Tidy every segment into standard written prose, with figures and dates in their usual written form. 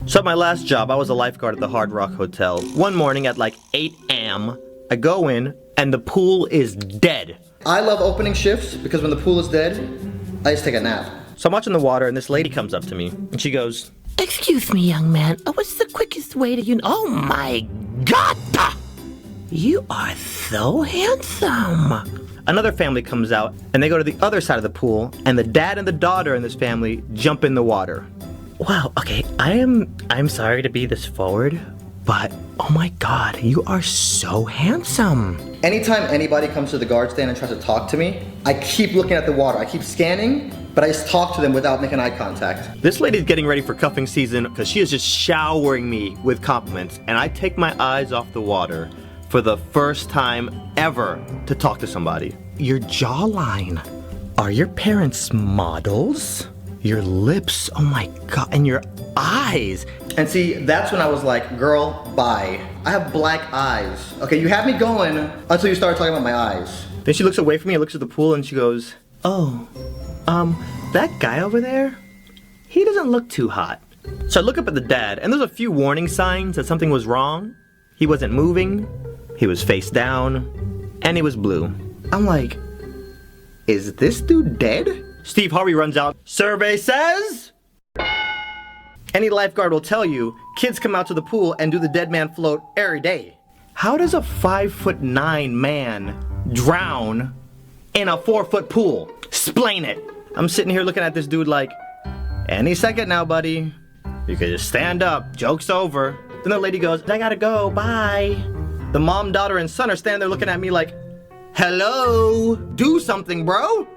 So at my last job, I was a lifeguard at the Hard Rock Hotel. One morning at like 8 a.m., I go in and the pool is dead. I love opening shifts because when the pool is dead, I just take a nap. So I'm watching the water and this lady comes up to me and she goes, "Excuse me, young man. What's the quickest way to Oh my God! You are so handsome." Another family comes out and they go to the other side of the pool and the dad and the daughter in this family jump in the water. Wow, okay, I'm sorry to be this forward, but oh my God, you are so handsome. Anytime anybody comes to the guard stand and tries to talk to me, I keep looking at the water. I keep scanning, but I just talk to them without making eye contact. This lady's getting ready for cuffing season because she is just showering me with compliments, and I take my eyes off the water for the first time ever to talk to somebody. Your jawline. Are your parents models? Your lips, oh my God, and your eyes. And see, that's when I was like, girl, bye. I have black eyes. Okay, you had me going until you started talking about my eyes. Then she looks away from me and looks at the pool and she goes, "Oh, that guy over there, he doesn't look too hot." So I look up at the dad and there's a few warning signs that something was wrong. He wasn't moving, he was face down, and he was blue. I'm like, is this dude dead? Steve Harvey runs out. Survey says, any lifeguard will tell you, kids come out to the pool and do the dead man float every day. How does a 5'9" man drown in a 4-foot pool? Explain it. I'm sitting here looking at this dude like, any second now, buddy. You could just stand up, joke's over. Then the lady goes, I gotta go, bye. The mom, daughter, and son are standing there looking at me like, hello, do something, bro.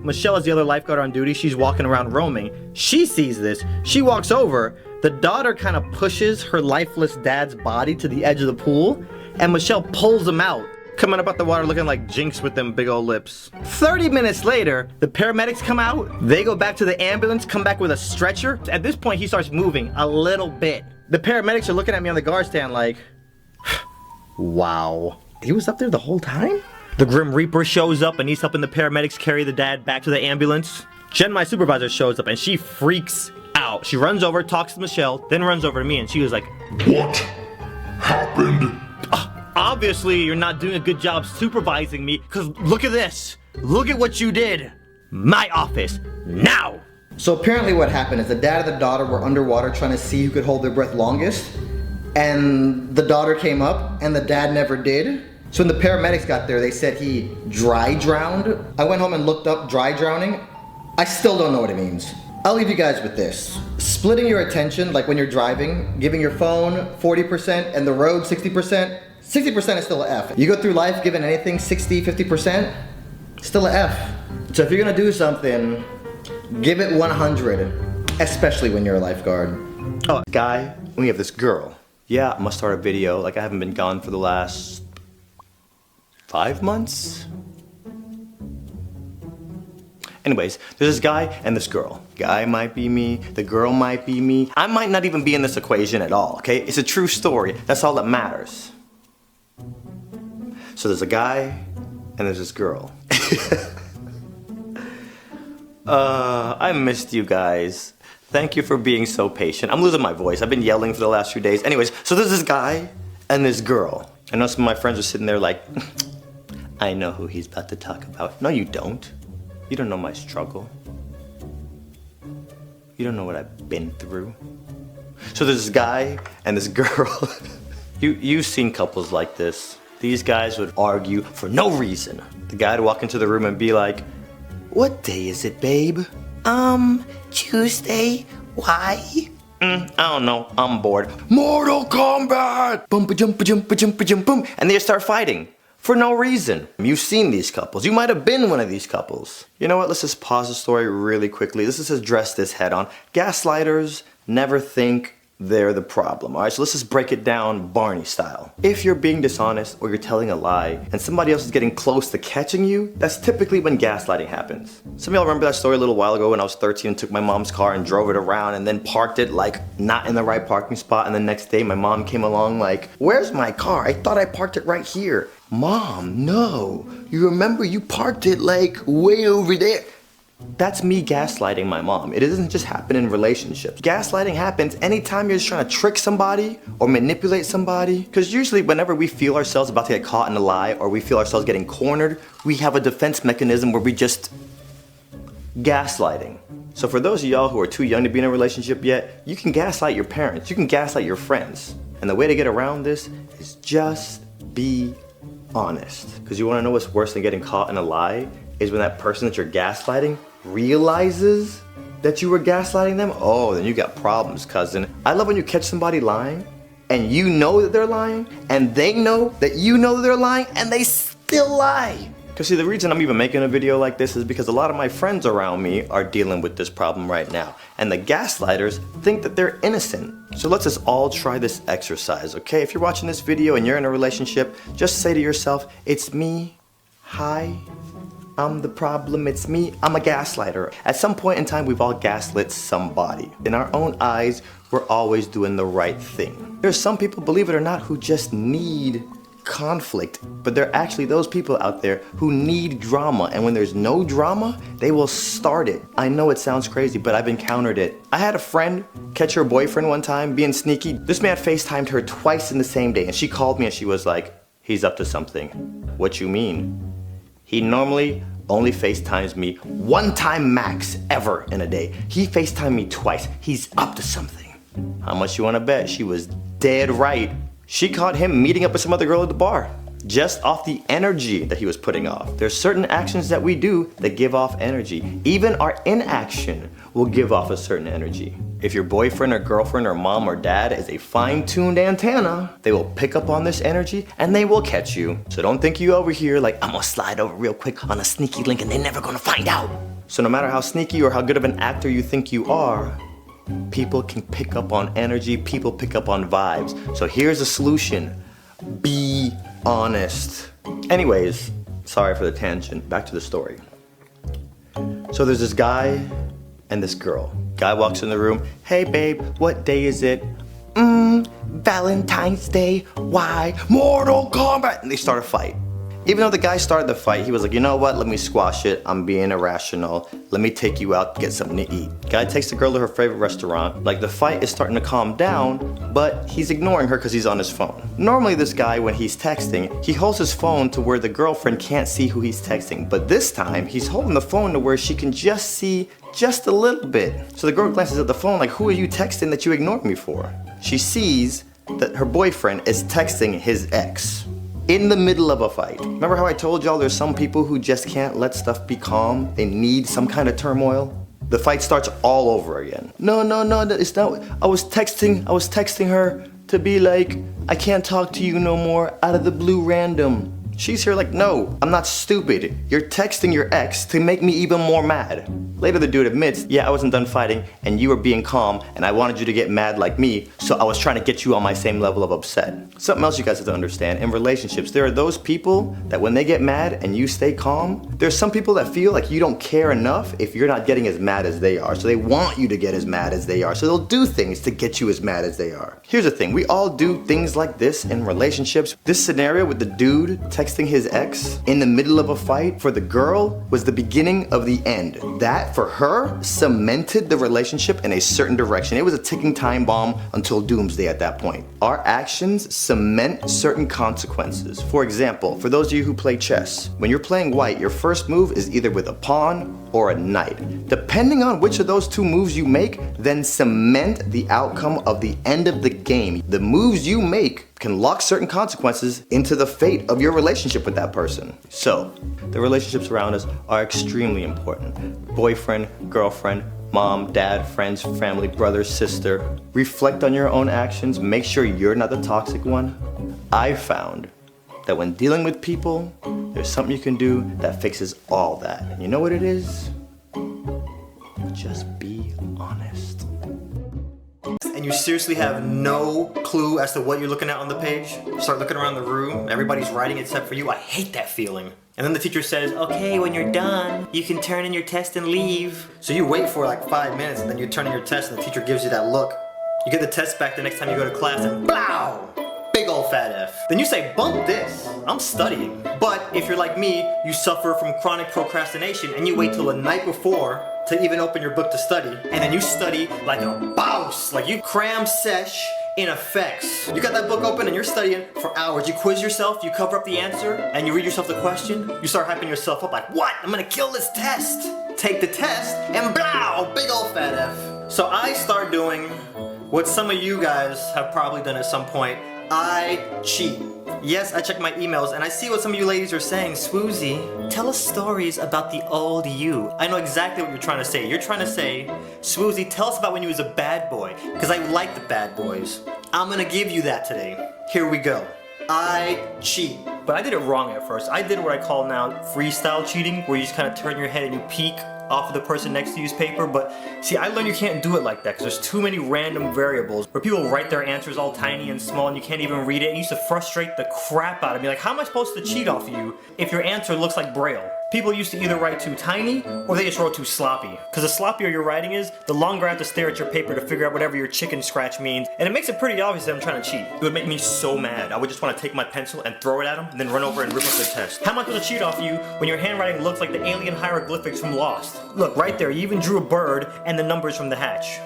Michelle is the other lifeguard on duty. She's walking around roaming. She sees this. She walks over. The daughter kind of pushes her lifeless dad's body to the edge of the pool, and Michelle pulls him out, coming up out the water looking like Jinx with them big old lips. 30 minutes later, the paramedics come out. They go back to the ambulance, come back with a stretcher. At this point, he starts moving a little bit. The paramedics are looking at me on the guard stand like, wow, he was up there the whole time? The Grim Reaper shows up and he's helping the paramedics carry the dad back to the ambulance. Jen, my supervisor, shows up and she freaks out. She runs over, talks to Michelle, then runs over to me and she was like, what happened? Obviously, you're not doing a good job supervising me because look at this. Look at what you did. My office, now. So apparently what happened is the dad and the daughter were underwater trying to see who could hold their breath longest. And the daughter came up and the dad never did. So when the paramedics got there, they said he dry drowned. I went home and looked up dry drowning. I still don't know what it means. I'll leave you guys with this. Splitting your attention, like when you're driving, giving your phone 40% and the road 60%, 60% is still an F. You go through life giving anything 60, 50%, still an F. So if you're gonna do something, give it 100, especially when you're a lifeguard. Oh, guy, we have this girl. Yeah, I must start a video. Like I haven't been gone for the last 5 months? Anyways, there's this guy and this girl. Guy might be me, the girl might be me. I might not even be in this equation at all, okay? It's a true story. That's all that matters. So there's a guy and there's this girl. I missed you guys. Thank you for being so patient. I'm losing my voice. I've been yelling for the last few days. Anyways, so there's this guy and this girl. I know some of my friends are sitting there like, I know who he's about to talk about. No, you don't. You don't know my struggle. You don't know what I've been through. So there's this guy and this girl. You've seen couples like this. These guys would argue for no reason. The guy would walk into the room and be like, what day is it, babe? Tuesday. Why? I don't know, I'm bored. Mortal Kombat! Boom, ba-jump, ba-jump, ba-jump, ba-jump, boom. And they start fighting. For no reason. You've seen these couples. You might have been one of these couples. You know what, let's just pause the story really quickly. Let's just address this head on. Gaslighters never think they're the problem, alright? So let's just break it down Barney style. If you're being dishonest or you're telling a lie and somebody else is getting close to catching you, that's typically when gaslighting happens. Some of y'all remember that story a little while ago when I was 13 and took my mom's car and drove it around and then parked it like not in the right parking spot, and the next day my mom came along like, where's my car? I thought I parked it right here. Mom, no. You remember you parked it like way over there. That's me gaslighting my mom. It doesn't just happen in relationships. Gaslighting happens anytime you're just trying to trick somebody or manipulate somebody. Because usually whenever we feel ourselves about to get caught in a lie or we feel ourselves getting cornered, we have a defense mechanism where we just gaslighting. So for those of y'all who are too young to be in a relationship yet, you can gaslight your parents, you can gaslight your friends. And the way to get around this is just be honest. Because you want to know what's worse than getting caught in a lie? Is when that person that you're gaslighting realizes that you were gaslighting them. Oh, then you got problems, cousin. I love when you catch somebody lying and you know that they're lying and they know that you know that they're lying and they still lie. Because see, the reason I'm even making a video like this is because a lot of my friends around me are dealing with this problem right now. And the gaslighters think that they're innocent. So let's just all try this exercise, okay? If you're watching this video and you're in a relationship, just say to yourself, it's me, hi, I'm the problem, it's me, I'm a gaslighter. At some point in time, we've all gaslit somebody. In our own eyes, we're always doing the right thing. There's some people, believe it or not, who just need conflict, but there are actually those people out there who need drama, and when there's no drama, they will start it. I know it sounds crazy, but I've encountered it. I had a friend catch her boyfriend one time being sneaky. This man FaceTimed her twice in the same day, and she called me and she was like, he's up to something. What you mean? He normally only FaceTimes me one time max ever in a day. He FaceTimed me twice. He's up to something. How much you wanna bet? She was dead right. She caught him meeting up with some other girl at the bar, just off the energy that he was putting off. There's certain actions that we do that give off energy. Even our inaction will give off a certain energy. If your boyfriend or girlfriend or mom or dad is a fine-tuned antenna, they will pick up on this energy and they will catch you. So don't think you over here like, I'm gonna slide over real quick on a sneaky link and they're never gonna find out. So no matter how sneaky or how good of an actor you think you are, people can pick up on energy, people pick up on vibes. So here's a solution. Be honest. Anyways, sorry for the tangent, back to the story. So there's this guy and this girl. Guy walks in the room, hey babe, what day is it? Valentine's Day, why? Mortal Kombat! And they start a fight. Even though the guy started the fight, he was like, you know what, let me squash it, I'm being irrational, let me take you out to get something to eat. Guy takes the girl to her favorite restaurant, like the fight is starting to calm down, but he's ignoring her because he's on his phone. Normally this guy, when he's texting, he holds his phone to where the girlfriend can't see who he's texting, but this time, he's holding the phone to where she can just see just a little bit. So the girl glances at the phone like, who are you texting that you ignored me for? She sees that her boyfriend is texting his ex. In the middle of a fight. Remember how I told y'all there's some people who just can't let stuff be calm? They need some kind of turmoil? The fight starts all over again. No, it's not. I was texting her to be like, I can't talk to you no more, out of the blue random. She's here like, no, I'm not stupid. You're texting your ex to make me even more mad. Later the dude admits, yeah, I wasn't done fighting and you were being calm and I wanted you to get mad like me, so I was trying to get you on my same level of upset. Something else you guys have to understand, in relationships, there are those people that when they get mad and you stay calm, there's some people that feel like you don't care enough if you're not getting as mad as they are, so they want you to get as mad as they are, so they'll do things to get you as mad as they are. Here's the thing, we all do things like this in relationships. This scenario with the dude texting his ex in the middle of a fight for the girl was the beginning of the end. That, for her, cemented the relationship in a certain direction. It was a ticking time bomb until doomsday at that point. Our actions cement certain consequences. For example, for those of you who play chess, when you're playing white, your first move is either with a pawn or a knight. Depending on which of those two moves you make, then cement the outcome of the end of the game. The moves you make can lock certain consequences into the fate of your relationship with that person. So, the relationships around us are extremely important. Boyfriend, girlfriend, mom, dad, friends, family, brother, sister. Reflect on your own actions, make sure you're not the toxic one. I've found that when dealing with people, there's something you can do that fixes all that. And you know what it is? Just be honest. And you seriously have no clue as to what you're looking at on the page? Start looking around the room, everybody's writing except for you. I hate that feeling. And then the teacher says, okay, when you're done, you can turn in your test and leave. So you wait for like 5 minutes and then you turn in your test and the teacher gives you that look. You get the test back the next time you go to class and blow! Big ol' fat F. Then you say, bump this, I'm studying. But if you're like me, you suffer from chronic procrastination and you wait till the night before to even open your book to study, and then you study like a boss, like you cram sesh in effects. You got that book open and you're studying for hours. You quiz yourself, you cover up the answer, and you read yourself the question. You start hyping yourself up like, what? I'm gonna kill this test. Take the test, and blow, big ol' fat F. So I start doing what some of you guys have probably done at some point. I cheat. Yes, I check my emails and I see what some of you ladies are saying. sWooZie, tell us stories about the old you. I know exactly what you're trying to say. You're trying to say, sWooZie, tell us about when you was a bad boy, because I like the bad boys. I'm gonna give you that today. Here we go. I cheat. But I did it wrong at first. I did what I call now freestyle cheating, where you just kind of turn your head and you peek off of the person next to you's paper. But see, I learned you can't do it like that because there's too many random variables where people write their answers all tiny and small and you can't even read it. It used to frustrate the crap out of me. Like, how am I supposed to cheat off of you if your answer looks like Braille? People used to either write too tiny or they just wrote too sloppy. Because the sloppier your writing is, the longer I have to stare at your paper to figure out whatever your chicken scratch means. And it makes it pretty obvious that I'm trying to cheat. It would make me so mad. I would just want to take my pencil and throw it at them and then run over and rip up the test. How am I supposed to cheat off you when your handwriting looks like the alien hieroglyphics from Lost? Look, right there, you even drew a bird and the numbers from the hatch.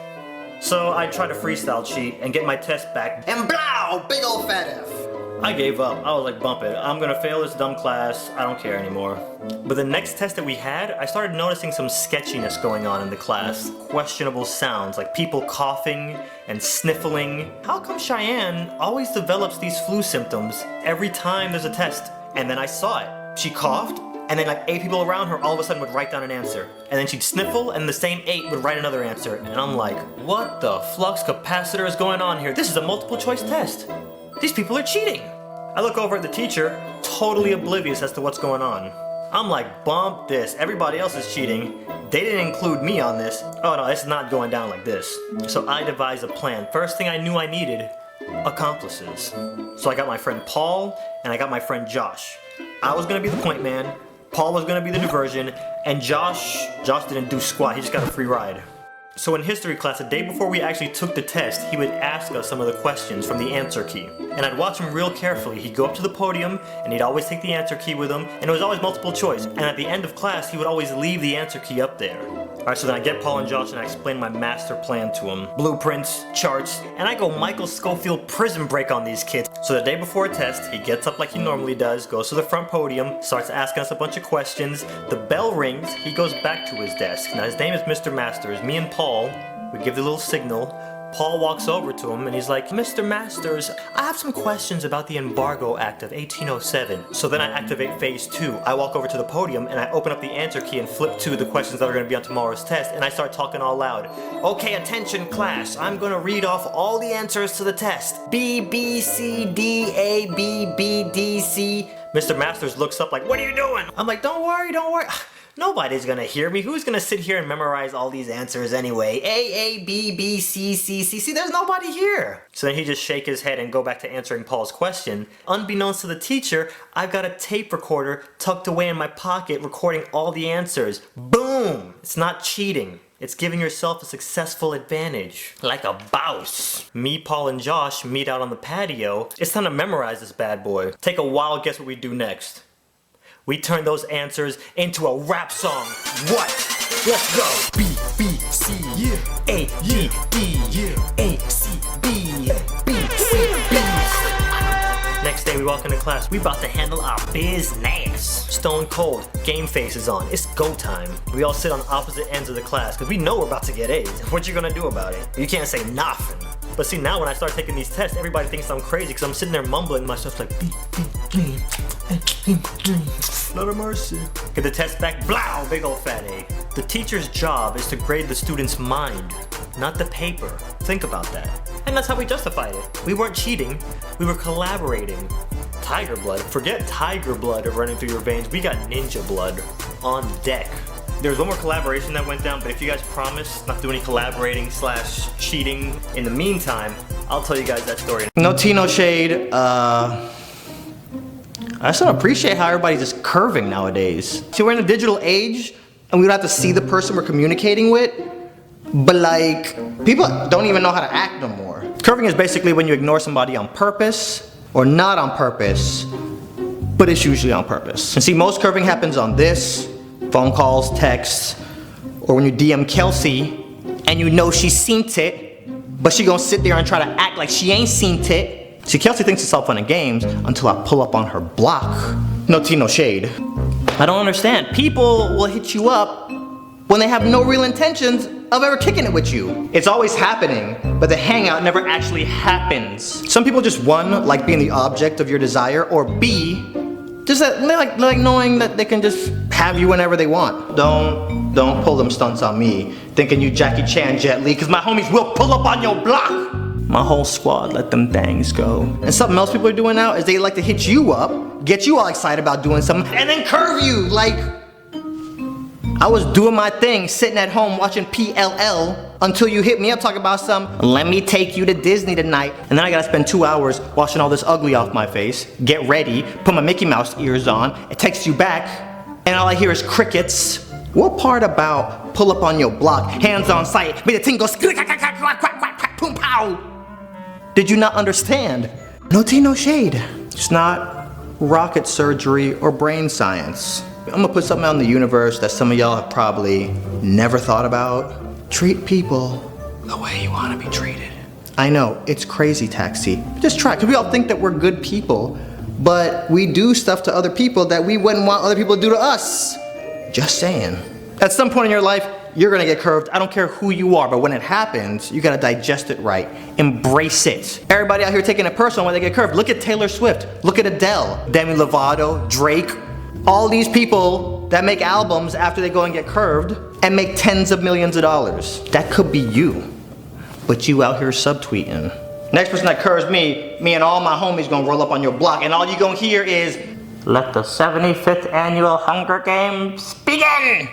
So I tried to freestyle cheat and get my test back. And blow, big ol' fat F. I gave up. I was like, bump it. I'm gonna fail this dumb class. I don't care anymore. But the next test that we had, I started noticing some sketchiness going on in the class. Questionable sounds, like people coughing and sniffling. How come Cheyenne always develops these flu symptoms every time there's a test? And then I saw it. She coughed, and then like 8 people around her all of a sudden would write down an answer. And then she'd sniffle, and the same 8 would write another answer. And I'm like, what the flux capacitor is going on here? This is a multiple choice test. These people are cheating. I look over at the teacher, totally oblivious as to what's going on. I'm like, bump this. Everybody else is cheating. They didn't include me on this. Oh no, it's not going down like this. So I devised a plan. First thing I knew I needed, accomplices. So I got my friend Paul and I got my friend Josh. I was gonna be the point man, Paul was gonna be the diversion, and Josh didn't do squat, he just got a free ride. So in history class, the day before we actually took the test, he would ask us some of the questions from the answer key. And I'd watch him real carefully. He'd go up to the podium, and he'd always take the answer key with him, and it was always multiple choice. And at the end of class, he would always leave the answer key up there. Alright, so then I get Paul and Josh and I explain my master plan to them. Blueprints, charts, and I go Michael Scofield prison break on these kids. So the day before a test, he gets up like he normally does, goes to the front podium, starts asking us a bunch of questions. The bell rings, he goes back to his desk. Now his name is Mr. Masters. Me and Paul, we give the little signal. Paul walks over to him and he's like, Mr. Masters, I have some questions about the Embargo Act of 1807. So then I activate phase 2. I walk over to the podium and I open up the answer key and flip to the questions that are going to be on tomorrow's test, and I start talking all loud. Okay, attention class, I'm going to read off all the answers to the test. B, B, C, D, A, B, B, D, C. Mr. Masters looks up like, what are you doing? I'm like, don't worry. Nobody's gonna hear me. Who's gonna sit here and memorize all these answers anyway? A, B, B, C, C, C, C. There's nobody here. So then he just shake his head and go back to answering Paul's question. Unbeknownst to the teacher, I've got a tape recorder tucked away in my pocket recording all the answers. Boom! It's not cheating. It's giving yourself a successful advantage. Like a boss. Me, Paul, and Josh meet out on the patio. It's time to memorize this bad boy. Take a wild guess what we do next. We turn those answers into a rap song. What? Let's go. B, B, C, yeah. A, D, D, yeah. A, C, B, B, C, B. Next day we walk into class. We about to handle our business. Stone cold. Game face is on. It's go time. We all sit on opposite ends of the class because we know we're about to get A's. What you gonna do about it? You can't say nothing. But see, now when I start taking these tests, everybody thinks I'm crazy because I'm sitting there mumbling myself like, Lord of mercy. Get the test back, blow, big ol' fat A. The teacher's job is to grade the student's mind, not the paper. Think about that. And that's how we justified it. We weren't cheating, we were collaborating. Tiger blood, forget tiger blood running through your veins, we got ninja blood on deck. There's one more collaboration that went down, but if you guys promise not to do any collaborating / cheating in the meantime, I'll tell you guys that story. No tea, no shade. I just don't appreciate how everybody's just curving nowadays. See, we're in a digital age, and we don't have to see the person we're communicating with, but like, people don't even know how to act no more. Curving is basically when you ignore somebody on purpose, or not on purpose, but it's usually on purpose. And see, most curving happens on this, phone calls, texts, or when you DM Kelsey and you know she's seen it, but she gonna sit there and try to act like she ain't seen it. See, Kelsey thinks it's all fun and games until I pull up on her block. No tea, no shade. I don't understand. People will hit you up when they have no real intentions of ever kicking it with you. It's always happening, but the hangout never actually happens. Some people just, one, like being the object of your desire, or B, just like knowing that they can just have you whenever they want. Don't pull them stunts on me, thinking you Jackie Chan, Jet Li, cause my homies will pull up on your block. My whole squad let them things go. And something else people are doing now is they like to hit you up, get you all excited about doing something, and then curve you. Like, I was doing my thing, sitting at home watching PLL, until you hit me up talking about let me take you to Disney tonight. And then I gotta spend 2 hours washing all this ugly off my face, get ready, put my Mickey Mouse ears on, and text you back, and all I hear is crickets. What part about pull up on your block, hands on sight, made the ting go boom pow? Did you not understand? No tea, no shade. It's not rocket surgery or brain science. I'm gonna put something out in the universe that some of y'all have probably never thought about. Treat people the way you wanna be treated. I know, it's crazy, Taxi. Just try, because we all think that we're good people, but we do stuff to other people that we wouldn't want other people to do to us. Just saying. At some point in your life, you're gonna get curved. I don't care who you are, but when it happens, you gotta digest it right. Embrace it. Everybody out here taking it personal when they get curved. Look at Taylor Swift. Look at Adele, Demi Lovato, Drake. All these people that make albums after they go and get curved and make tens of millions of dollars. That could be you, but you out here subtweeting. Next person that curves me and all my homies gonna roll up on your block, and all you gonna hear is, "Let the 75th annual Hunger Games begin!"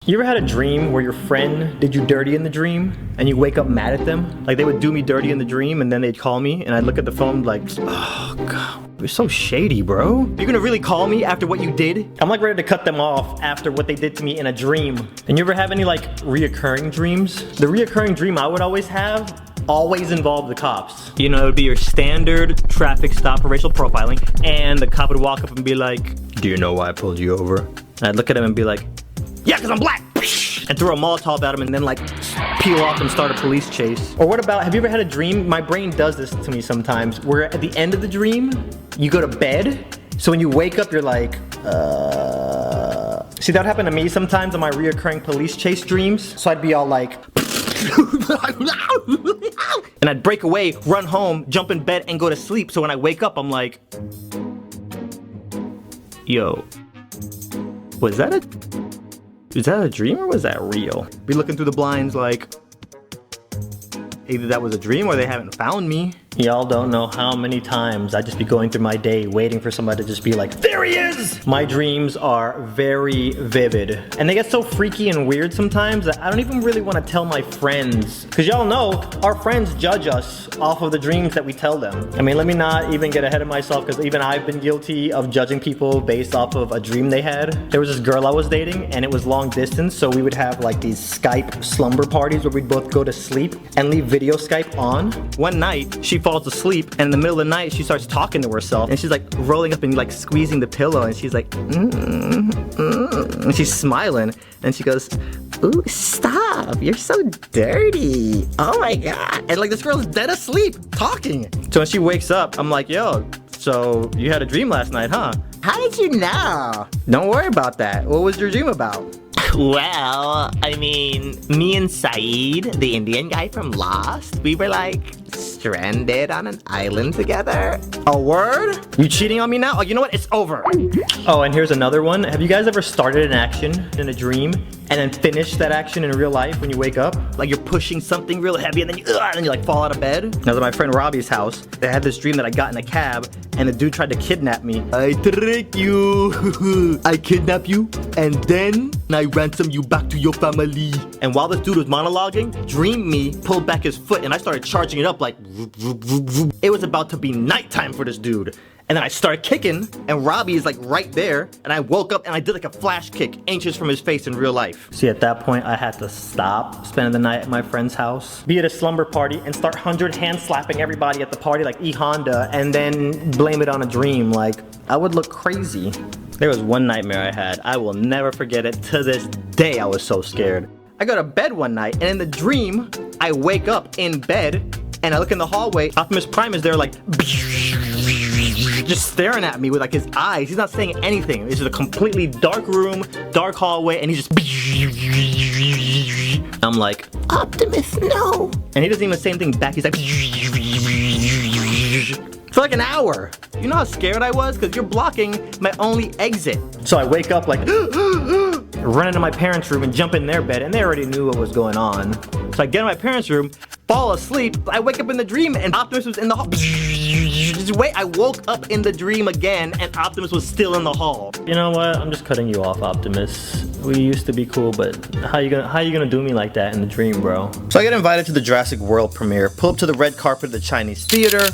You ever had a dream where your friend did you dirty in the dream and you wake up mad at them? Like they would do me dirty in the dream and then they'd call me and I'd look at the phone like, oh God, you're so shady, bro. You're gonna really call me after what you did? I'm like ready to cut them off after what they did to me in a dream. And you ever have any like reoccurring dreams? The reoccurring dream I would always have always involved the cops. You know, it would be your standard traffic stop for racial profiling, and the cop would walk up and be like, "Do you know why I pulled you over?" And I'd look at him and be like, "Yeah, cause I'm black," and throw a Molotov at him and then like peel off and start a police chase. Or what about, have you ever had a dream? My brain does this to me sometimes, where at the end of the dream, you go to bed, so when you wake up, you're like, See, that would happen to me sometimes on my reoccurring police chase dreams. So I'd be all like, and I'd break away, run home, jump in bed, and go to sleep. So when I wake up, I'm like, yo, was that a dream or was that real? Be looking through the blinds like, either that was a dream or they haven't found me. Y'all don't know how many times I just be going through my day waiting for somebody to just be like, there he is! My dreams are very vivid. And they get so freaky and weird sometimes that I don't even really want to tell my friends. Cause y'all know, our friends judge us off of the dreams that we tell them. I mean, let me not even get ahead of myself, cause even I've been guilty of judging people based off of a dream they had. There was this girl I was dating and it was long distance, so we would have like these Skype slumber parties where we'd both go to sleep and leave video Skype on. One night, she falls asleep and in the middle of the night she starts talking to herself and she's like rolling up and like squeezing the pillow and she's like and she's smiling and she goes, ooh, stop, you're so dirty, oh my god. And like this girl's dead asleep talking. So when she wakes up, I'm like, yo, so you had a dream last night, huh? How did you know? Don't worry about that. What was your dream about? Well, I mean, me and Saeed, the Indian guy from Lost, we were like stranded on an island together. A word? You cheating on me now? Oh, you know what? It's over. Oh, and here's another one. Have you guys ever started an action in a dream and then finished that action in real life when you wake up? Like you're pushing something real heavy and then you like fall out of bed? I was at my friend Robbie's house. They had this dream that I got in a cab and the dude tried to kidnap me. I trick you. I kidnap you and then I ransom you back to your family. And while this dude was monologuing, Dream Me pulled back his foot and I started charging it up like it was about to be nighttime for this dude. And then I started kicking, and Robbie is like right there, and I woke up and I did like a flash kick, inches from his face in real life. See, at that point, I had to stop spending the night at my friend's house, be at a slumber party, and start 100 hand slapping everybody at the party like E Honda, and then blame it on a dream. Like, I would look crazy. There was one nightmare I had. I will never forget it. To this day, I was so scared. I go to bed one night, and in the dream, I wake up in bed, and I look in the hallway. Optimus Prime is there like, just staring at me with like his eyes. He's not saying anything. It's just a completely dark room, dark hallway, and he's just, I'm like, Optimus, no. and he doesn't even say anything back. He's like, for like an hour. You know how scared I was? Because you're blocking my only exit. So I wake up like, run into my parents' room and jump in their bed, and they already knew what was going on. So I get in my parents' room, fall asleep. I wake up in the dream, and Optimus was in the hall. Just wait, I woke up in the dream again, and Optimus was still in the hall. You know what? I'm just cutting you off, Optimus. We used to be cool, but how you gonna do me like that in the dream, bro? So I get invited to the Jurassic World premiere, pull up to the red carpet of the Chinese theater,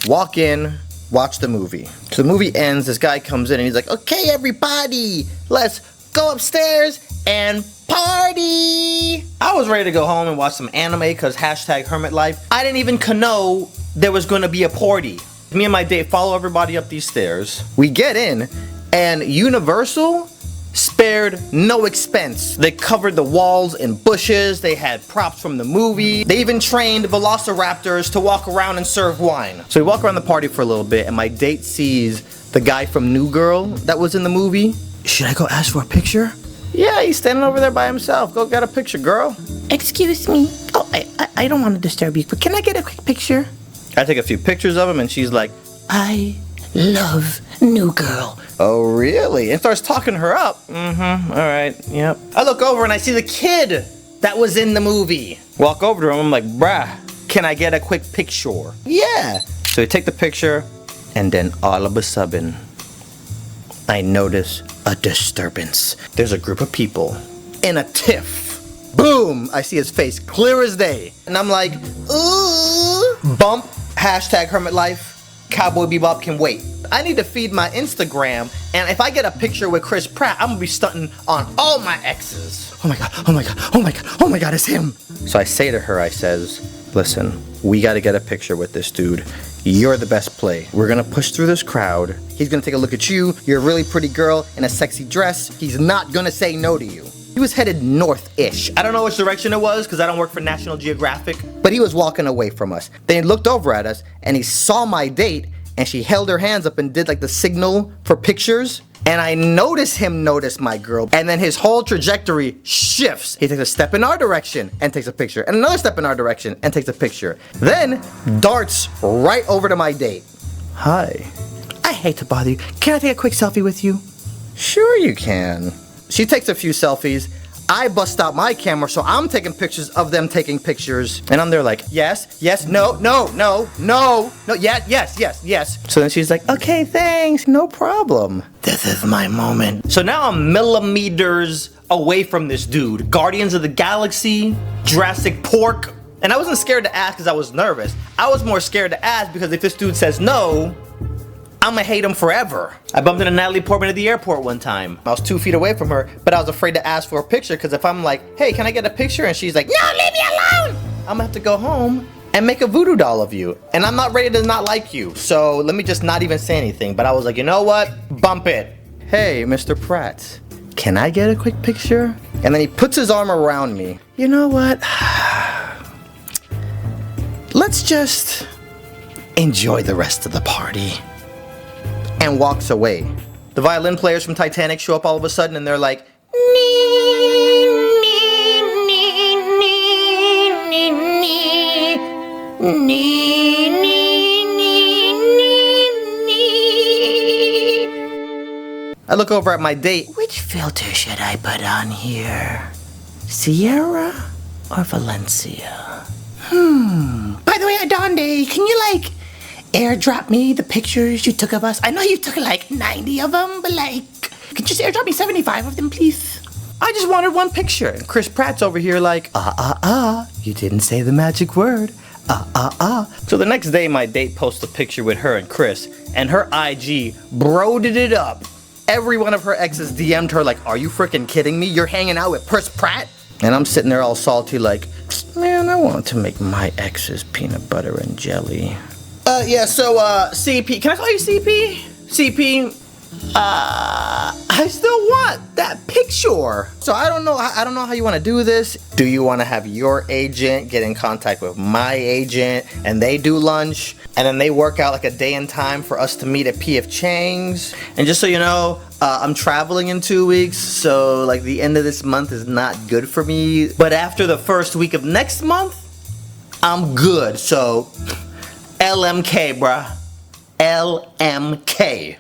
walk in, watch the movie. So the movie ends, this guy comes in and he's like, okay, everybody, let's go upstairs and party. I was ready to go home and watch some anime because hashtag hermit life. I didn't even know there was gonna be a party. Me and my date follow everybody up these stairs. We get in, and Universal spared no expense. They covered the walls in bushes, they had props from the movie, they even trained velociraptors to walk around and serve wine. So we walk around the party for a little bit, and my date sees the guy from New Girl that was in the movie. Should I go ask for a picture? Yeah, he's standing over there by himself. Go get a picture, girl. Excuse me. Oh, I don't want to disturb you, but can I get a quick picture? I take a few pictures of him, and she's like, I love New Girl. oh, really? And starts talking her up. Mm-hmm, all right, yep. I look over and I see the kid that was in the movie. Walk over to him, I'm like, bruh, can I get a quick picture? Yeah. So we take the picture, and then all of a sudden, I notice a disturbance. There's a group of people in a tiff. Boom! I see his face clear as day. And I'm like, ooh. Bump, hashtag hermit life, Cowboy Bebop can wait. I need to feed my Instagram, and if I get a picture with Chris Pratt, I'm gonna be stunting on all my exes. Oh my god, oh my god, oh my god, oh my god, it's him. So I say to her, I says, listen, we gotta get a picture with this dude. You're the best play. We're gonna push through this crowd. He's gonna take a look at you. You're a really pretty girl in a sexy dress. He's not gonna say no to you. He was headed north-ish. I don't know which direction it was because I don't work for National Geographic. But he was walking away from us. Then he looked over at us and he saw my date, and she held her hands up and did like the signal for pictures. And I notice him notice my girl, and then his whole trajectory shifts. He takes a step in our direction and takes a picture, and another step in our direction and takes a picture. Then darts right over to my date. Hi. I hate to bother you. Can I take a quick selfie with you? Sure you can. She takes a few selfies. I bust out my camera, so I'm taking pictures of them taking pictures. And I'm there like, yes, yes, no, no, no, no, no, yeah, yes, yes, yes. So then she's like, okay, thanks, no problem. This is my moment. So now I'm millimeters away from this dude. Guardians of the Galaxy, Jurassic Pork. And I wasn't scared to ask because I was nervous. I was more scared to ask because if this dude says no, I'm gonna hate him forever. I bumped into Natalie Portman at the airport one time. I was 2 feet away from her, but I was afraid to ask for a picture because if I'm like, hey, can I get a picture? And she's like, no, leave me alone. I'm gonna have to go home and make a voodoo doll of you. And I'm not ready to not like you. So let me just not even say anything. But I was like, you know what? Bump it. Hey, Mr. Pratt, can I get a quick picture? And then he puts his arm around me. You know what? Let's just enjoy the rest of the party. And walks away. The violin players from Titanic show up all of a sudden and they're like, I look over at my date. Which filter should I put on here? Sierra or Valencia? By the way, Adonde, can you airdrop me the pictures you took of us? I know you took 90 of them, but could you just airdrop me 75 of them, please? I just wanted one picture. And Chris Pratt's over here like, you didn't say the magic word. So the next day, my date posts a picture with her and Chris, and her IG broeded it up. Every one of her exes DM'd her like, are you freaking kidding me? You're hanging out with Chris Pratt? And I'm sitting there all salty like, man, I want to make my exes peanut butter and jelly. CP, can I call you CP? CP, I still want that picture. So I don't know how you want to do this. Do you want to have your agent get in contact with my agent and they do lunch and then they work out like a day and time for us to meet at PF Chang's? And just so you know, I'm traveling in 2 weeks, so like the end of this month is not good for me. But after the first week of next month, I'm good. So LMK, bruh. LMK.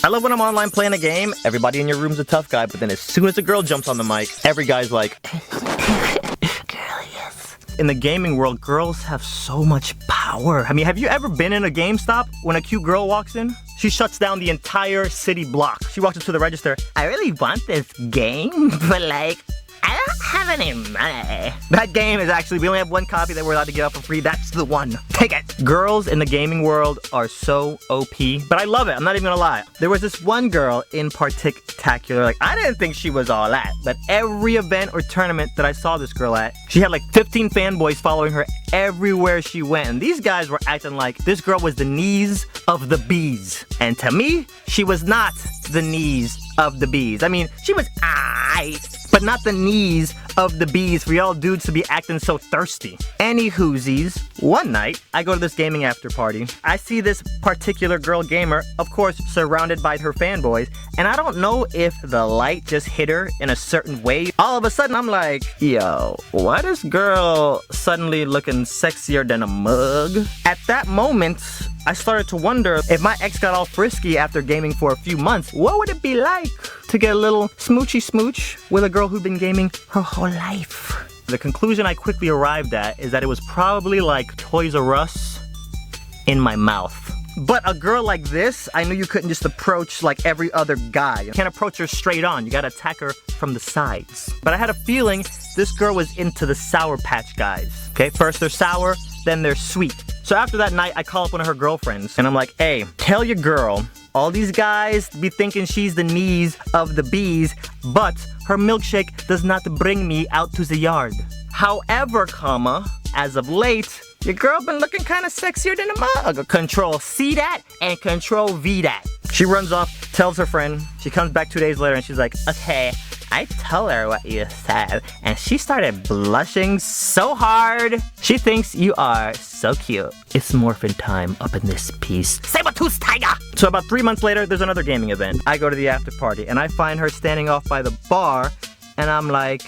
I love when I'm online playing a game, everybody in your room's a tough guy, but then as soon as a girl jumps on the mic, every guy's like, girl, yes. In the gaming world, girls have so much power. I mean, have you ever been in a GameStop when a cute girl walks in? She shuts down the entire city block. She walks up to the register. I really want this game, but like, I don't have any money. That game is actually, we only have one copy that we're allowed to get out for free. That's the one. Take it. Girls in the gaming world are so OP, but I love it. I'm not even gonna lie. There was this one girl in particular, like, I didn't think she was all that, but every event or tournament that I saw this girl at, she had like 15 fanboys following her everywhere she went. And these guys were acting like this girl was the knees of the bees. And to me, she was not the knees of the bees. I mean, she was aight, but not the knees of the bees for y'all dudes to be acting so thirsty. Any whoosies, one night, I go to this gaming after party. I see this particular girl gamer, of course, surrounded by her fanboys, and I don't know if the light just hit her in a certain way. All of a sudden, I'm like, yo, why this girl suddenly looking sexier than a mug? At that moment, I started to wonder if my ex got all frisky after gaming for a few months, what would it be like to get a little smoochy smooch with a girl who'd been gaming her whole life? The conclusion I quickly arrived at is that it was probably like Toys R Us in my mouth. But a girl like this, I knew you couldn't just approach like every other guy. You can't approach her straight on, you gotta attack her from the sides. But I had a feeling this girl was into the Sour Patch guys. Okay, first they're sour, then they're sweet. So after that night, I call up one of her girlfriends and I'm like, hey, tell your girl, all these guys be thinking she's the knees of the bees, but her milkshake does not bring me out to the yard. However, as of late, your girl been looking kind of sexier than a mug. Control C that and Control V that. She runs off, tells her friend. She comes back 2 days later and she's like, okay, I told her what you said, and she started blushing so hard. She thinks you are so cute. It's morphin time up in this piece. Saber-tooth tiger! So about 3 months later, there's another gaming event. I go to the after party, and I find her standing off by the bar, and I'm like,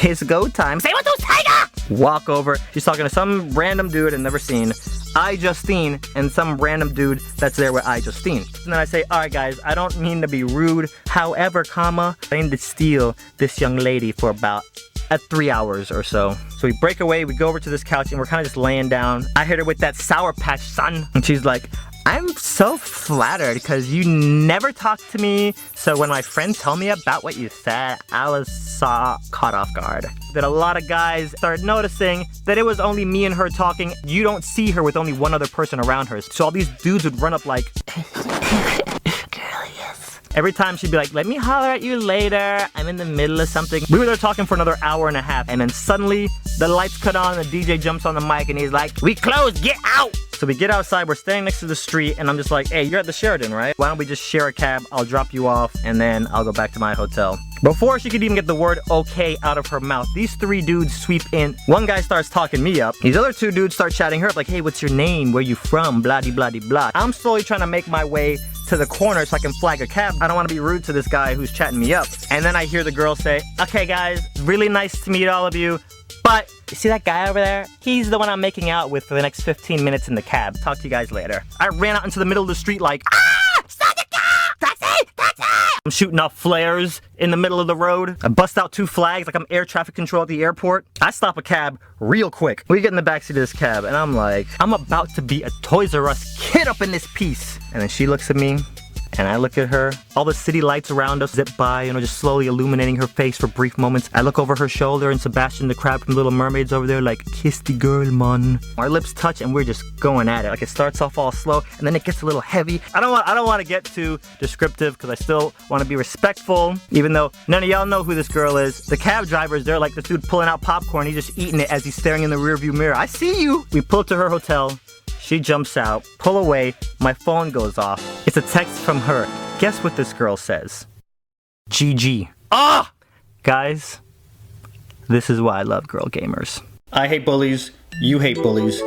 it's go time. Saber-tooth tiger! Walk over. She's talking to some random dude I've never seen. Justine, and some random dude that's there with Justine. And then I say, alright guys, I don't mean to be rude. However, I need to steal this young lady for about 3 hours or so. So we break away, we go over to this couch, and we're kind of just laying down. I hit her with that Sour Patch, son. And she's like, I'm so flattered because you never talk to me. So when my friend told me about what you said, I was caught off guard. That a lot of guys started noticing that it was only me and her talking. You don't see her with only one other person around her. So all these dudes would run up like, girl, yes. Every time she'd be like, let me holler at you later. I'm in the middle of something. We were there talking for another hour and a half. And then suddenly the lights cut on, the DJ jumps on the mic and he's like, we closed, get out. So we get outside, we're standing next to the street, and I'm just like, hey, you're at the Sheraton, right? Why don't we just share a cab? I'll drop you off, and then I'll go back to my hotel. Before she could even get the word okay out of her mouth, these 3 dudes sweep in. One guy starts talking me up. These other 2 dudes start chatting her up like, hey, what's your name? Where you from? Blah-de-blah-de-blah. I'm slowly trying to make my way to the corner so I can flag a cab. I don't want to be rude to this guy who's chatting me up. And then I hear the girl say, okay, guys, really nice to meet all of you. But, you see that guy over there? He's the one I'm making out with for the next 15 minutes in the cab. Talk to you guys later. I ran out into the middle of the street like, ah! Stop the cab! Taxi! Taxi! I'm shooting off flares in the middle of the road. I bust out 2 flags like I'm air traffic control at the airport. I stop a cab real quick. We get in the backseat of this cab and I'm like, I'm about to be a Toys R Us kid up in this piece. And then she looks at me And I look at her, all the city lights around us zip by, you know, just slowly illuminating her face for brief moments. I look over her shoulder and Sebastian the Crab from Little Mermaid's over there like, kiss the girl, man. Our lips touch and we're just going at it. Like it starts off all slow and then it gets a little heavy. I don't want to get too descriptive because I still want to be respectful, even though none of y'all know who this girl is. The cab driver's there like this dude pulling out popcorn. He's just eating it as he's staring in the rearview mirror. I see you. We pull up to her hotel. She jumps out, pull away, my phone goes off. It's a text from her. Guess what this girl says? GG. Ah! Guys, this is why I love girl gamers. I hate bullies, you hate bullies.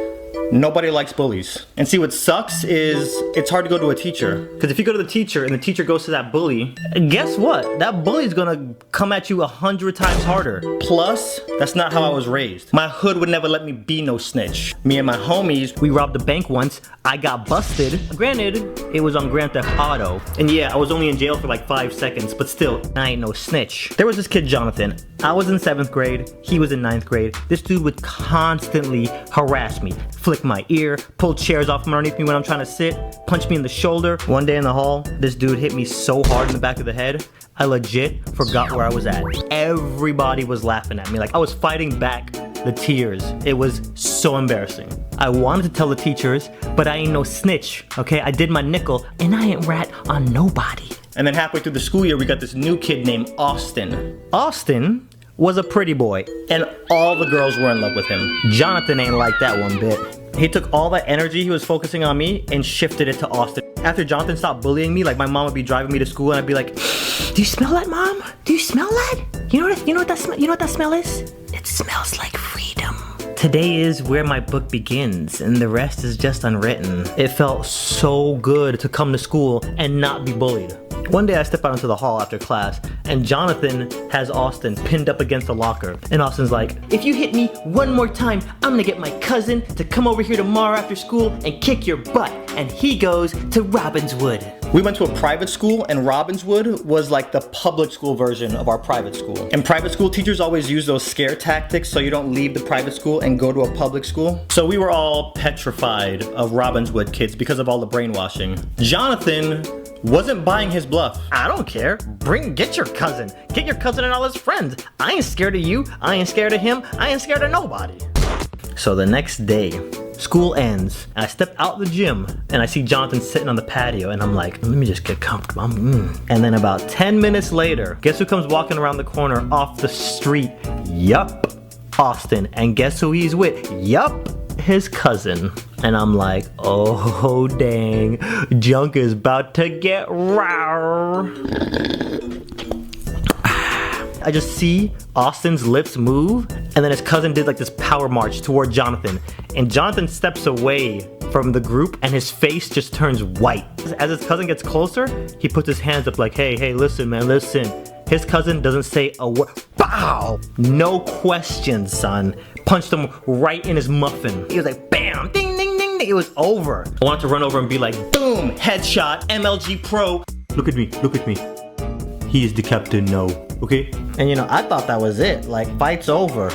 Nobody likes bullies. And see, what sucks is it's hard to go to a teacher. Because if you go to the teacher and the teacher goes to that bully, guess what? That bully's gonna come at you 100 times harder. Plus, that's not how I was raised. My hood would never let me be no snitch. Me and my homies, we robbed a bank once. I got busted. Granted, it was on Grand Theft Auto. And yeah, I was only in jail for like 5 seconds, but still, I ain't no snitch. There was this kid, Jonathan. I was in 7th grade, he was in 9th grade. This dude would constantly harass me, flick my ear, pull chairs off from underneath me when I'm trying to sit, punch me in the shoulder. One day in the hall, this dude hit me so hard in the back of the head, I legit forgot where I was at. Everybody was laughing at me, like I was fighting back the tears. It was so embarrassing. I wanted to tell the teachers, but I ain't no snitch, okay? I did my nickel, and I ain't rat on nobody. And then halfway through the school year, we got this new kid named Austin. Austin was a pretty boy, and all the girls were in love with him. Jonathan ain't like that one bit. He took all that energy he was focusing on me and shifted it to Austin. After Jonathan stopped bullying me, like my mom would be driving me to school and I'd be like, do you smell that, Mom? Do you smell that? You know what that smell is? It smells like freedom. Today is where my book begins and the rest is just unwritten. It felt so good to come to school and not be bullied. One day I step out into the hall after class and Jonathan has Austin pinned up against a locker. And Austin's like, if you hit me one more time, I'm gonna get my cousin to come over here tomorrow after school and kick your butt. And he goes to Robbinswood. We went to a private school and Robbinswood was like the public school version of our private school. And private school teachers always use those scare tactics so you don't leave the private school and go to a public school. So we were all petrified of Robbinswood kids because of all the brainwashing. Jonathan wasn't buying his bluff. I don't care. Get your cousin. Get your cousin and all his friends. I ain't scared of you. I ain't scared of him. I ain't scared of nobody. So the next day, school ends, and I step out the gym, and I see Jonathan sitting on the patio, and I'm like, let me just get comfortable. And then about 10 minutes later, guess who comes walking around the corner off the street? Yup, Austin. And guess who he's with? Yup, his cousin. And I'm like, oh dang, junk is about to get raw. I just see Austin's lips move, and then his cousin did like this power march toward Jonathan. And Jonathan steps away from the group, and his face just turns white. As his cousin gets closer, he puts his hands up like, hey, listen, man, listen. His cousin doesn't say a word. Bow! No questions, son. Punched him right in his muffin. He was like, bam, ding, ding, ding, ding. It was over. I wanted to run over and be like, boom, headshot, MLG Pro. Look at me, look at me. He is the captain now, okay? And you know, I thought that was it. Like, fight's over.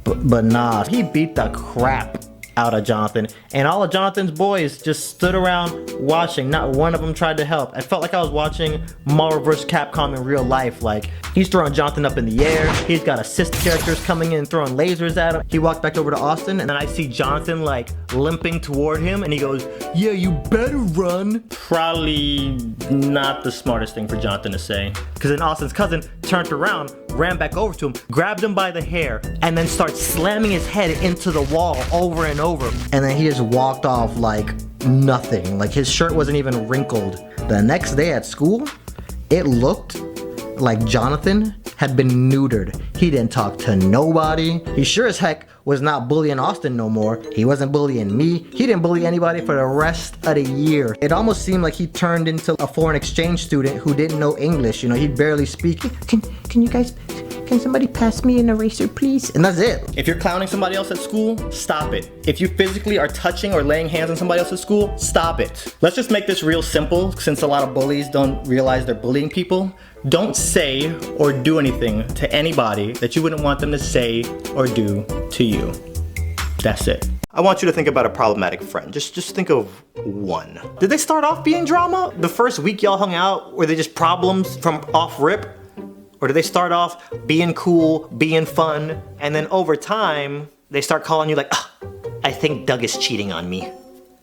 But nah, he beat the crap out of Jonathan. And all of Jonathan's boys just stood around watching. Not one of them tried to help. I felt like I was watching Marvel vs. Capcom in real life. Like, he's throwing Jonathan up in the air. He's got assist characters coming in and throwing lasers at him. He walked back over to Austin, and then I see Jonathan like limping toward him, and he goes, yeah, you better run. Probably not the smartest thing for Jonathan to say. Because then Austin's cousin turned around, ran back over to him, grabbed him by the hair, and then starts slamming his head into the wall over and over. And then he just walked off like nothing. Like his shirt wasn't even wrinkled. The next day at school, it looked like Jonathan had been neutered. He didn't talk to nobody. He sure as heck was not bullying Austin no more. He wasn't bullying me. He didn't bully anybody for the rest of the year. It almost seemed like he turned into a foreign exchange student who didn't know English. You know, he'd barely speak. Can somebody pass me an eraser, please? And that's it. If you're clowning somebody else at school, stop it. If you physically are touching or laying hands on somebody else at school, stop it. Let's just make this real simple, since a lot of bullies don't realize they're bullying people. Don't say or do anything to anybody that you wouldn't want them to say or do to you. That's it. I want you to think about a problematic friend. Just think of one. Did they start off being drama? The first week y'all hung out, were they just problems from off rip? Or did they start off being cool, being fun, and then over time, they start calling you like, I think Doug is cheating on me.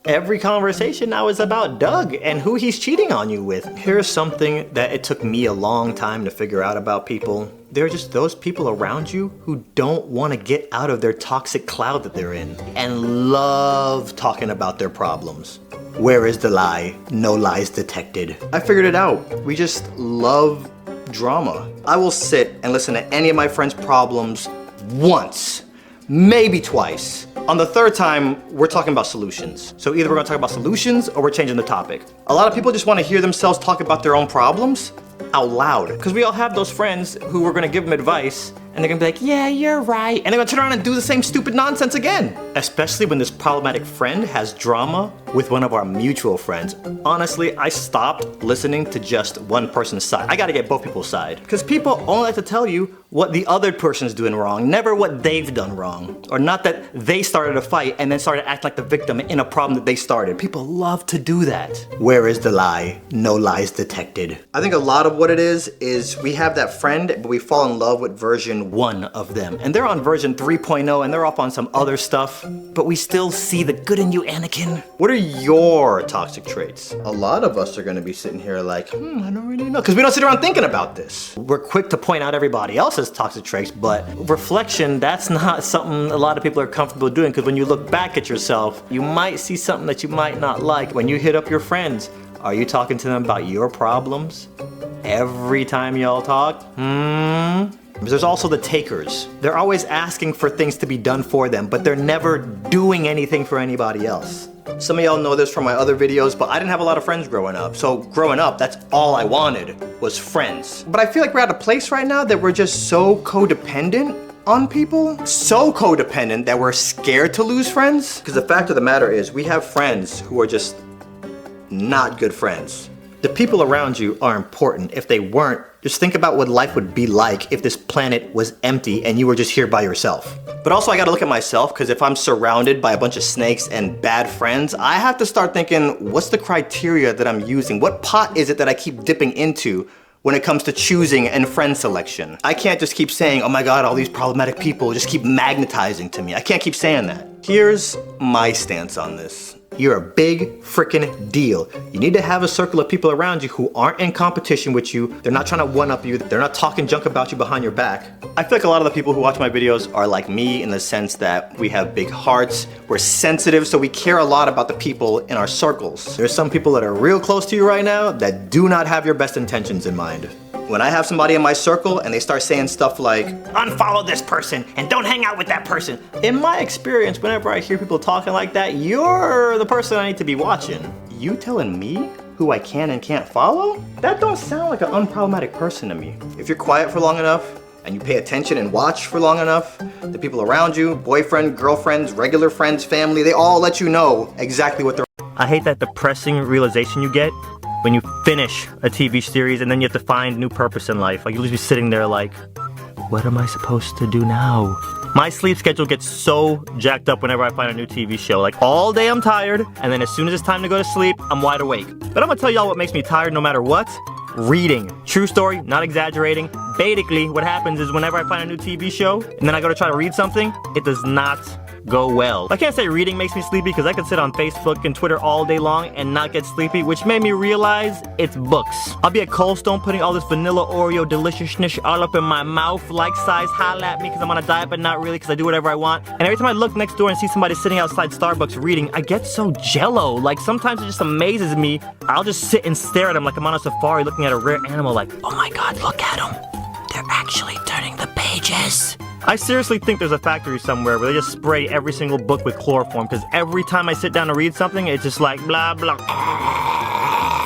Every conversation now is about Doug and who he's cheating on you with. Here's something that it took me a long time to figure out about people. There are just those people around you who don't want to get out of their toxic cloud that they're in and love talking about their problems. Where is the lie? No lies detected. I figured it out. We just love drama. I will sit and listen to any of my friends' problems once, maybe twice. On the third time, we're talking about solutions. So either we're gonna talk about solutions or we're changing the topic. A lot of people just wanna hear themselves talk about their own problems out loud. Because we all have those friends who we're gonna give them advice and they're gonna be like, yeah, you're right. And they're gonna turn around and do the same stupid nonsense again. Especially when this problematic friend has drama with one of our mutual friends. Honestly, I stopped listening to just one person's side. I gotta get both people's side. Because people only like to tell you what the other person's doing wrong, never what they've done wrong. Or not that they started a fight and then started acting like the victim in a problem that they started. People love to do that. Where is the lie? No lies detected. I think a lot of what it is we have that friend, but we fall in love with version 1 of them. And they're on version 3.0 and they're off on some other stuff, but we still see the good in you, Anakin. What are your toxic traits? A lot of us are gonna be sitting here like, I don't really know, because we don't sit around thinking about this. We're quick to point out everybody else's toxic traits, but reflection, that's not something a lot of people are comfortable doing, because when you look back at yourself, you might see something that you might not like. When you hit up your friends, are you talking to them about your problems every time y'all talk? There's also the takers. They're always asking for things to be done for them, but they're never doing anything for anybody else. Some of y'all know this from my other videos, but I didn't have a lot of friends growing up. So growing up, that's all I wanted was friends. But I feel like we're at a place right now that we're just so codependent on people. So codependent that we're scared to lose friends. Because the fact of the matter is we have friends who are just not good friends. The people around you are important. If they weren't, just think about what life would be like if this planet was empty and you were just here by yourself. But also I gotta look at myself, because if I'm surrounded by a bunch of snakes and bad friends, I have to start thinking, what's the criteria that I'm using? What pot is it that I keep dipping into when it comes to choosing and friend selection? I can't just keep saying, oh my God, all these problematic people just keep magnetizing to me. I can't keep saying that. Here's my stance on this. You're a big freaking deal. You need to have a circle of people around you who aren't in competition with you. They're not trying to one-up you. They're not talking junk about you behind your back. I feel like a lot of the people who watch my videos are like me in the sense that we have big hearts, we're sensitive, so we care a lot about the people in our circles. There's some people that are real close to you right now that do not have your best intentions in mind. When I have somebody in my circle and they start saying stuff like, unfollow this person and don't hang out with that person. In my experience, whenever I hear people talking like that, you're the person I need to be watching. You telling me who I can and can't follow? That don't sound like an unproblematic person to me. If you're quiet for long enough and you pay attention and watch for long enough, the people around you, boyfriend, girlfriends, regular friends, family, they all let you know exactly what they're. I hate that depressing realization you get when you finish a TV series and then you have to find new purpose in life. Like you'll just be sitting there like, what am I supposed to do now? My sleep schedule gets so jacked up whenever I find a new TV show. Like all day I'm tired, and then as soon as it's time to go to sleep, I'm wide awake. But I'm gonna tell y'all what makes me tired no matter what. Reading. True story, not exaggerating. Basically, what happens is whenever I find a new TV show, and then I go to try to read something, it does not go well. I can't say reading makes me sleepy because I could sit on Facebook and Twitter all day long and not get sleepy, which made me realize it's books. I'll be at Cold Stone putting all this vanilla Oreo deliciousness all up in my mouth, like size, holla at me because I'm on a diet, but not really because I do whatever I want. And every time I look next door and see somebody sitting outside Starbucks reading, I get so jello. Like sometimes it just amazes me. I'll just sit and stare at them like I'm on a safari looking at a rare animal like, oh my God, look at them. They're actually turning the pages. I seriously think there's a factory somewhere where they just spray every single book with chloroform, because every time I sit down to read something, it's just like blah blah.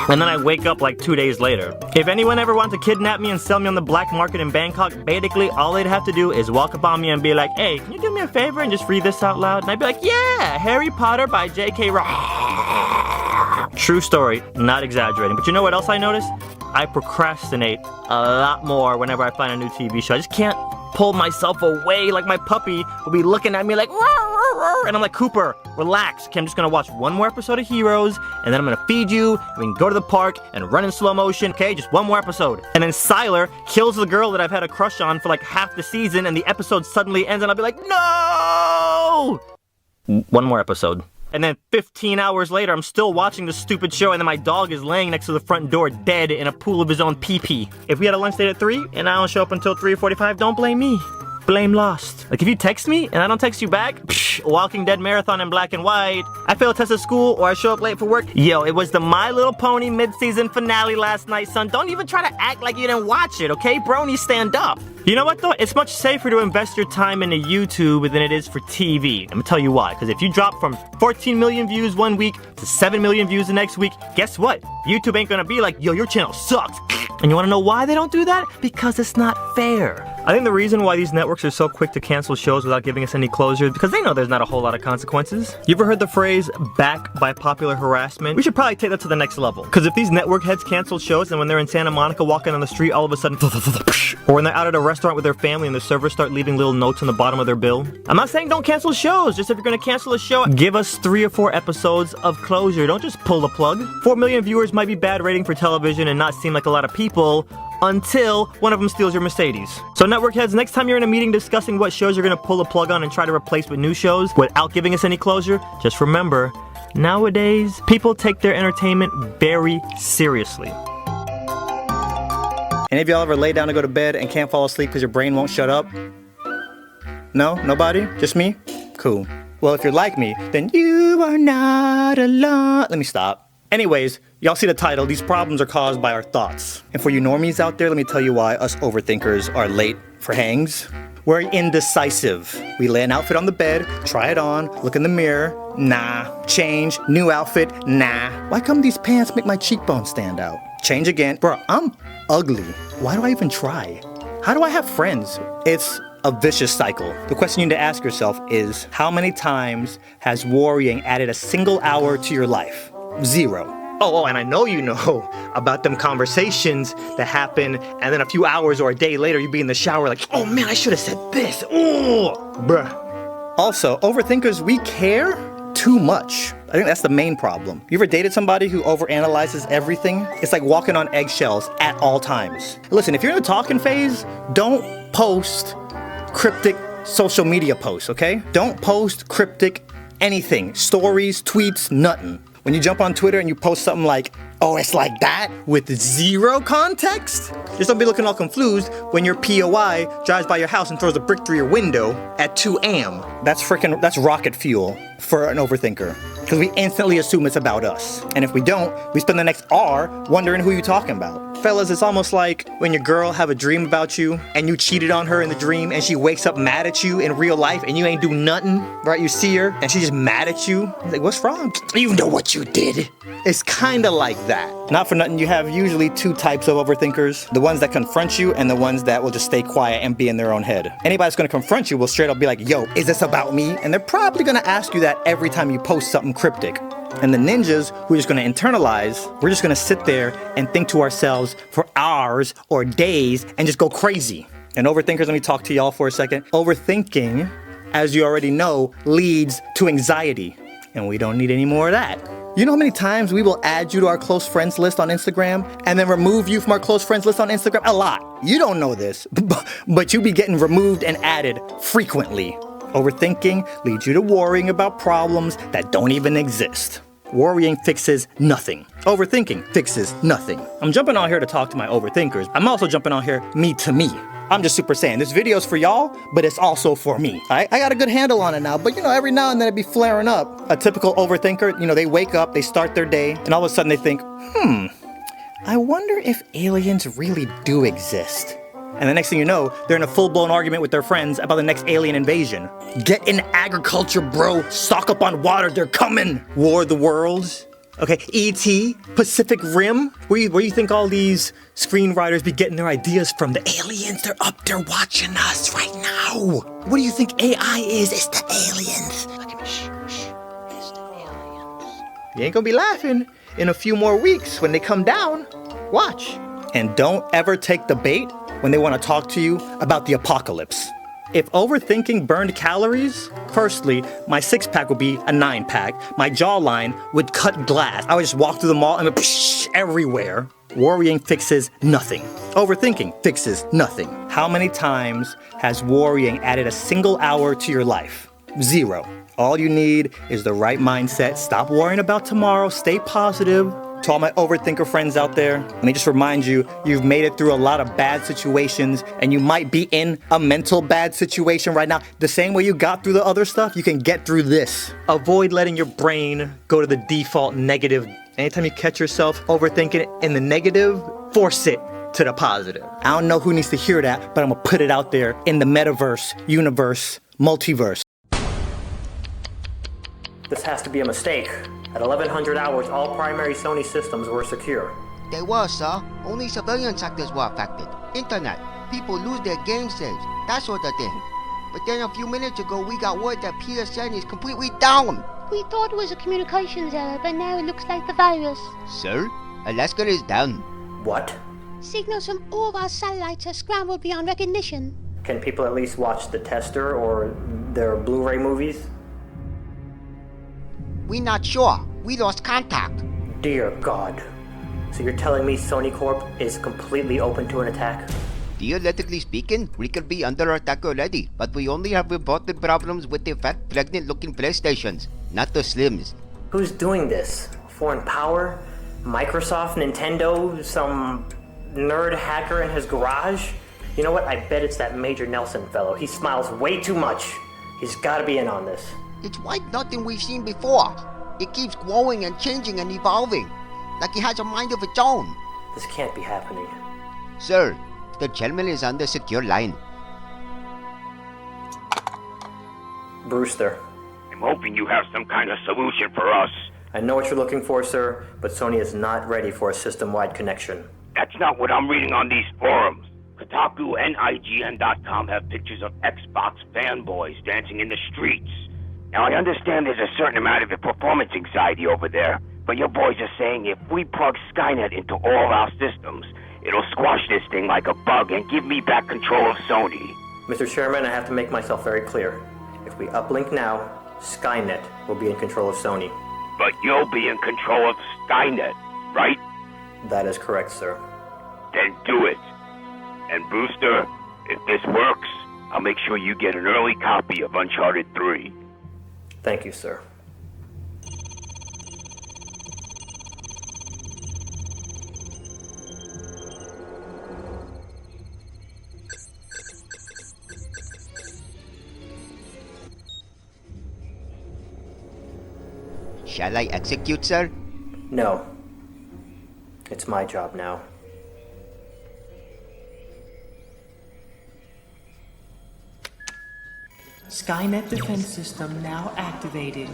And then I wake up like 2 days later. If anyone ever wants to kidnap me and sell me on the black market in Bangkok, basically all they'd have to do is walk up on me and be like, hey, can you do me a favor and just read this out loud? And I'd be like, yeah, Harry Potter by J.K. Rowling. True story, not exaggerating. But you know what else I noticed? I procrastinate a lot more whenever I find a new TV show. I just can't pull myself away. Like my puppy will be looking at me like, And I'm like, Cooper, relax. Okay, I'm just gonna watch one more episode of Heroes, and then I'm gonna feed you, and we can go to the park and run in slow motion, okay? Just one more episode. And then Siler kills the girl that I've had a crush on for like half the season, and the episode suddenly ends, and I'll be like, no! One more episode. And then 15 hours later, I'm still watching the stupid show, and then my dog is laying next to the front door dead in a pool of his own pee-pee. If we had a lunch date at 3, and I don't show up until 3:45, don't blame me. Blame Lost. Like, if you text me and I don't text you back, Walking Dead marathon in black and white. I fail a test at school or I show up late for work. Yo, it was the My Little Pony mid-season finale last night, son. Don't even try to act like you didn't watch it, okay? Brony, stand up. You know what, though? It's much safer to invest your time into YouTube than it is for TV. I'm gonna tell you why. Because if you drop from 14 million views one week to 7 million views the next week, guess what? YouTube ain't gonna be like, yo, your channel sucks. And you wanna know why they don't do that? Because it's not fair. I think the reason why these networks are so quick to cancel shows without giving us any closure is because they know there's not a whole lot of consequences. You ever heard the phrase, back by popular harassment? We should probably take that to the next level. Because if these network heads cancel shows and when they're in Santa Monica walking on the street, all of a sudden, or when they're out at a restaurant with their family and the servers start leaving little notes on the bottom of their bill. I'm not saying don't cancel shows, just if you're gonna cancel a show, give us 3 or 4 episodes of closure. Don't just pull the plug. 4 million viewers might be bad rating for television and not seem like a lot of people, until one of them steals your Mercedes. So network heads, next time you're in a meeting discussing what shows you're gonna pull the plug on and try to replace with new shows without giving us any closure, just remember, nowadays, people take their entertainment very seriously. Any of y'all ever lay down to go to bed and can't fall asleep because your brain won't shut up? No? Nobody? Just me? Cool. Well, if you're like me, then you are not alone. Let me stop. Anyways, y'all see the title, these problems are caused by our thoughts. And for you normies out there, let me tell you why us overthinkers are late for hangs. We're indecisive. We lay an outfit on the bed, try it on, look in the mirror, nah. Change, new outfit, nah. Why come these pants make my cheekbones stand out? Change again. Bro, I'm ugly. Why do I even try? How do I have friends? It's a vicious cycle. The question you need to ask yourself is, how many times has worrying added a single hour to your life? 0. Oh, and I know you know about them conversations that happen, and then a few hours or a day later, you be in the shower like, oh man, I should have said this. Oh, bruh. Also, overthinkers, we care too much. I think that's the main problem. You ever dated somebody who overanalyzes everything? It's like walking on eggshells at all times. Listen, if you're in the talking phase, don't post cryptic social media posts, okay? Don't post cryptic anything. Stories, tweets, nothing. When you jump on Twitter and you post something like, oh, it's like that, with 0 context, just don't be looking all confused when your POI drives by your house and throws a brick through your window at 2 a.m. That's rocket fuel for an overthinker. Because we instantly assume it's about us. And if we don't, we spend the next hour wondering who you're talking about. Fellas, it's almost like when your girl have a dream about you and you cheated on her in the dream and she wakes up mad at you in real life and you ain't do nothing, right? You see her and she's just mad at you. You're like, what's wrong? You know what you did. It's kinda like that. Not for nothing, you have usually 2 types of overthinkers. The ones that confront you and the ones that will just stay quiet and be in their own head. Anybody that's gonna confront you will straight up be like, yo, is this about me? And they're probably gonna ask you that every time you post something cryptic. And the ninjas who are just gonna internalize, we're just gonna sit there and think to ourselves for hours or days and just go crazy. And overthinkers, let me talk to y'all for a second. Overthinking, as you already know, leads to anxiety. And we don't need any more of that. You know how many times we will add you to our close friends list on Instagram and then remove you from our close friends list on Instagram? A lot. You don't know this, but you be getting removed and added frequently. Overthinking leads you to worrying about problems that don't even exist. Worrying fixes nothing. Overthinking fixes nothing. I'm jumping on here to talk to my overthinkers. I'm also jumping on here me to me. I'm just super saying, this video's for y'all, but it's also for me. I got a good handle on it now, but every now and then it'd be flaring up. A typical overthinker, they wake up, they start their day, and all of a sudden they think, I wonder if aliens really do exist. And the next thing you know, they're in a full-blown argument with their friends about the next alien invasion. Get in agriculture, bro. Stock up on water, they're coming. War of the Worlds. Okay, E.T., Pacific Rim. Where you think all these screenwriters be getting their ideas from? The aliens, they're up there watching us right now. What do you think AI is? It's the aliens. Look at me, shh. It's the aliens. You ain't gonna be laughing in a few more weeks when they come down. Watch. And don't ever take the bait when they want to talk to you about the apocalypse. If overthinking burned calories, firstly, my 6-pack would be a 9-pack. My jawline would cut glass. I would just walk through the mall and it would psh, everywhere. Worrying fixes nothing. Overthinking fixes nothing. How many times has worrying added a single hour to your life? 0. All you need is the right mindset. Stop worrying about tomorrow. Stay positive. To all my overthinker friends out there, let me just remind you, you've made it through a lot of bad situations and you might be in a mental bad situation right now. The same way you got through the other stuff, you can get through this. Avoid letting your brain go to the default negative. Anytime you catch yourself overthinking in the negative, force it to the positive. I don't know who needs to hear that, but I'm gonna put it out there in the metaverse, universe, multiverse. This has to be a mistake. At 1100 hours, all primary Sony systems were secure. They were, sir. Only civilian sectors were affected. Internet. People lose their game saves. That sort of thing. But then a few minutes ago, we got word that PSN is completely down. We thought it was a communications error, but now it looks like the virus. Sir, Alaska is down. What? Signals from all of our satellites are scrambled beyond recognition. Can people at least watch the tester or their Blu-ray movies? We not sure. We lost contact. Dear God. So you're telling me Sony Corp is completely open to an attack? Theoretically speaking, we could be under attack already, but we only have reported problems with the fat, pregnant-looking PlayStations, not the Slims. Who's doing this? Foreign power? Microsoft? Nintendo? Some nerd hacker in his garage? You know what? I bet it's that Major Nelson fellow. He smiles way too much. He's gotta be in on this. It's like nothing we've seen before. It keeps growing and changing and evolving, like it has a mind of its own. This can't be happening. Sir, the gentleman is on the secure line. Brewster. I'm hoping you have some kind of solution for us. I know what you're looking for, sir, but Sony is not ready for a system-wide connection. That's not what I'm reading on these forums. Kotaku and IGN.com have pictures of Xbox fanboys dancing in the streets. Now, I understand there's a certain amount of performance anxiety over there, but your boys are saying if we plug Skynet into all our systems, it'll squash this thing like a bug and give me back control of Sony. Mr. Chairman, I have to make myself very clear. If we uplink now, Skynet will be in control of Sony. But you'll be in control of Skynet, right? That is correct, sir. Then do it. And Brewster, if this works, I'll make sure you get an early copy of Uncharted 3. Thank you, sir. Shall I execute, sir? No. It's my job now. Skynet defense system now activated.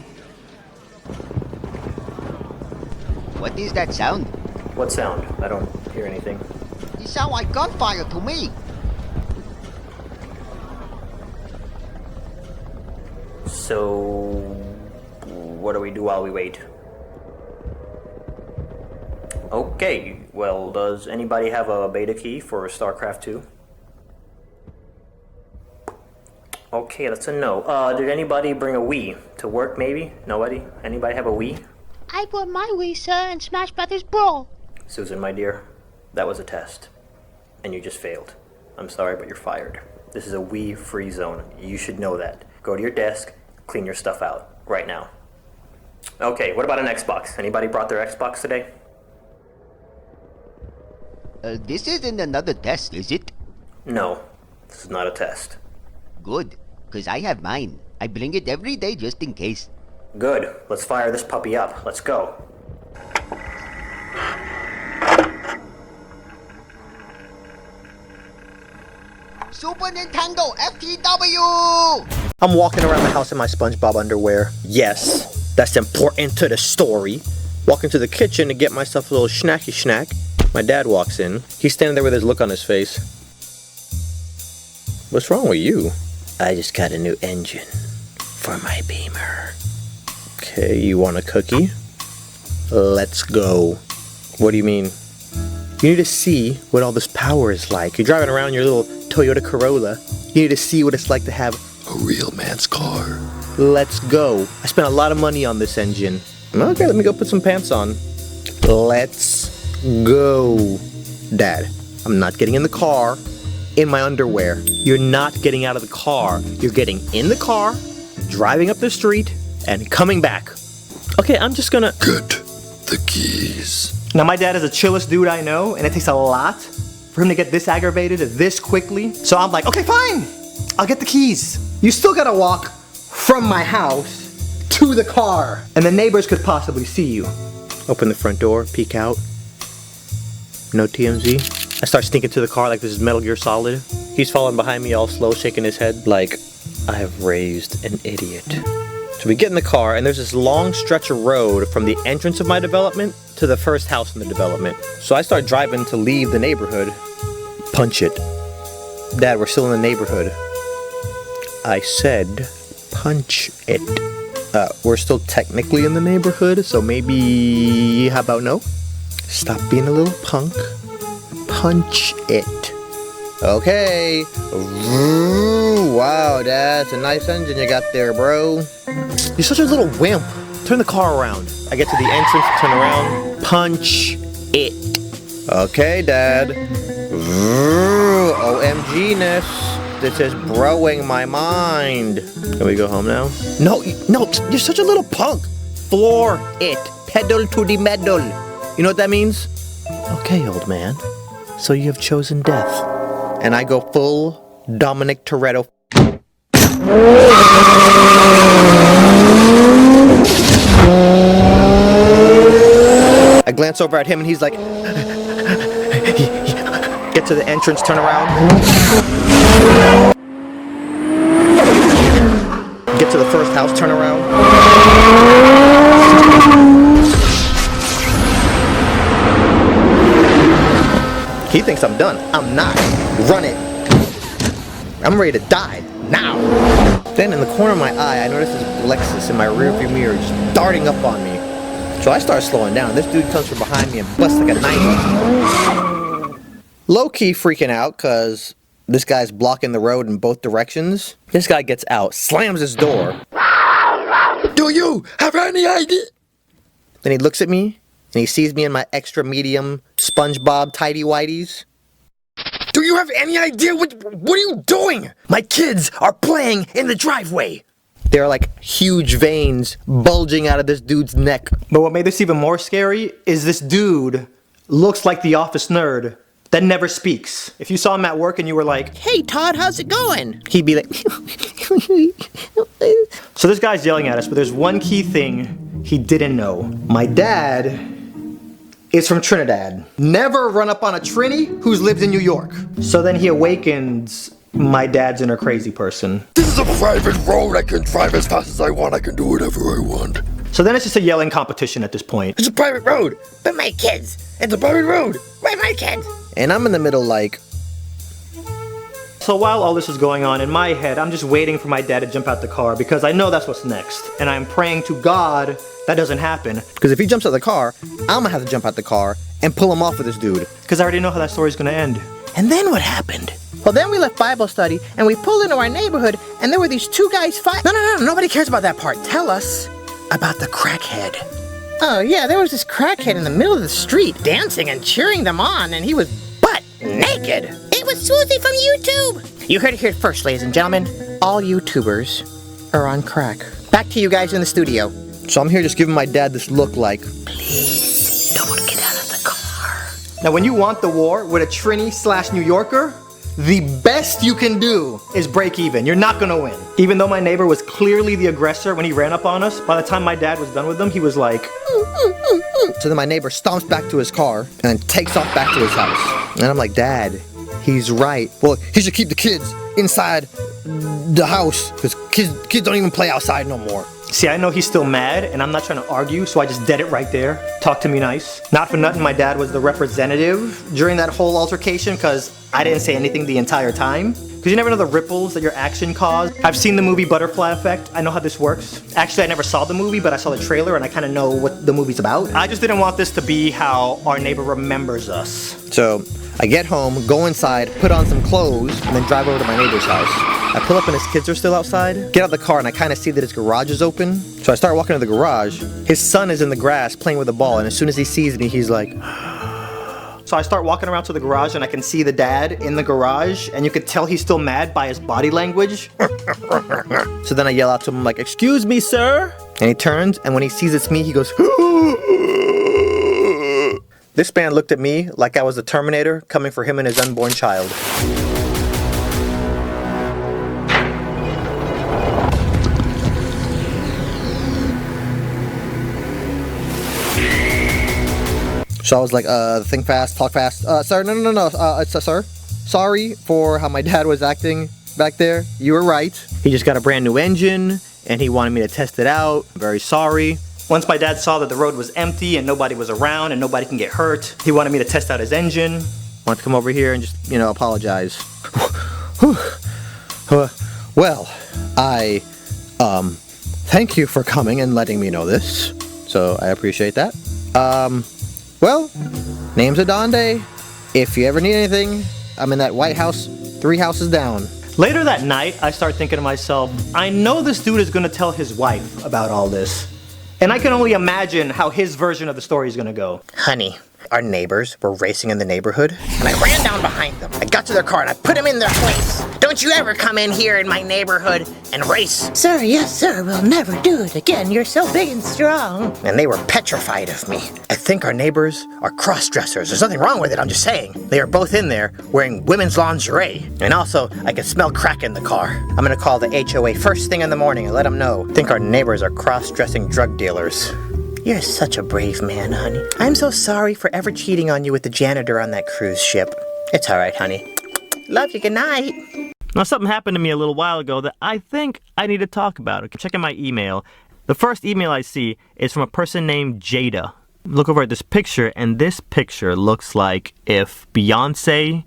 What is that sound? What sound? I don't hear anything. It sounds like gunfire to me. So, what do we do while we wait? Okay, well, does anybody have a beta key for StarCraft 2? Okay, that's a no. Did anybody bring a Wii to work, maybe? Nobody? Anybody have a Wii? I brought my Wii, sir, and Smash Brothers Brawl. Susan, my dear, that was a test. And you just failed. I'm sorry, but you're fired. This is a Wii-free zone. You should know that. Go to your desk, clean your stuff out, right now. Okay, what about an Xbox? Anybody brought their Xbox today? This isn't another test, is it? No, this is not a test. Good, because I have mine. I bring it every day just in case. Good, let's fire this puppy up. Let's go. Super Nintendo FTW! I'm walking around the house in my SpongeBob underwear. Yes, that's important to the story. Walking to the kitchen to get myself a little snacky snack. My dad walks in. He's standing there with his look on his face. What's wrong with you? I just got a new engine for my Beamer. Okay, you want a cookie? Let's go. What do you mean? You need to see what all this power is like. You're driving around your little Toyota Corolla. You need to see what it's like to have a real man's car. Let's go. I spent a lot of money on this engine. Okay, let me go put some pants on. Let's go. Dad, I'm not getting in the car in my underwear. You're not getting out of the car. You're getting in the car, driving up the street, and coming back. Okay, I'm just gonna Get the keys. Now, my dad is the chillest dude I know, and it takes a lot for him to get this aggravated this quickly. So I'm like, okay, fine. I'll get the keys. You still gotta walk from my house to the car, and the neighbors could possibly see you. Open the front door, peek out. No TMZ. I start sneaking to the car like this is Metal Gear Solid. He's following behind me all slow, shaking his head like I have raised an idiot. So we get in the car, and there's this long stretch of road from the entrance of my development to the first house in the development. So I start driving to leave the neighborhood. Punch it. Dad, we're still in the neighborhood. I said, punch it. We're still technically in the neighborhood, so maybe, how about no? Stop being a little punk. Punch it. Okay. Ooh, wow, Dad, it's a nice engine you got there, bro. You're such a little wimp. Turn the car around. I get to the entrance, turn around, punch it. Okay, Dad. Ooh, OMG-ness. This is broing my mind. Can we go home now? No, you're such a little punk. Floor it. Pedal to the metal. You know what that means? Okay, old man. So you have chosen death. And I go full Dominic Toretto. I glance over at him and he's like, get to the entrance, turn around. Get to the first house, turn around. He thinks I'm done. I'm not. Run it. I'm ready to die. Now. Then in the corner of my eye, I notice this Lexus in my rearview mirror just darting up on me. So I start slowing down. This dude comes from behind me and busts like a knife. Low-key freaking out because this guy's blocking the road in both directions. This guy gets out, slams his door. Do you have any idea? Then he looks at me and he sees me in my extra medium SpongeBob tidy whities. Do you have any idea what are you doing? My kids are playing in the driveway. There are like huge veins bulging out of this dude's neck. But what made this even more scary is this dude looks like the office nerd that never speaks. If you saw him at work and you were like, "Hey Todd, how's it going?" He'd be like, So this guy's yelling at us, but there's one key thing he didn't know. My dad is from Trinidad. Never run up on a Trini who's lived in New York. So then he awakens my dad's inner crazy person. This is a private road. I can drive as fast as I want. I can do whatever I want. So then it's just a yelling competition at this point. It's a private road. But my kids. It's a private road. But my kids. And I'm in the middle like... So while all this is going on in my head, I'm just waiting for my dad to jump out the car because I know that's what's next. And I'm praying to God that doesn't happen. Because if he jumps out the car, I'm gonna have to jump out the car and pull him off with this dude. Because I already know how that story's gonna end. And then what happened? Well, then we left Bible study and we pulled into our neighborhood and there were these two guys fighting. No, nobody cares about that part. Tell us about the crackhead. Oh yeah, there was this crackhead in the middle of the street dancing and cheering them on, and he was butt naked. It was sWooZie from YouTube. You heard it here first, ladies and gentlemen. All YouTubers are on crack. Back to you guys in the studio. So I'm here just giving my dad this look like, Please, don't get out of the car. Now when you want the war with a Trini/New Yorker, the best you can do is break even. You're not gonna win. Even though my neighbor was clearly the aggressor when he ran up on us, by the time my dad was done with him, he was like... So then my neighbor stomps back to his car and then takes off back to his house. And I'm like, Dad, he's right. Well, he should keep the kids inside the house because kids don't even play outside no more. See, I know he's still mad, and I'm not trying to argue, so I just dead it right there. Talk to me nice. Not for nothing, my dad was the representative during that whole altercation, because I didn't say anything the entire time. Because you never know the ripples that your action caused. I've seen the movie Butterfly Effect. I know how this works. Actually, I never saw the movie, but I saw the trailer, and I kind of know what the movie's about. I just didn't want this to be how our neighbor remembers us. So I get home, go inside, put on some clothes, and then drive over to my neighbor's house. I pull up and his kids are still outside. Get out of the car and I kind of see that his garage is open. So I start walking to the garage. His son is in the grass playing with a ball, and as soon as he sees me, he's like... So I start walking around to the garage and I can see the dad in the garage, and you could tell he's still mad by his body language. So then I yell out to him like, "Excuse me, sir?" And he turns, and when he sees it's me, he goes... This man looked at me like I was the Terminator coming for him and his unborn child. So I was like, think fast, talk fast. Sir, no, sir. Sorry for how my dad was acting back there. You were right. He just got a brand new engine, and he wanted me to test it out. I'm very sorry. Once my dad saw that the road was empty and nobody was around and nobody can get hurt, he wanted me to test out his engine. Wanted to come over here and just, apologize. Well, I, thank you for coming and letting me know this. So I appreciate that. Well, name's Adonde. If you ever need anything, I'm in that White House 3 houses down. Later that night, I start thinking to myself, I know this dude is gonna tell his wife about all this. And I can only imagine how his version of the story is gonna go. Honey, our neighbors were racing in the neighborhood, and I ran down behind them. I got to their car and I put them in their place. Don't you ever come in here in my neighborhood and race. Sir, yes, sir, we'll never do it again. You're so big and strong. And they were petrified of me. I think our neighbors are cross-dressers. There's nothing wrong with it, I'm just saying. They are both in there wearing women's lingerie. And also, I can smell crack in the car. I'm gonna call the HOA first thing in the morning and let them know. I think our neighbors are cross-dressing drug dealers. You're such a brave man, honey. I'm so sorry for ever cheating on you with the janitor on that cruise ship. It's alright, honey. Love you, good night. Now, something happened to me a little while ago that I think I need to talk about. Okay, checking my email. The first email I see is from a person named Jada. Look over at this picture, and this picture looks like if Beyonce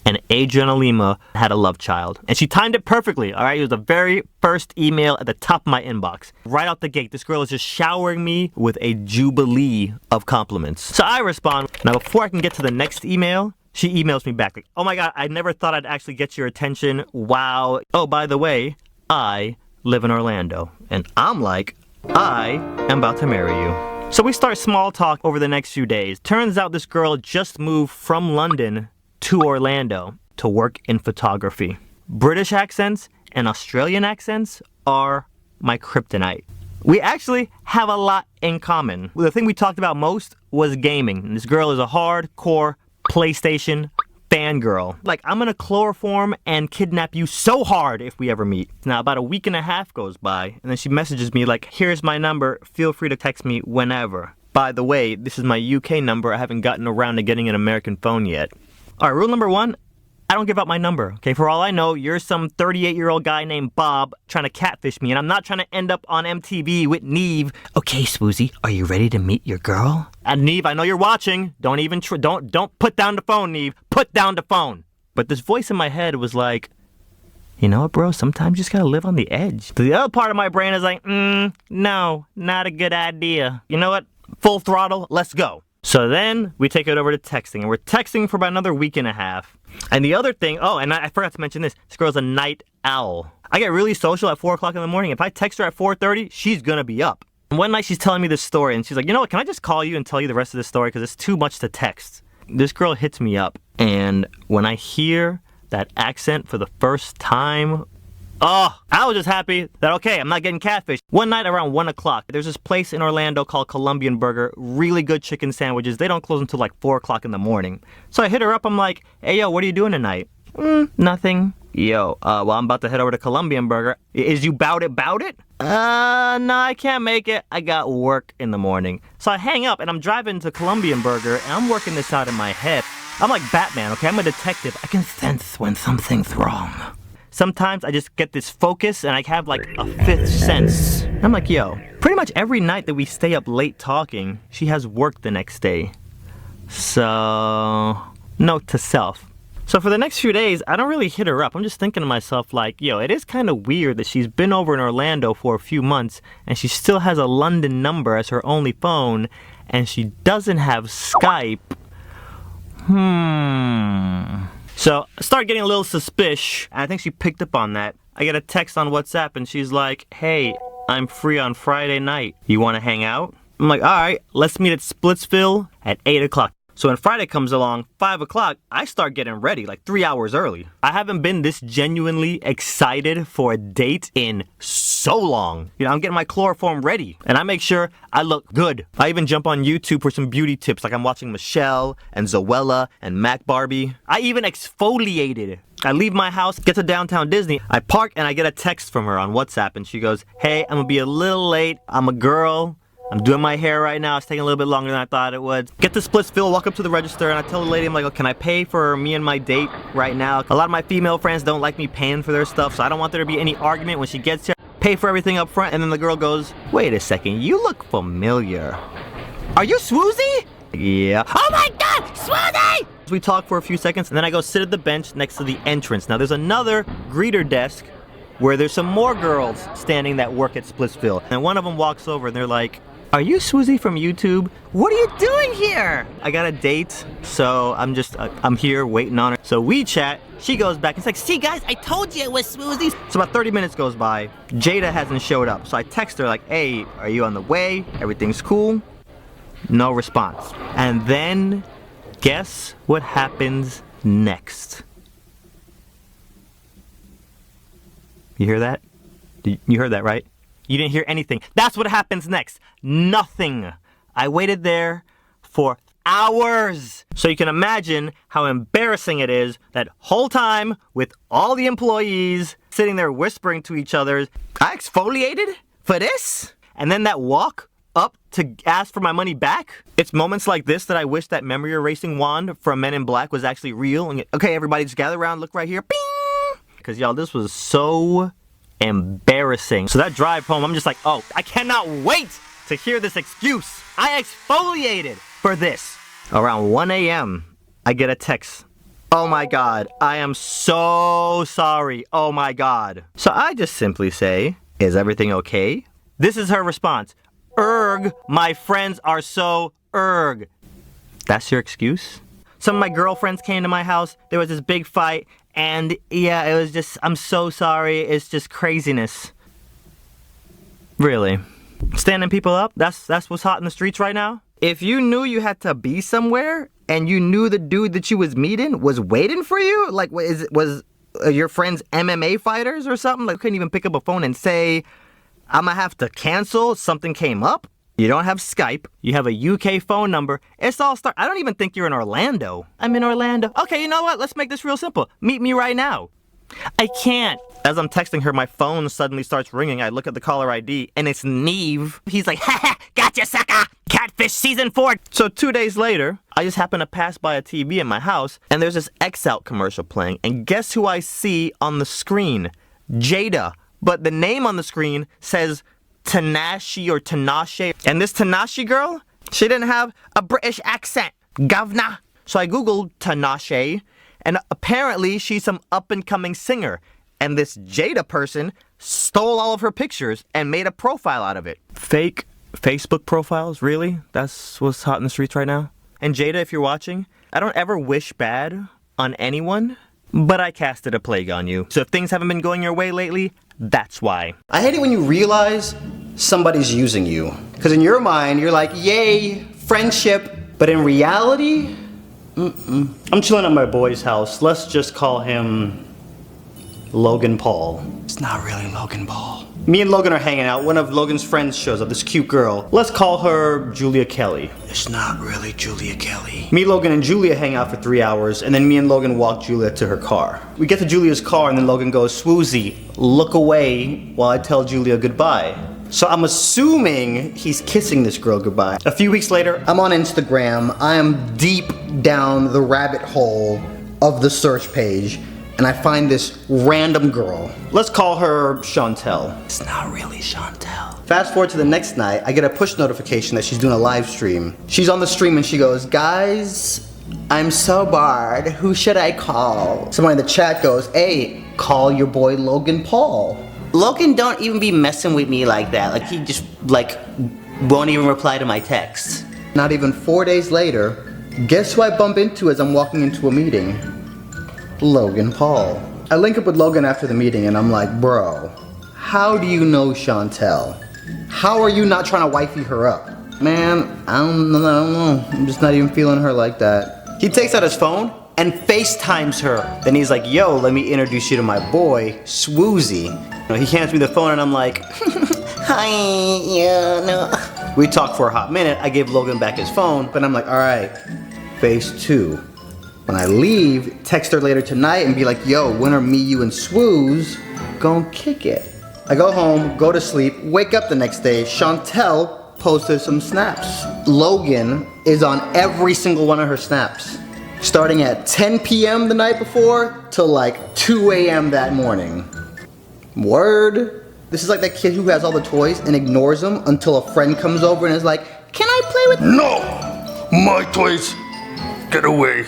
and Adriana Lima had a love child. And she timed it perfectly, all right? It was the very first email at the top of my inbox. Right out the gate, this girl is just showering me with a jubilee of compliments. So I respond. Now, before I can get to the next email, she emails me back like, "Oh my God, I never thought I'd actually get your attention. Wow. Oh, by the way, I live in Orlando." And I'm like, I am about to marry you. So we start small talk over the next few days. Turns out this girl just moved from London to Orlando to work in photography. British accents and Australian accents are my kryptonite. We actually have a lot in common. The thing we talked about most was gaming. And this girl is a hardcore PlayStation fangirl. Like, I'm gonna chloroform and kidnap you so hard if we ever meet. Now, about a week and a half goes by, and then she messages me like, "Here's my number, feel free to text me whenever. By the way, this is my UK number, I haven't gotten around to getting an American phone yet." All right, rule number 1, I don't give out my number, okay? For all I know, you're some 38-year-old guy named Bob trying to catfish me, and I'm not trying to end up on MTV with Neve. Okay, sWooZie, are you ready to meet your girl? And Neve, I know you're watching. Don't even don't put down the phone, Neve. Put down the phone. But this voice in my head was like, you know what, bro? Sometimes you just gotta live on the edge. The other part of my brain is like, no, not a good idea. You know what? Full throttle, let's go. So then we take it over to texting, and we're texting for about another week and a half. And the other thing, oh, and I forgot to mention this girl's a night owl. I get really social at 4 o'clock in the morning. If I text her at 4:30, she's gonna be up. And one night she's telling me this story, and she's like, you know what, can I just call you and tell you the rest of this story, because it's too much to text. This girl hits me up, and when I hear that accent for the first time, oh, I was just happy that, okay, I'm not getting catfished. One night around 1 o'clock, there's this place in Orlando called Colombian Burger, really good chicken sandwiches. They don't close until like 4 o'clock in the morning. So I hit her up, I'm like, hey, yo, what are you doing tonight? Nothing. Yo, well, I'm about to head over to Colombian Burger. Is you bout it? No, I can't make it. I got work in the morning. So I hang up, and I'm driving to Colombian Burger, and I'm working this out in my head. I'm like Batman, okay? I'm a detective. I can sense when something's wrong. Sometimes I just get this focus and I have like a fifth sense. I'm like, yo, pretty much every night that we stay up late talking, she has work the next day. So, note to self. So for the next few days, I don't really hit her up. I'm just thinking to myself like, yo, it is kind of weird that she's been over in Orlando for a few months and she still has a London number as her only phone and she doesn't have Skype. So I start getting a little suspicious, and I think she picked up on that. I get a text on WhatsApp, and she's like, hey, I'm free on Friday night. You want to hang out? I'm like, all right, let's meet at Splitsville at 8 o'clock. So when Friday comes along, 5 o'clock, I start getting ready like 3 hours early. I haven't been this genuinely excited for a date in so long. You know, I'm getting my chloroform ready, and I make sure I look good. I even jump on YouTube for some beauty tips, like I'm watching Michelle and Zoella and Mac Barbie. I even exfoliated. I leave my house, get to downtown Disney, I park, and I get a text from her on WhatsApp, and she goes, hey, I'm gonna be a little late. I'm a girl. I'm doing my hair right now. It's taking a little bit longer than I thought it would. Get to Splitsville, walk up to the register, and I tell the lady, I'm like, oh, can I pay for me and my date right now? A lot of my female friends don't like me paying for their stuff, so I don't want there to be any argument when she gets here. Pay for everything up front, and then the girl goes, wait a second, you look familiar. Are you sWooZie? Yeah. Oh my God, sWooZie! We talk for a few seconds, and then I go sit at the bench next to the entrance. Now there's another greeter desk where there's some more girls standing that work at Splitsville. And one of them walks over, and they're like, are you sWooZie from YouTube? What are you doing here? I got a date, so I'm here waiting on her. So we chat, she goes back and it's like, see guys, I told you it was sWooZie. So about 30 minutes goes by, Jada hasn't showed up. So I text her like, hey, are you on the way? Everything's cool? No response. And then, guess what happens next? You hear that? You heard that, right? You didn't hear anything. That's what happens next. Nothing. I waited there for hours. So you can imagine how embarrassing it is that whole time with all the employees sitting there whispering to each other, I exfoliated for this? And then that walk up to ask for my money back? It's moments like this that I wish that memory erasing wand from Men in Black was actually real. And okay, everybody just gather around, look right here. Bing! Because y'all, this was so embarrassing. So that drive home, I'm just like, oh, I cannot wait to hear this excuse. I exfoliated for this. Around 1 a.m., I get a text. Oh my God, I am so sorry. Oh my God. So I just simply say, is everything okay? This is her response. Erg, my friends are so erg. That's your excuse? Some of my girlfriends came to my house. There was this big fight. And yeah, it was just, I'm so sorry. It's just craziness. Really? Standing people up? That's what's hot in the streets right now? If you knew you had to be somewhere and you knew the dude that you was meeting was waiting for you, like was your friends MMA fighters or something? Like couldn't even pick up a phone and say, I'm gonna have to cancel, something came up. You don't have Skype. You have a UK phone number. It's all I don't even think you're in Orlando. I'm in Orlando. Okay, you know what? Let's make this real simple. Meet me right now. I can't. As I'm texting her, my phone suddenly starts ringing. I look at the caller ID, and it's Neve. He's like, ha ha, gotcha, sucker. Catfish season 4. So 2 days later, I just happen to pass by a TV in my house, and there's this X-Out commercial playing. And guess who I see on the screen? Jada. But the name on the screen says Tanashi or Tinashe. And this Tanashi girl, she didn't have a British accent. Governor. So I Googled Tinashe, and apparently she's some up-and-coming singer. And this Jada person stole all of her pictures and made a profile out of it. Fake Facebook profiles? Really? That's what's hot in the streets right now? And Jada, if you're watching, I don't ever wish bad on anyone, but I casted a plague on you. So if things haven't been going your way lately, that's why. I hate it when you realize somebody's using you. Because in your mind, you're like, yay, friendship. But in reality, I'm chilling at my boy's house. Let's just call him Logan Paul. It's not really Logan Paul. Me and Logan are hanging out. One of Logan's friends shows up, this cute girl. Let's call her Julia Kelly. It's not really Julia Kelly. Me, Logan, and Julia hang out for 3 hours, and then me and Logan walk Julia to her car. We get to Julia's car, and then Logan goes, sWooZie, look away while I tell Julia goodbye. So I'm assuming he's kissing this girl goodbye. A few weeks later, I'm on Instagram. I am deep down the rabbit hole of the search page, and I find this random girl. Let's call her Chantel. It's not really Chantel. Fast forward to the next night, I get a push notification that she's doing a live stream. She's on the stream and she goes, guys, I'm so bored. Who should I call? Someone in the chat goes, hey, call your boy Logan Paul. Logan don't even be messing with me like that. Like he just won't even reply to my texts. Not even 4 days later, Guess who I bump into as I'm walking into a meeting? Logan Paul. I link up with Logan after the meeting and I'm like, bro, how do you know Chantel? How are you not trying to wifey her up? Man, I don't know. I'm just not even feeling her like that. He takes out his phone and FaceTimes her. Then he's like, yo, let me introduce you to my boy, sWooZie. He hands me the phone and I'm like, hi, yeah, no. We talked for a hot minute. I gave Logan back his phone, but I'm like, all right, phase 2. When I leave, text her later tonight and be like, yo, when are me, you, and Swooze gon' kick it? I go home, go to sleep, wake up the next day, Chantel posted some snaps. Logan is on every single one of her snaps. Starting at 10 p.m. the night before to like 2 a.m. that morning. Word. This is like that kid who has all the toys and ignores them until a friend comes over and is like, can I play with? No! My toys! Get away.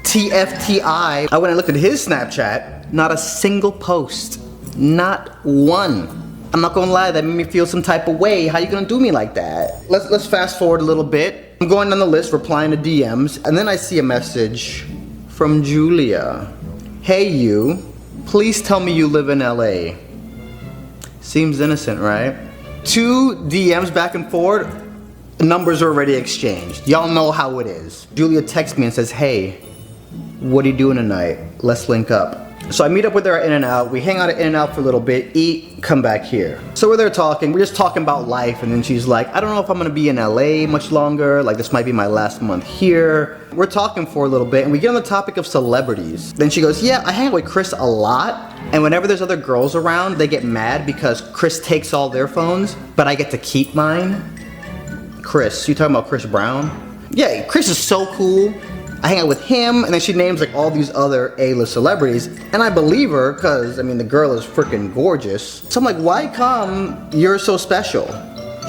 TFTI. I went and looked at his Snapchat, not a single post. Not one. I'm not gonna lie, that made me feel some type of way. How you gonna do me like that? Let's fast forward a little bit. I'm going down the list, replying to DMs, and then I see a message from Julia. Hey you, please tell me you live in LA. Seems innocent, right? 2 DMs back and forth, numbers are already exchanged. Y'all know how it is. Julia texts me and says, hey, what are you doing tonight? Let's link up. So I meet up with her at In-N-Out, we hang out at In-N-Out for a little bit, eat, come back here. So we're there talking, we're just talking about life, and then she's like, I don't know if I'm gonna be in LA much longer, like this might be my last month here. We're talking for a little bit, and we get on the topic of celebrities. Then she goes, yeah, I hang out with Chris a lot, and whenever there's other girls around, they get mad because Chris takes all their phones, but I get to keep mine. Chris, you talking about Chris Brown? Yeah, Chris is so cool. I hang out with him, and then she names like all these other A-list celebrities, and I believe her because, I mean, the girl is freaking gorgeous. So I'm like, why come you're so special?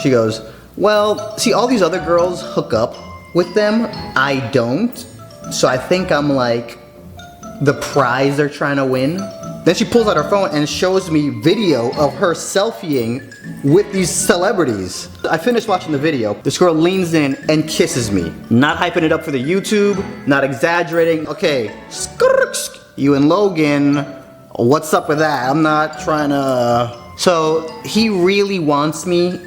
She goes, well, see, all these other girls hook up with them. I don't. So I think I'm like the prize they're trying to win. Then she pulls out her phone and shows me video of her selfieing with these celebrities. I finished watching the video. This girl leans in and kisses me. Not hyping it up for the YouTube, not exaggerating. Okay, you and Logan, what's up with that? I'm not trying to... So he really wants me,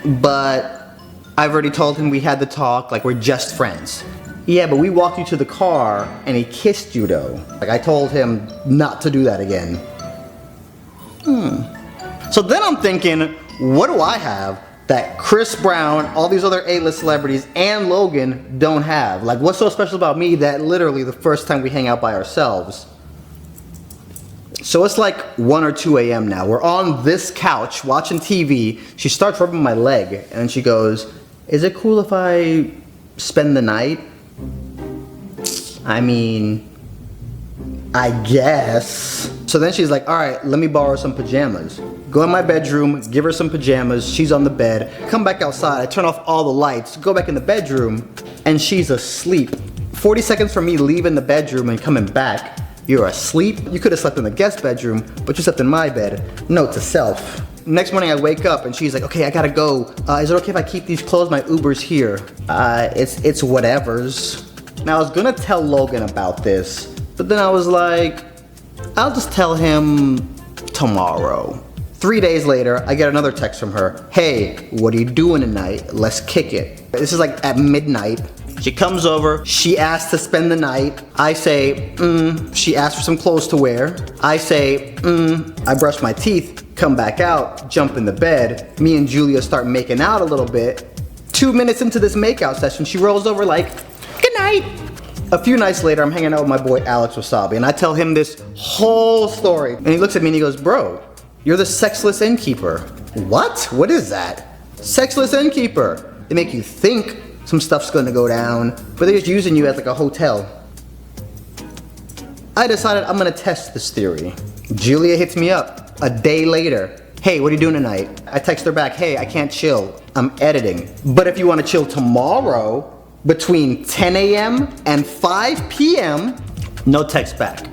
but I've already told him we had the talk, like we're just friends. Yeah, but we walked you to the car and he kissed you though. Like I told him not to do that again. So then I'm thinking, what do I have that Chris Brown, all these other A-list celebrities, and Logan don't have? Like what's so special about me that literally the first time we hang out by ourselves? So it's like 1 or 2 a.m. now. We're on this couch watching TV. She starts rubbing my leg and she goes, is it cool if I spend the night? I mean, I guess. So then she's like, all right, let me borrow some pajamas. Go in my bedroom, give her some pajamas, she's on the bed. Come back outside, I turn off all the lights, go back in the bedroom, and she's asleep. 40 seconds from me leaving the bedroom and coming back, you're asleep? You could have slept in the guest bedroom, but you slept in my bed. Note to self. Next morning I wake up and she's like, okay, I gotta go. Is it okay if I keep these clothes? My Uber's here. It's whatevers. Now I was gonna tell Logan about this, but then I was like, I'll just tell him tomorrow. 3 days later, I get another text from her. Hey, what are you doing tonight? Let's kick it. This is like at midnight. She comes over, she asks to spend the night. I say, she asks for some clothes to wear. I say, I brush my teeth, come back out, jump in the bed. Me and Julia start making out a little bit. 2 minutes into this makeout session, she rolls over like, good night. A few nights later, I'm hanging out with my boy Alex Wasabi, and I tell him this whole story. And he looks at me and he goes, bro, you're the sexless innkeeper. What? What is that? Sexless innkeeper. They make you think some stuff's gonna go down, but they're just using you as like a hotel. I decided I'm gonna test this theory. Julia hits me up a day later. Hey, what are you doing tonight? I text her back, hey, I can't chill, I'm editing. But if you wanna chill tomorrow, between 10 a.m. and 5 p.m., no text back.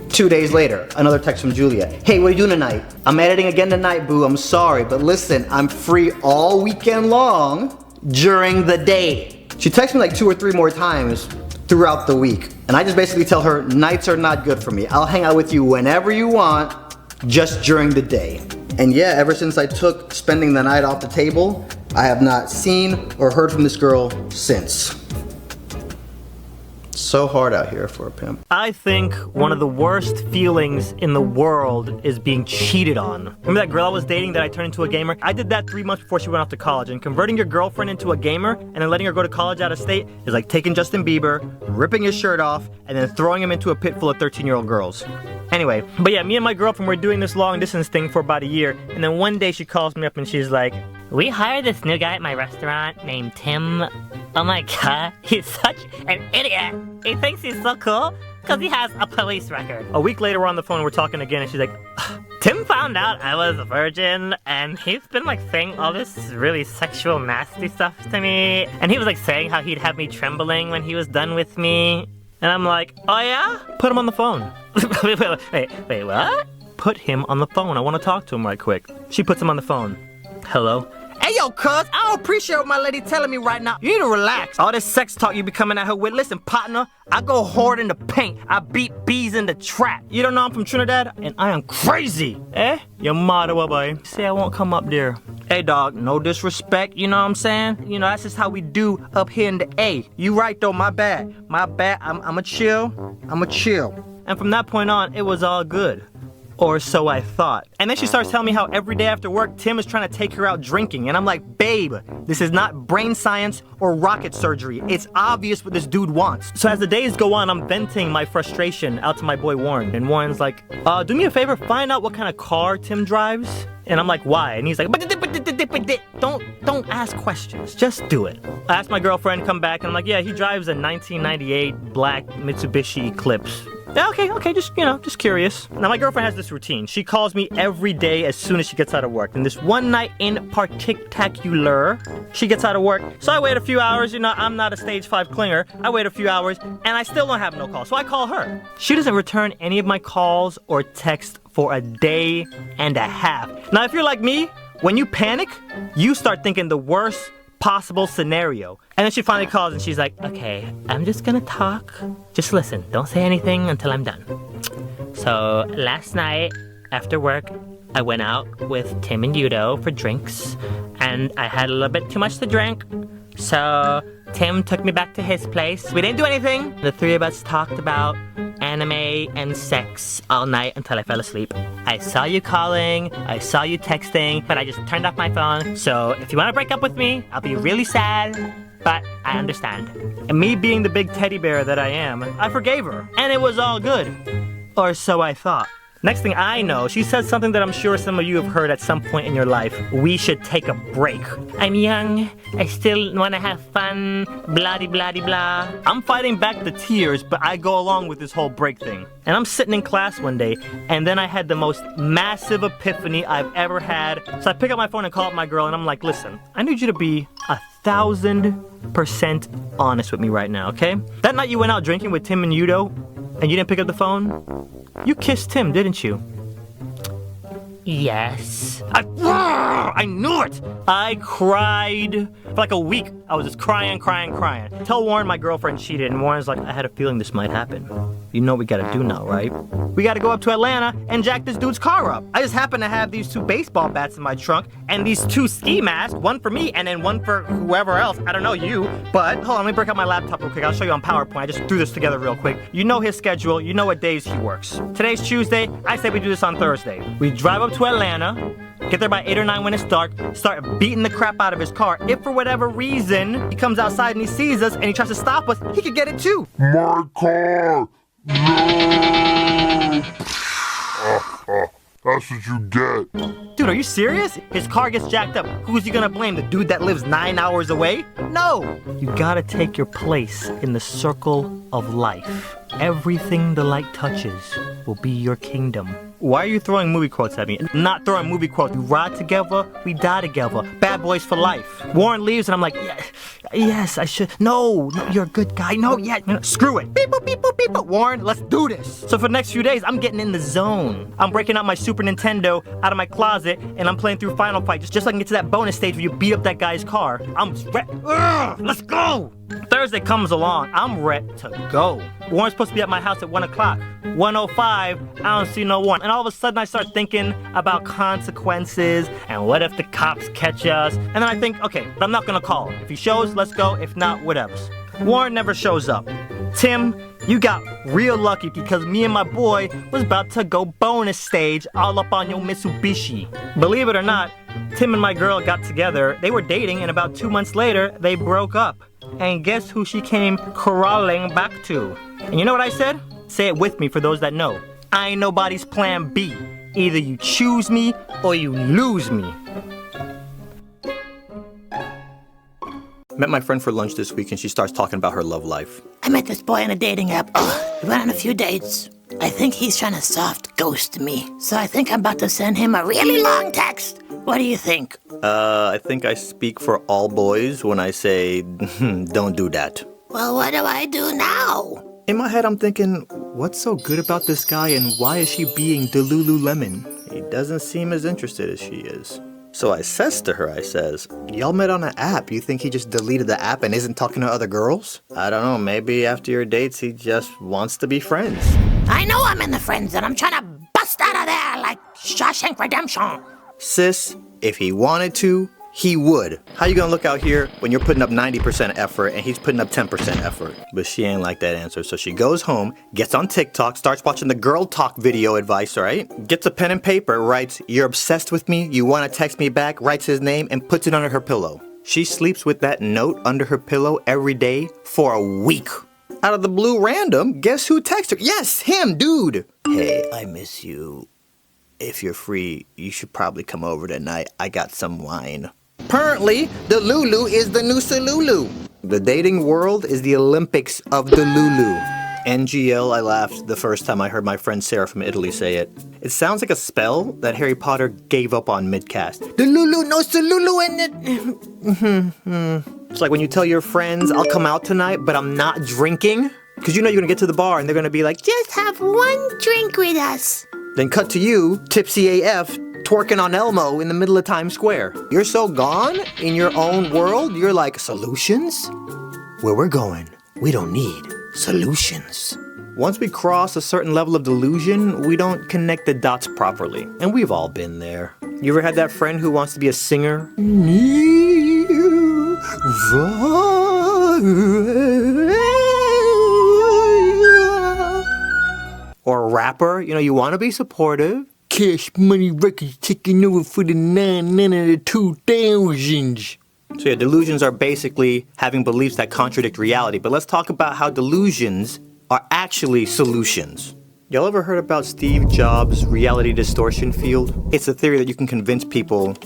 2 days later, another text from Julia. Hey, what are you doing tonight? I'm editing again tonight, boo, I'm sorry, but listen, I'm free all weekend long during the day. She texts me like 2 or 3 more times throughout the week. And I just basically tell her, nights are not good for me. I'll hang out with you whenever you want, just during the day. And yeah, ever since I took spending the night off the table, I have not seen or heard from this girl since. So hard out here for a pimp. I think one of the worst feelings in the world is being cheated on. Remember that girl I was dating that I turned into a gamer? I did that 3 months before she went off to college, and converting your girlfriend into a gamer and then letting her go to college out of state is like taking Justin Bieber, ripping his shirt off, and then throwing him into a pit full of 13-year-old girls. Anyway, but yeah, me and my girlfriend were doing this long distance thing for about a year, and then one day she calls me up and she's like, "We hired this new guy at my restaurant named Tim. Oh my god, he's such an idiot. He thinks he's so cool because he has a police record." A week later, we're on the phone, we're talking again, and she's like, "Tim found out I was a virgin, and he's been like saying all this really sexual, nasty stuff to me. And he was like saying how he'd have me trembling when he was done with me." And I'm like, "Oh yeah? Put him on the phone." wait, what? Put him on the phone. I want to talk to him right quick. She puts him on the phone. Hello? "Hey yo, cuz, I don't appreciate what my lady telling me right now. You need to relax. All this sex talk you be coming at her with. Listen, partner, I go hard in the paint. I beat bees in the trap. You don't know I'm from Trinidad? And I am crazy. Eh? Your mother, boy. Say I won't come up there. Hey, dog, no disrespect, you know what I'm saying? You know, that's just how we do up here in the A. You right, though, my bad. My bad, I'm a chill. And from that point on, it was all good. Or so I thought. And then she starts telling me how every day after work, Tim is trying to take her out drinking. And I'm like, babe, this is not brain science or rocket surgery. It's obvious what this dude wants. So as the days go on, I'm venting my frustration out to my boy Warren. And Warren's like, do me a favor, find out what kind of car Tim drives. And I'm like, why? And he's like, don't ask questions, just do it. I asked my girlfriend to come back, and I'm like, yeah, he drives a 1998 black Mitsubishi Eclipse. Yeah, okay, just curious. Now, my girlfriend has this routine. She calls me every day as soon as she gets out of work. And this one night in particular, she gets out of work. So I wait a few hours, you know, I'm not a stage 5 clinger. I wait a few hours, and I still don't have no call. So I call her. She doesn't return any of my calls or texts for a day and a half. Now, if you're like me, when you panic, you start thinking the worst possible scenario. And then she finally calls and she's like, "Okay, I'm just gonna talk. Just listen, don't say anything until I'm done." So last night after work, I went out with Tim and Yudo for drinks, and I had a little bit too much to drink. So Tim took me back to his place. We didn't do anything. The three of us talked about anime and sex all night until I fell asleep. I saw you calling, I saw you texting, but I just turned off my phone. So if you want to break up with me, I'll be really sad, but I understand. And me being the big teddy bear that I am, I forgave her. And it was all good. Or so I thought. Next thing I know, she said something that I'm sure some of you have heard at some point in your life. We should take a break. I'm young, I still want to have fun, blah-de-blah-de-blah. I'm fighting back the tears, but I go along with this whole break thing. And I'm sitting in class one day, and then I had the most massive epiphany I've ever had. So I pick up my phone and call up my girl, and I'm like, "Listen, I need you to be 1,000% honest with me right now, okay? That night you went out drinking with Tim and Yudo, and you didn't pick up the phone? You kissed Tim, didn't you?" "Yes." I knew it! I cried for like a week. I was just crying. Tell Warren my girlfriend cheated, and Warren's like, "I had a feeling this might happen. You know what we gotta do now, right? We gotta go up to Atlanta and jack this dude's car up." I just happen to have these 2 baseball bats in my trunk and these 2 ski masks, one for me and then one for whoever else. I don't know you, but hold on, let me break out my laptop real quick. I'll show you on PowerPoint. I just threw this together real quick. You know his schedule, you know what days he works. Today's Tuesday, I say we do this on Thursday. We drive up to Atlanta, get there by 8 or 9 when it's dark, start beating the crap out of his car. If for whatever reason he comes outside and he sees us and he tries to stop us, he could get it too. My car! No! That's what you get. Dude, are you serious? His car gets jacked up. Who's he gonna blame? The dude that lives 9 hours away? No! You gotta take your place in the circle of life. Everything the light touches will be your kingdom. Why are you throwing movie quotes at me? I'm not throwing movie quotes. We ride together, we die together. Bad boys for life. Warren leaves and I'm like, yeah, yes, I should. No, you're a good guy. No, yeah, screw it. Beep, boop, beep, boop, beep, boop. Warren, let's do this. So for the next few days, I'm getting in the zone. I'm breaking out my Super Nintendo out of my closet and I'm playing through Final Fight just so I can get to that bonus stage where you beat up that guy's car. I'm ready. Let's go. Thursday comes along. I'm ready to go. Warren's supposed to be at my house at 1 o'clock. 1:05, I don't see no Warren. And all of a sudden I start thinking about consequences and what if the cops catch us? And then I think, okay, but I'm not gonna call him. If he shows, let's go. If not, whatever. Warren never shows up. Tim, you got real lucky because me and my boy was about to go bonus stage all up on your Mitsubishi. Believe it or not, Tim and my girl got together. They were dating and about 2 months later, they broke up. And guess who she came crawling back to? And you know what I said? Say it with me for those that know. I ain't nobody's plan B. Either you choose me or you lose me. Met my friend for lunch this week and she starts talking about her love life. I met this boy on a dating app. We went on a few dates. I think he's trying to soft ghost me. So I think I'm about to send him a really long text. What do you think? I think I speak for all boys when I say, don't do that. Well, what do I do now? In my head, I'm thinking, what's so good about this guy and why is she being the Lululemon? He doesn't seem as interested as she is. So I says to her, I says, y'all met on an app. You think he just deleted the app and isn't talking to other girls? I don't know, maybe after your dates, he just wants to be friends. I know I'm in the friend zone. I'm trying to bust out of there like Shawshank Redemption. Sis, if he wanted to, he would. How you gonna look out here when you're putting up 90% effort and he's putting up 10% effort? But she ain't like that answer, so she goes home, gets on TikTok, starts watching the girl talk video advice, right? Gets a pen and paper, writes, you're obsessed with me, you wanna text me back, writes his name, and puts it under her pillow. She sleeps with that note under her pillow every day for a week. Out of the blue random, guess who texted her? Yes, him, dude! Hey, I miss you. If you're free, you should probably come over tonight. I got some wine. Apparently, the Lulu is the new Salulu. The dating world is the Olympics of the Lulu. NGL, I laughed the first time I heard my friend Sarah from Italy say it. It sounds like a spell that Harry Potter gave up on mid-cast. The Lulu, no Salulu in it. It's like when you tell your friends, I'll come out tonight, but I'm not drinking. Because you know you're going to get to the bar and they're going to be like, just have one drink with us. Then cut to you, tipsy AF, twerking on Elmo in the middle of Times Square. You're so gone in your own world, you're like, solutions? Where we're going, we don't need solutions. Once we cross a certain level of delusion, we don't connect the dots properly. And we've all been there. You ever had that friend who wants to be a singer? Or a rapper, you know, you want to be supportive. Cash Money Records taking over for the 9 and the 2000s. So yeah, delusions are basically having beliefs that contradict reality. But let's talk about how delusions are actually solutions. Y'all ever heard about Steve Jobs' reality distortion field? It's a theory that you can convince people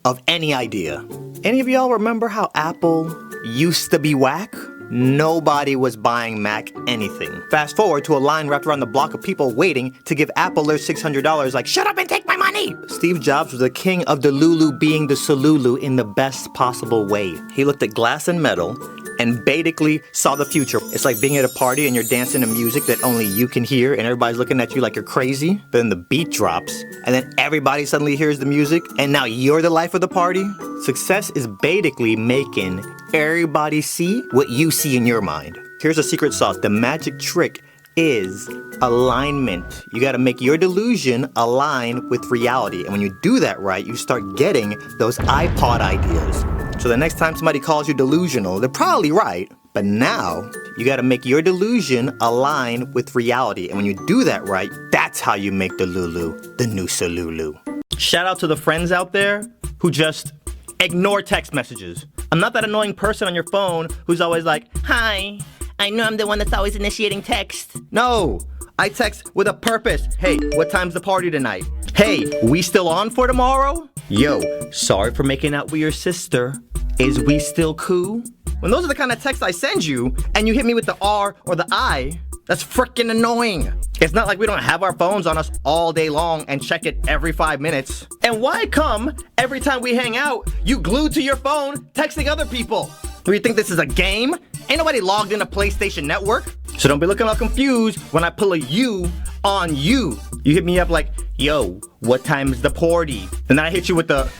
of any idea. Any of y'all remember how Apple used to be whack? Nobody was buying Mac anything. Fast forward to a line wrapped around the block of people waiting to give Apple their $600 like, shut up and take my money! Steve Jobs was the king of the Lulu being the Salulu in the best possible way. He looked at glass and metal and basically saw the future. It's like being at a party and you're dancing to music that only you can hear and everybody's looking at you like you're crazy. Then the beat drops and then everybody suddenly hears the music and now you're the life of the party. Success is basically making everybody see what you see in your mind. Here's a secret sauce. The magic trick is alignment. You gotta make your delusion align with reality. And when you do that right, you start getting those iPod ideas. So the next time somebody calls you delusional, they're probably right. But now, you gotta make your delusion align with reality. And when you do that right, that's how you make the Lulu, the new Salulu. Shout out to the friends out there who just ignore text messages. I'm not that annoying person on your phone who's always like, hi, I know I'm the one that's always initiating text. No, I text with a purpose. Hey, what time's the party tonight? Hey, we still on for tomorrow? Yo, sorry for making out with your sister. Is we still cool? When those are the kind of texts I send you, and you hit me with the R or the I, That's freaking annoying. It's not like we don't have our phones on us all day long and check it every 5 minutes. And why come every time we hang out, you glued to your phone texting other people? Do you think this is a game? Ain't nobody logged into PlayStation Network. So don't be looking all confused when I pull a you on you. You hit me up like, yo, what time is the party? And then I hit you with the...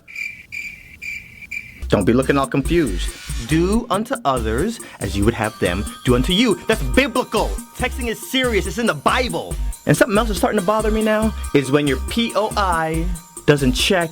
Don't be looking all confused. Do unto others as you would have them do unto you. That's biblical. Texting is serious. It's in the Bible. And something else that's starting to bother me now is when your POI doesn't check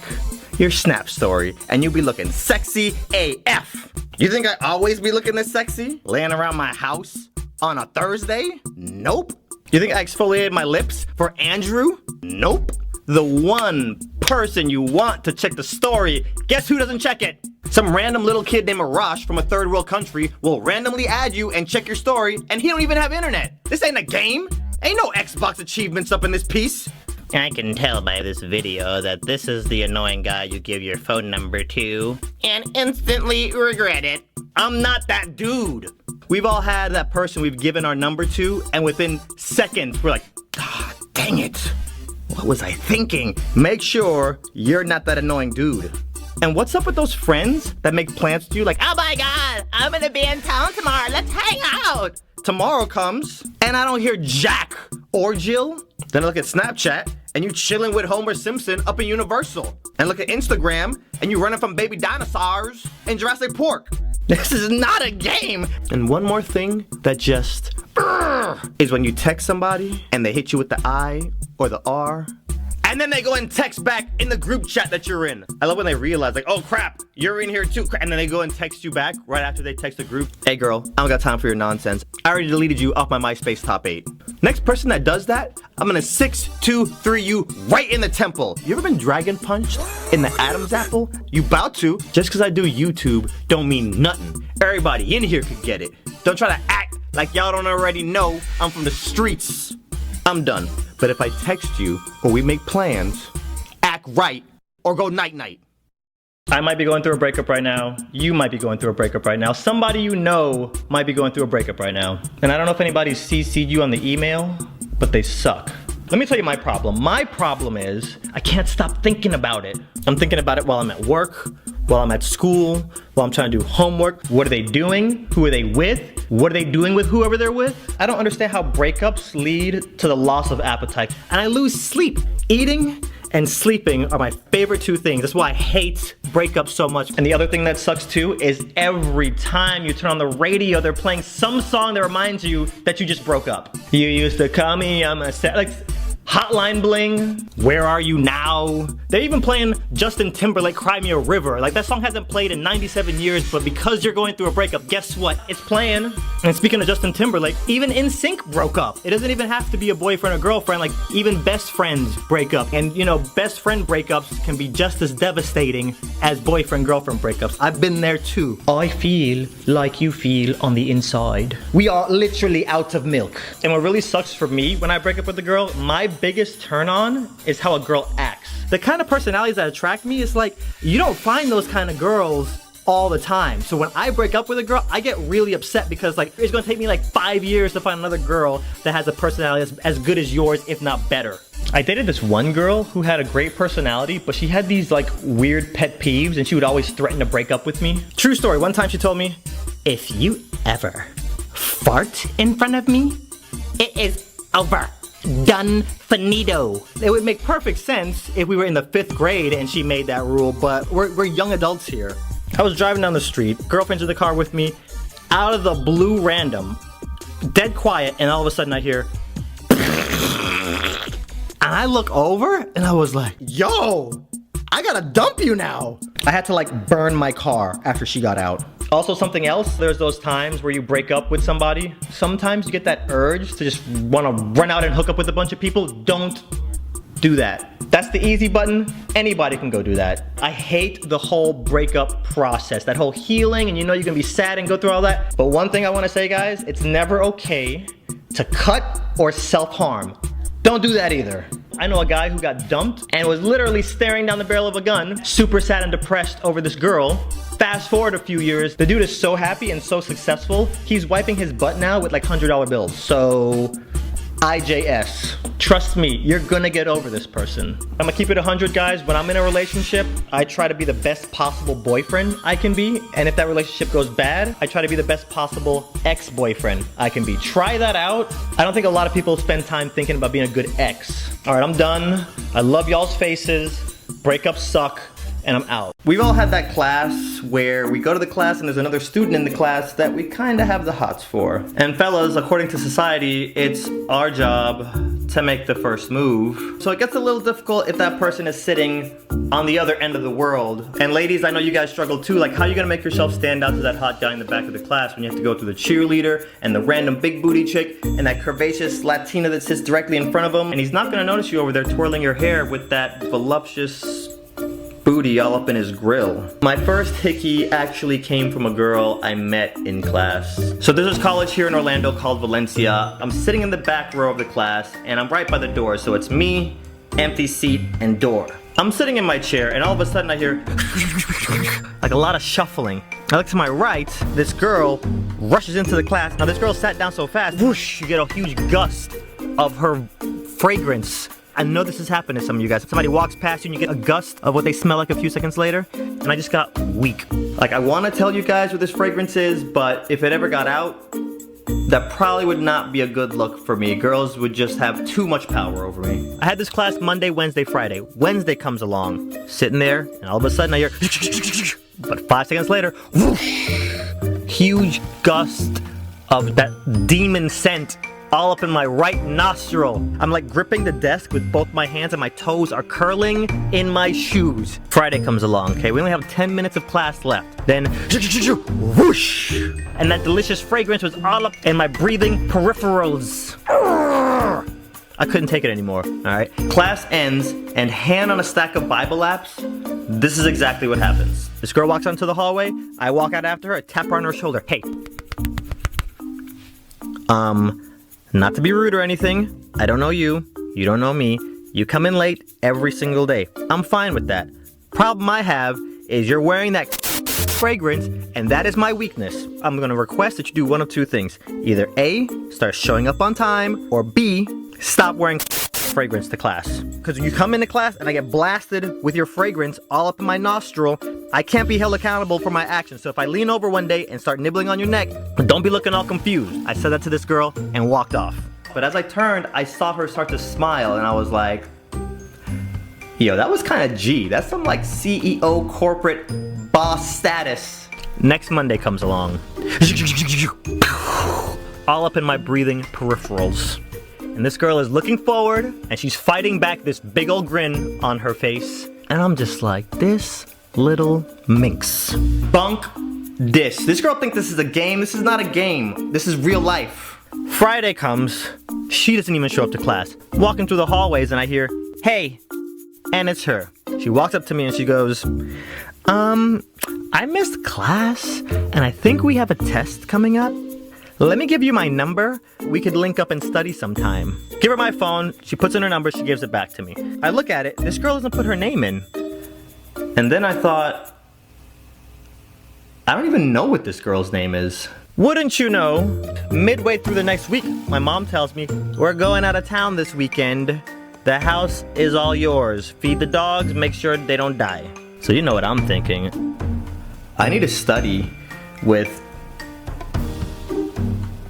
your Snap story and you'll be looking sexy AF. You think I always be looking this sexy? Laying around my house on a Thursday? Nope. You think I exfoliated my lips for Andrew? Nope. The one person you want to check the story, guess who doesn't check it? Some random little kid named Arash from a third world country will randomly add you and check your story, and he don't even have internet. This ain't a game. Ain't no Xbox achievements up in this piece. I can tell by this video that this is the annoying guy you give your phone number to and instantly regret it. I'm not that dude. We've all had that person we've given our number to, and within seconds, we're like, ah, dang it. What was I thinking? Make sure you're not that annoying dude. And what's up with those friends that make plans to you like, oh my God, I'm gonna be in town tomorrow, let's hang out. Tomorrow comes, and I don't hear Jack or Jill. Then I look at Snapchat, and you chilling with Homer Simpson up in Universal. And look at Instagram, and you running from baby dinosaurs in Jurassic Park. This is not a game. And one more thing that just is when you text somebody, and they hit you with the I or the R, and then they go and text back in the group chat that you're in. I love when they realize, like, oh crap, you're in here too. And then they go and text you back right after they text the group. Hey girl, I don't got time for your nonsense. I already deleted you off my MySpace top 8. Next person that does that, I'm gonna 6-2-3 you right in the temple. You ever been dragon punched in the Adam's apple? You bout to. Just cause I do YouTube don't mean nothing. Everybody in here could get it. Don't try to act like y'all don't already know I'm from the streets. I'm done. But if I text you or we make plans, act right or go night-night. I might be going through a breakup right now. You might be going through a breakup right now. Somebody you know might be going through a breakup right now. And I don't know if anybody CC'd you on the email, but they suck. Let me tell you my problem. My problem is I can't stop thinking about it. I'm thinking about it while I'm at work, while I'm at school, while I'm trying to do homework. What are they doing? Who are they with? What are they doing with whoever they're with? I don't understand how breakups lead to the loss of appetite. And I lose sleep. Eating and sleeping are my favorite two things. That's why I hate breakups so much. And the other thing that sucks too is every time you turn on the radio, they're playing some song that reminds you that you just broke up. You used to call me, I'm a sad, like, Hotline Bling, Where Are You Now? They're even playing Justin Timberlake, Cry Me a River. Like, that song hasn't played in 97 years, but because you're going through a breakup, guess what? It's playing. And speaking of Justin Timberlake, even NSYNC broke up. It doesn't even have to be a boyfriend or girlfriend, like even best friends break up. And you know, best friend breakups can be just as devastating as boyfriend-girlfriend breakups. I've been there too. I feel like you feel on the inside. We are literally out of milk. And what really sucks for me when I break up with a girl, my biggest turn on is how a girl acts. The kind of personalities that attract me is like, you don't find those kind of girls all the time. So when I break up with a girl, I get really upset because like it's gonna take me like 5 years to find another girl that has a personality as good as yours, if not better. I dated this one girl who had a great personality, but she had these like weird pet peeves and she would always threaten to break up with me. True story, one time she told me, if you ever fart in front of me, it is over. Done, finito. It would make perfect sense if we were in the 5th grade and she made that rule, but we're young adults here. I was driving down the street, girlfriend's in the car with me, out of the blue random, dead quiet, and all of a sudden I hear, and I look over and I was like, yo, I gotta dump you now. I had to like burn my car after she got out. Also, something else, there's those times where you break up with somebody. Sometimes you get that urge to just want to run out and hook up with a bunch of people. Don't do that. That's the easy button. Anybody can go do that. I hate the whole breakup process, that whole healing, and you know you're gonna be sad and go through all that. But one thing I want to say, guys, it's never okay to cut or self-harm. Don't do that either. I know a guy who got dumped and was literally staring down the barrel of a gun, super sad and depressed over this girl. Fast forward a few years, the dude is so happy and so successful, he's wiping his butt now with like $100 bills. So, IJS. Trust me, you're gonna get over this person. I'm gonna keep it 100, guys. When I'm in a relationship, I try to be the best possible boyfriend I can be. And if that relationship goes bad, I try to be the best possible ex-boyfriend I can be. Try that out. I don't think a lot of people spend time thinking about being a good ex. All right, I'm done. I love y'all's faces. Breakups suck. And I'm out. We've all had that class where we go to the class and there's another student in the class that we kind of have the hots for. And fellas, according to society, it's our job to make the first move. So it gets a little difficult if that person is sitting on the other end of the world. And ladies, I know you guys struggle too. Like, how are you gonna make yourself stand out to that hot guy in the back of the class when you have to go through the cheerleader and the random big booty chick and that curvaceous Latina that sits directly in front of him? And he's not gonna notice you over there twirling your hair with that voluptuous booty all up in his grill. My first hickey actually came from a girl I met in class. So there's this college here in Orlando called Valencia. I'm sitting in the back row of the class and I'm right by the door. So it's me, empty seat, and door. I'm sitting in my chair and all of a sudden I hear like a lot of shuffling. I look to my right, this girl rushes into the class. Now this girl sat down so fast, whoosh, you get a huge gust of her fragrance. I know this has happened to some of you guys. Somebody walks past you and you get a gust of what they smell like a few seconds later, and I just got weak. Like, I want to tell you guys what this fragrance is, but if it ever got out, that probably would not be a good look for me. Girls would just have too much power over me. I had this class Monday, Wednesday, Friday. Wednesday comes along, sitting there, and all of a sudden I hear, but 5 seconds later, whoosh, huge gust of that demon scent all up in my right nostril. I'm like gripping the desk with both my hands and my toes are curling in my shoes. Friday comes along, okay? We only have 10 minutes of class left. Then, whoosh! And that delicious fragrance was all up in my breathing peripherals. I couldn't take it anymore, all right? Class ends, and hand on a stack of Bible apps, this is exactly what happens. This girl walks onto the hallway, I walk out after her, I tap her on her shoulder. Hey. Not to be rude or anything, I don't know you, you don't know me, you come in late every single day. I'm fine with that. Problem I have is you're wearing that fragrance, and that is my weakness. I'm gonna request that you do one of two things. Either A, start showing up on time, or B, stop wearing fragrance to class. Because when you come into class and I get blasted with your fragrance all up in my nostril, I can't be held accountable for my actions. So if I lean over one day and start nibbling on your neck, don't be looking all confused. I said that to this girl and walked off. But as I turned, I saw her start to smile and I was like, yo, that was kind of G. That's some like CEO corporate boss status. Next Monday comes along. All up in my breathing peripherals. And this girl is looking forward and she's fighting back this big old grin on her face. And I'm just like, this little minx. Bunk this. This girl thinks this is a game. This is not a game. This is real life. Friday comes. She doesn't even show up to class. Walking through the hallways and I hear, hey. And it's her. She walks up to me and she goes, I missed class and I think we have a test coming up. Let me give you my number. We could link up and study sometime. Give her my phone. She puts in her number. She gives it back to me. I look at it. This girl doesn't put her name in. And then I thought, I don't even know what this girl's name is. Wouldn't you know, midway through the next week, my mom tells me, we're going out of town this weekend. The house is all yours. Feed the dogs, make sure they don't die. So you know what I'm thinking. I need to study with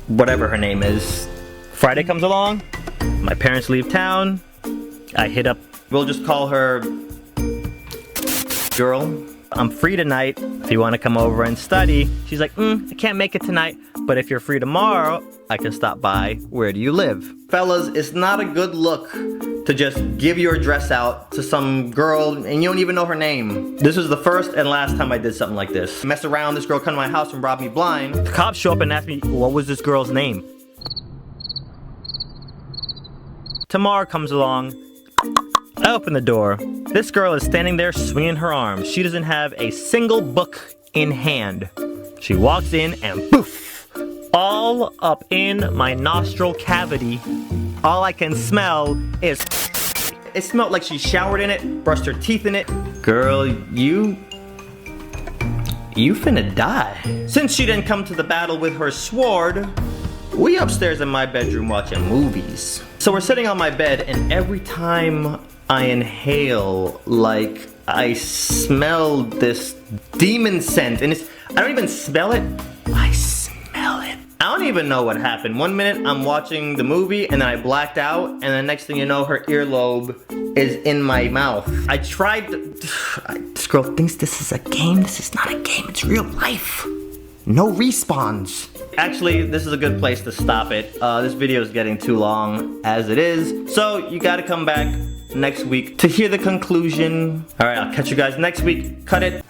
whatever her name is. Friday comes along, my parents leave town, I hit up, we'll just call her girl. I'm free tonight, if you want to come over and study. She's like, I can't make it tonight, but if you're free tomorrow, I can stop by. Where do you live? Fellas, it's not a good look to just give your address out to some girl and you don't even know her name. This was the first and last time I did something like this. Mess around, this girl come to my house and rob me blind. The cops show up and ask me, what was this girl's name? Tamar comes along. I open the door. This girl is standing there swinging her arms. She doesn't have a single book in hand. She walks in and poof, all up in my nostril cavity. All I can smell is It smelled like she showered in it, brushed her teeth in it. Girl, you finna die. Since she didn't come to the battle with her sword, we upstairs in my bedroom watching movies. So we're sitting on my bed, and every time I inhale, like, I smell this demon scent, and I don't even smell it, I smell it. I don't even know what happened. One minute I'm watching the movie and then I blacked out, and the next thing you know, her earlobe is in my mouth. I tried to, this girl thinks this is a game. This is not a game, it's real life. No respawns. Actually, this is a good place to stop it. This video is getting too long as it is. So you gotta come back next week to hear the conclusion. All right, I'll catch you guys next week. Cut it.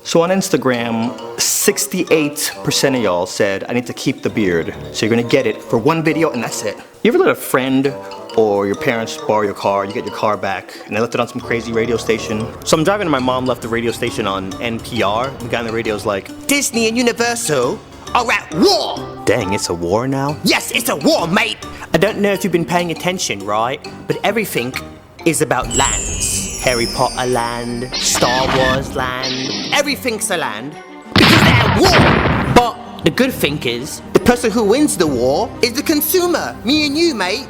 So on Instagram, 68% of y'all said, I need to keep the beard. So you're gonna get it for one video and that's it. You ever let a friend or your parents borrow your car, you get your car back, and they left it on some crazy radio station? So I'm driving and my mom left the radio station on NPR. The guy on the radio's like, Disney and Universal are at war! dang, it's a war now? Yes, it's a war, mate! I don't know if you've been paying attention, right? But everything is about lands. Harry Potter land, Star Wars land, everything's a land because they're at war. But the good thing is, the person who wins the war is the consumer. Me and you, mate.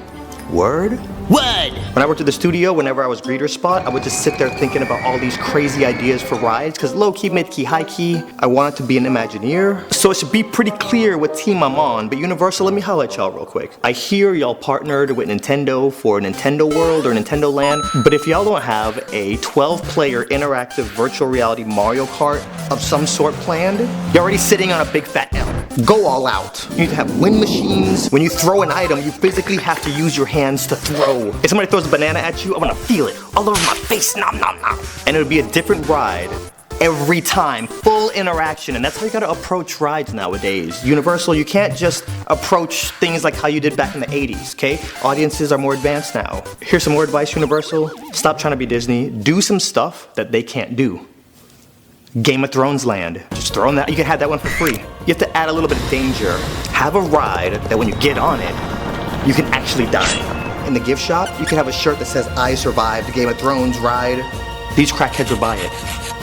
Word? Word! When I worked at the studio, whenever I was greeter spot, I would just sit there thinking about all these crazy ideas for rides, because low-key, mid-key, high-key, I wanted to be an Imagineer. So it should be pretty clear what team I'm on, but Universal, let me holler at y'all real quick. I hear y'all partnered with Nintendo for Nintendo World or Nintendo Land, but if y'all don't have a 12-player interactive virtual reality Mario Kart of some sort planned, you're already sitting on a big fat L. Go all out. You need to have wind machines. When you throw an item, you physically have to use your hands to throw. If somebody throws a banana at you, I wanna feel it all over my face, nom nom nom. And it'll be a different ride every time, full interaction, and that's how you gotta approach rides nowadays. Universal, you can't just approach things like how you did back in the 80s, okay? Audiences are more advanced now. Here's some more advice, Universal. Stop trying to be Disney. Do some stuff that they can't do. Game of Thrones land. Just throw that, you can have that one for free. You have to add a little bit of danger. Have a ride that when you get on it, you can actually die. In the gift shop, you can have a shirt that says, I survived the Game of Thrones ride. These crackheads will buy it.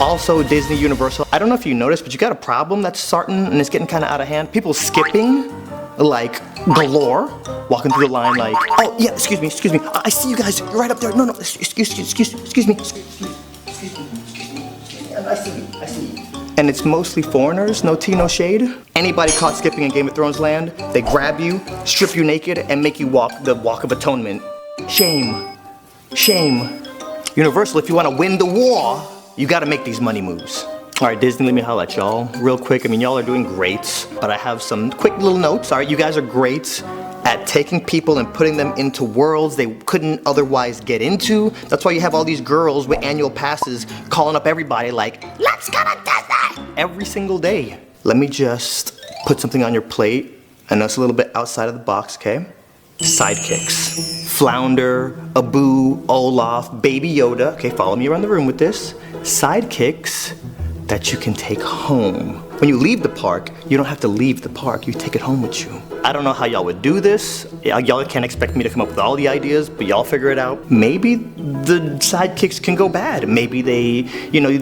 Also, Disney, Universal, I don't know if you noticed, but you got a problem that's starting and it's getting kind of out of hand. People skipping, like, galore. Walking through the line like, oh, yeah, excuse me. I see you guys right up there. No, excuse me. I see you. And it's mostly foreigners, no tea, no shade. Anybody caught skipping in Game of Thrones land, they grab you, strip you naked, and make you walk the walk of atonement. Shame. Shame. Universal, if you want to win the war, you gotta make these money moves. Alright, Disney, let me holler at y'all real quick. I mean, y'all are doing great, but I have some quick little notes. Alright, you guys are great at taking people and putting them into worlds they couldn't otherwise get into. That's why you have all these girls with annual passes calling up everybody like, let's go to Disney! Every single day. Let me just put something on your plate. I know it's a little bit outside of the box, okay? Sidekicks. Flounder, Abu, Olaf, Baby Yoda. Okay, follow me around the room with this. Sidekicks that you can take home. When you leave the park, you don't have to leave the park, you take it home with you. I don't know how y'all would do this. Y'all can't expect me to come up with all the ideas, but y'all figure it out. Maybe the sidekicks can go bad. Maybe they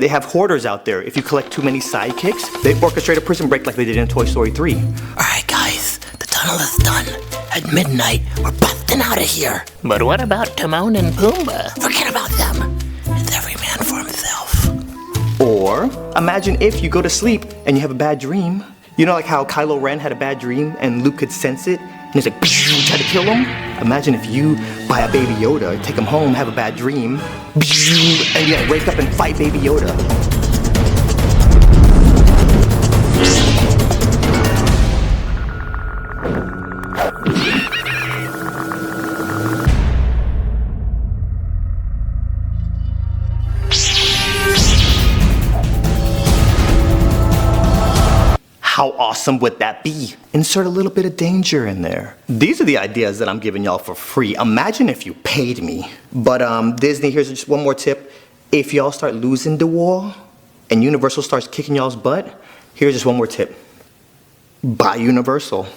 have hoarders out there. If you collect too many sidekicks, they orchestrate a prison break like they did in Toy Story 3. Alright guys, the tunnel is done. At midnight, we're busting out of here. But what about Timon and Pumbaa? Forget about them. It's every man for himself. Or, imagine if you go to sleep and you have a bad dream. You know like how Kylo Ren had a bad dream and Luke could sense it? And he's like, try to kill him? Imagine if you buy a Baby Yoda, take him home, have a bad dream, and you gotta wake up and fight Baby Yoda. How awesome would that be? Insert a little bit of danger in there. These are the ideas that I'm giving y'all for free. Imagine if you paid me. But Disney, here's just one more tip. If y'all start losing the war and Universal starts kicking y'all's butt, here's just one more tip. Buy Universal.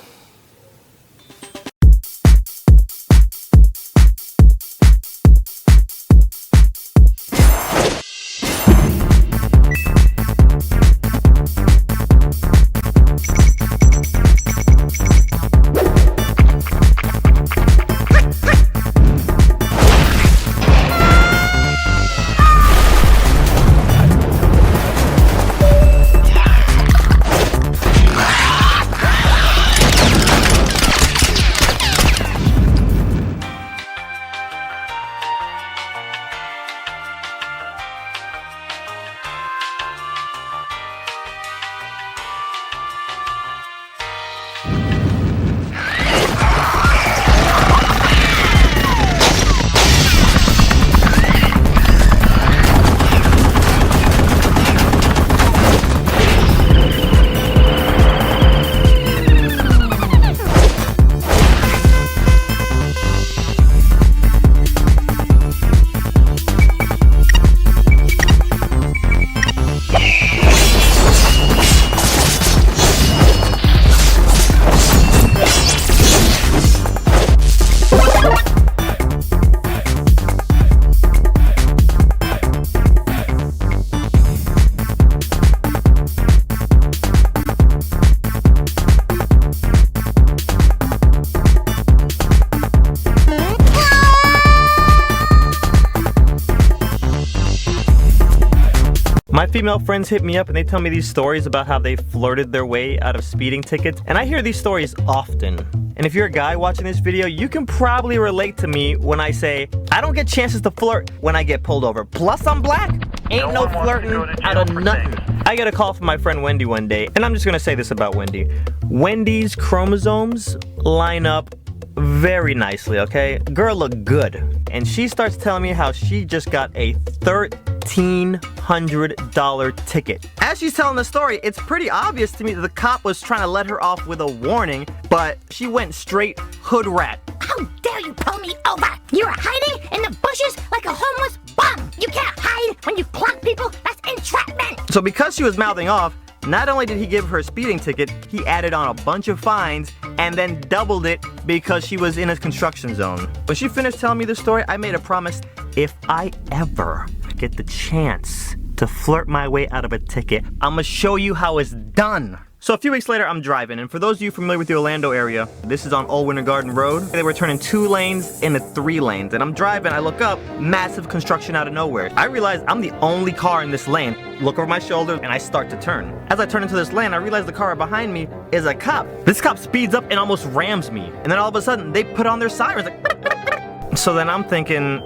female friends hit me up and they tell me these stories about how they flirted their way out of speeding tickets. And I hear these stories often. And if you're a guy watching this video, you can probably relate to me when I say, I don't get chances to flirt when I get pulled over. Plus I'm black. Ain't no flirting out of nothing. I get a call from my friend Wendy one day, and I'm just gonna say this about Wendy. Wendy's chromosomes line up very nicely, okay? Girl look good. And she starts telling me how she just got a $1,300 ticket. As she's telling the story, it's pretty obvious to me that the cop was trying to let her off with a warning, but she went straight hood rat. How dare you pull me over? You were hiding in the bushes like a homeless bum. You can't hide when you clock people. That's entrapment. So because she was mouthing off, not only did he give her a speeding ticket, he added on a bunch of fines and then doubled it because she was in a construction zone. When she finished telling me the story, I made a promise, if I ever get the chance to flirt my way out of a ticket, I'm gonna show you how it's done. So a few weeks later, I'm driving, and for those of you familiar with the Orlando area, this is on Old Winter Garden Road. They were turning 2 lanes into 3 lanes, and I'm driving, I look up, massive construction out of nowhere. I realize I'm the only car in this lane. Look over my shoulder, and I start to turn. As I turn into this lane, I realize the car behind me is a cop. This cop speeds up and almost rams me, and then all of a sudden, they put on their sirens, like, so then I'm thinking,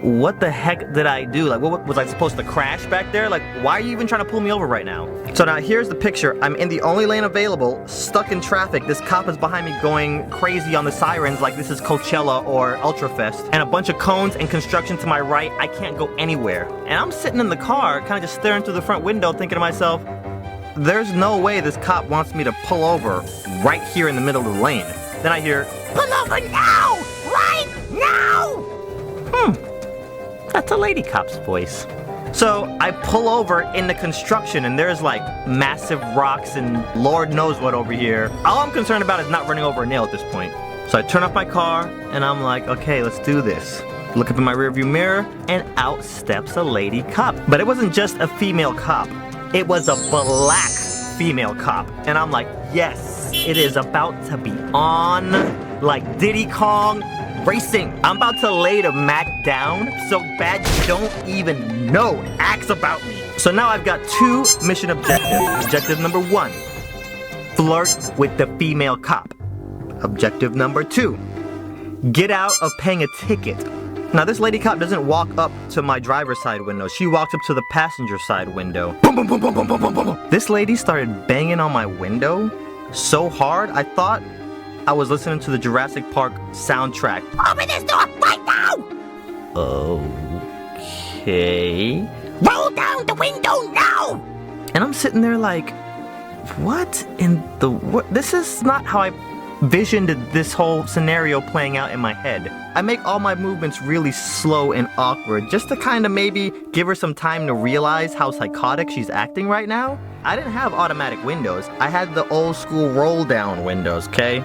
what the heck did I do? Like, what was I supposed to crash back there? Like, why are you even trying to pull me over right now? So now here's the picture. I'm in the only lane available, stuck in traffic. This cop is behind me going crazy on the sirens like this is Coachella or Ultrafest. And a bunch of cones and construction to my right. I can't go anywhere. And I'm sitting in the car, kind of just staring through the front window, thinking to myself, there's no way this cop wants me to pull over right here in the middle of the lane. Then I hear, pull over now! Right now! That's a lady cop's voice. So I pull over in the construction and there's like massive rocks and Lord knows what over here. All I'm concerned about is not running over a nail at this point. So I turn off my car and I'm like, okay, let's do this. Look up in my rearview mirror and out steps a lady cop. But it wasn't just a female cop. It was a black female cop. And I'm like, yes, it is about to be on like Diddy Kong racing. I'm about to lay the Mac down so bad you don't even know. Ask about me. So now I've got 2 mission objectives. Objective number 1, flirt with the female cop. Objective number 2, get out of paying a ticket. Now this lady cop doesn't walk up to my driver's side window. She walks up to the passenger side window. Boom, boom, boom, boom, boom, boom, boom, boom. This lady started banging on my window so hard, I thought I was listening to the Jurassic Park soundtrack. Open this door right now! Okay. Roll down the window now! And I'm sitting there like, what in the what? This is not how I visioned this whole scenario playing out in my head. I make all my movements really slow and awkward just to kind of maybe give her some time to realize how psychotic she's acting right now. I didn't have automatic windows. I had the old school roll down windows, okay?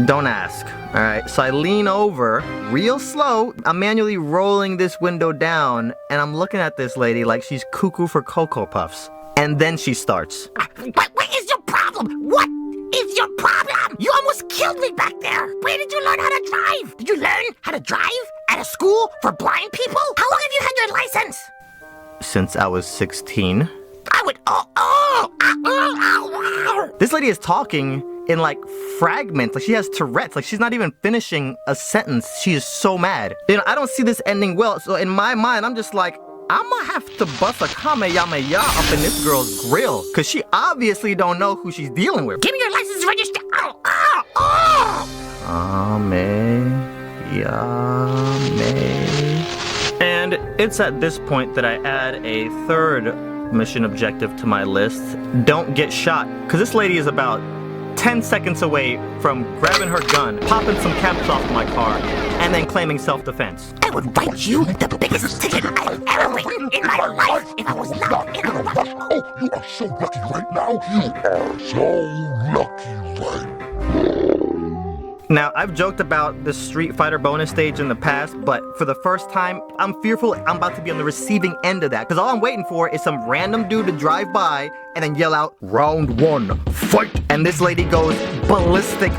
Don't ask, all right? So I lean over real slow. I'm manually rolling this window down and I'm looking at this lady like she's cuckoo for Cocoa Puffs. And then she starts. What is your problem? What is your problem? You almost killed me back there. Where did you learn how to drive? Did you learn how to drive at a school for blind people? How long have you had your license? Since I was 16. I would, This lady is talking in like fragments, like she has Tourette's, like she's not even finishing a sentence. She is so mad. You know, I don't see this ending well, so in my mind, I'm just like, I'm gonna have to bust a kamehameha up in this girl's grill, cause she obviously don't know who she's dealing with. Give me your license register. And it's at this point that I add a 3rd mission objective to my list. Don't get shot, cause this lady is about 10 seconds away from grabbing her gun, popping some caps off my car, and then claiming self-defense. I would write you the biggest ticket I've ever written in my life if I was not in a rush. Oh, you are so lucky right now. You are so lucky right now. Now, I've joked about the Street Fighter bonus stage in the past, but for the first time, I'm fearful I'm about to be on the receiving end of that, because all I'm waiting for is some random dude to drive by and then yell out, "Round 1, fight!" And this lady goes ballistic.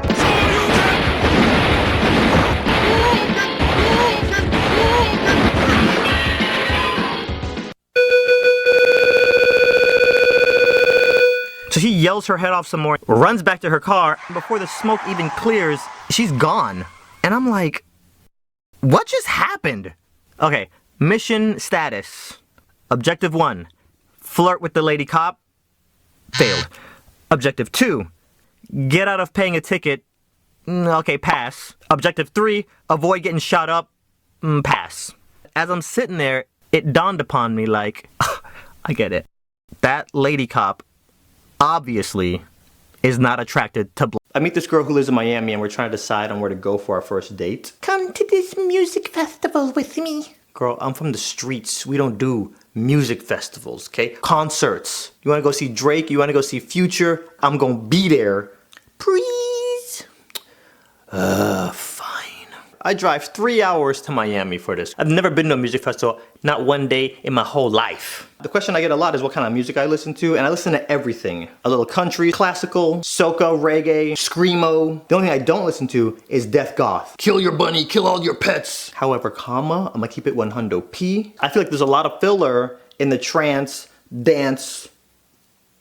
So she yells her head off some more, runs back to her car, and before the smoke even clears, she's gone. And I'm like, what just happened? Okay, mission status. Objective 1, flirt with the lady cop. Failed. Objective 2, get out of paying a ticket. Okay, pass. Objective 3, avoid getting shot up. Pass. As I'm sitting there, it dawned upon me like, I get it. That lady cop obviously is not attracted to I meet this girl who lives in Miami and we're trying to decide on where to go for our first date. Come to this music festival with me. Girl, I'm from the streets. We don't do music festivals, okay? Concerts. You wanna go see Drake? You wanna go see Future? I'm gonna be there. Please? Fine. I drive 3 hours to Miami for this. I've never been to a music festival, not one day in my whole life. The question I get a lot is what kind of music I listen to, and I listen to everything. A little country, classical, soca, reggae, screamo. The only thing I don't listen to is death goth. Kill your bunny, kill all your pets. However, I'm gonna keep it 100p. I feel like there's a lot of filler in the trance, dance,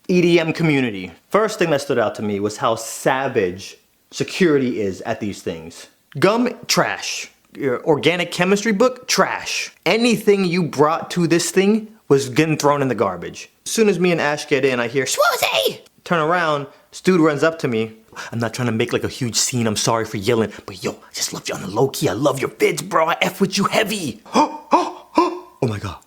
EDM community. First thing that stood out to me was how savage security is at these things. Gum, trash. Your organic chemistry book, trash. Anything you brought to this thing was getting thrown in the garbage. As soon as me and Ash get in, I hear, sWooZie! Turn around, Stu runs up to me. I'm not trying to make like a huge scene, I'm sorry for yelling, but yo, I just love you on the low key, I love your vids, bro, I F with you heavy. Oh my God.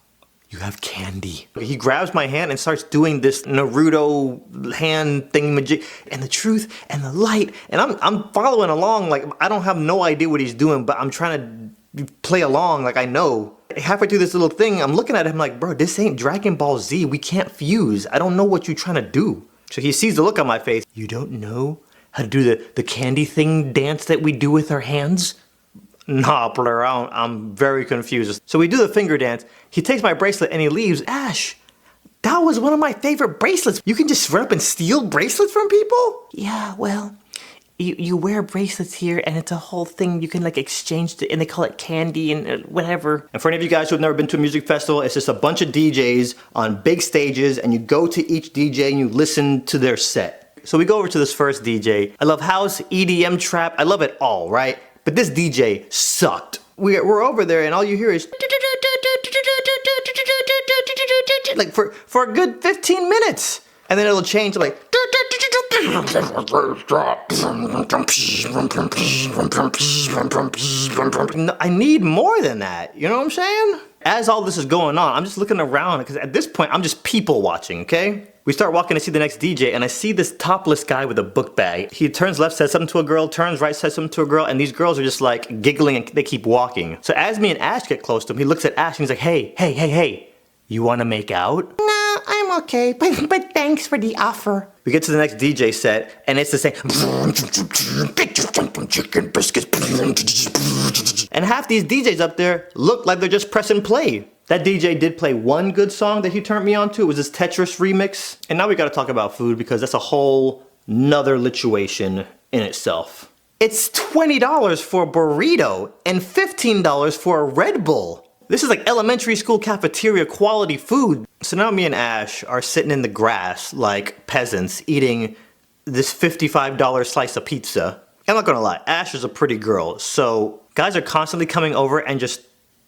You have candy. He grabs my hand and starts doing this Naruto hand thingamajig, and the truth and the light, and I'm following along like I don't have no idea what he's doing, but I'm trying to play along like I know. Halfway through this little thing, I'm looking at him like, bro, this ain't Dragon Ball Z. We can't fuse. I don't know what you're trying to do. So he sees the look on my face. You don't know how to do the candy thing dance that we do with our hands? Nah, player, I'm very confused. So we do the finger dance. He takes my bracelet and he leaves. Ash, that was one of my favorite bracelets. You can just run up and steal bracelets from people? Yeah, well, you wear bracelets here and it's a whole thing. You can like exchange it and they call it candy and whatever. And for any of you guys who have never been to a music festival, it's just a bunch of DJs on big stages and you go to each DJ and you listen to their set. So we go over to this first DJ. I love house, EDM, trap. I love it all, right? But this DJ sucked. We're over there and all you hear is like for a good 15 minutes. And then it'll change to like I need more than that. You know what I'm saying? As all this is going on, I'm just looking around because at this point I'm just people watching, okay? We start walking to see the next DJ and I see this topless guy with a book bag. He turns left, says something to a girl, turns right, says something to a girl, and these girls are just like giggling and they keep walking. So as me and Ash get close to him, he looks at Ash and he's like, hey, you wanna make out? No, I'm okay, but thanks for the offer. We get to the next DJ set and it's the same. Chicken biscuits. And half these DJs up there look like they're just pressing play. That DJ did play one good song that he turned me on to. It was this Tetris remix. And now we gotta talk about food because that's a whole nother lituation in itself. It's $20 for a burrito and $15 for a Red Bull. This is like elementary school cafeteria quality food. So now me and Ash are sitting in the grass like peasants eating this $55 slice of pizza. I'm not gonna lie, Ash is a pretty girl, so guys are constantly coming over and just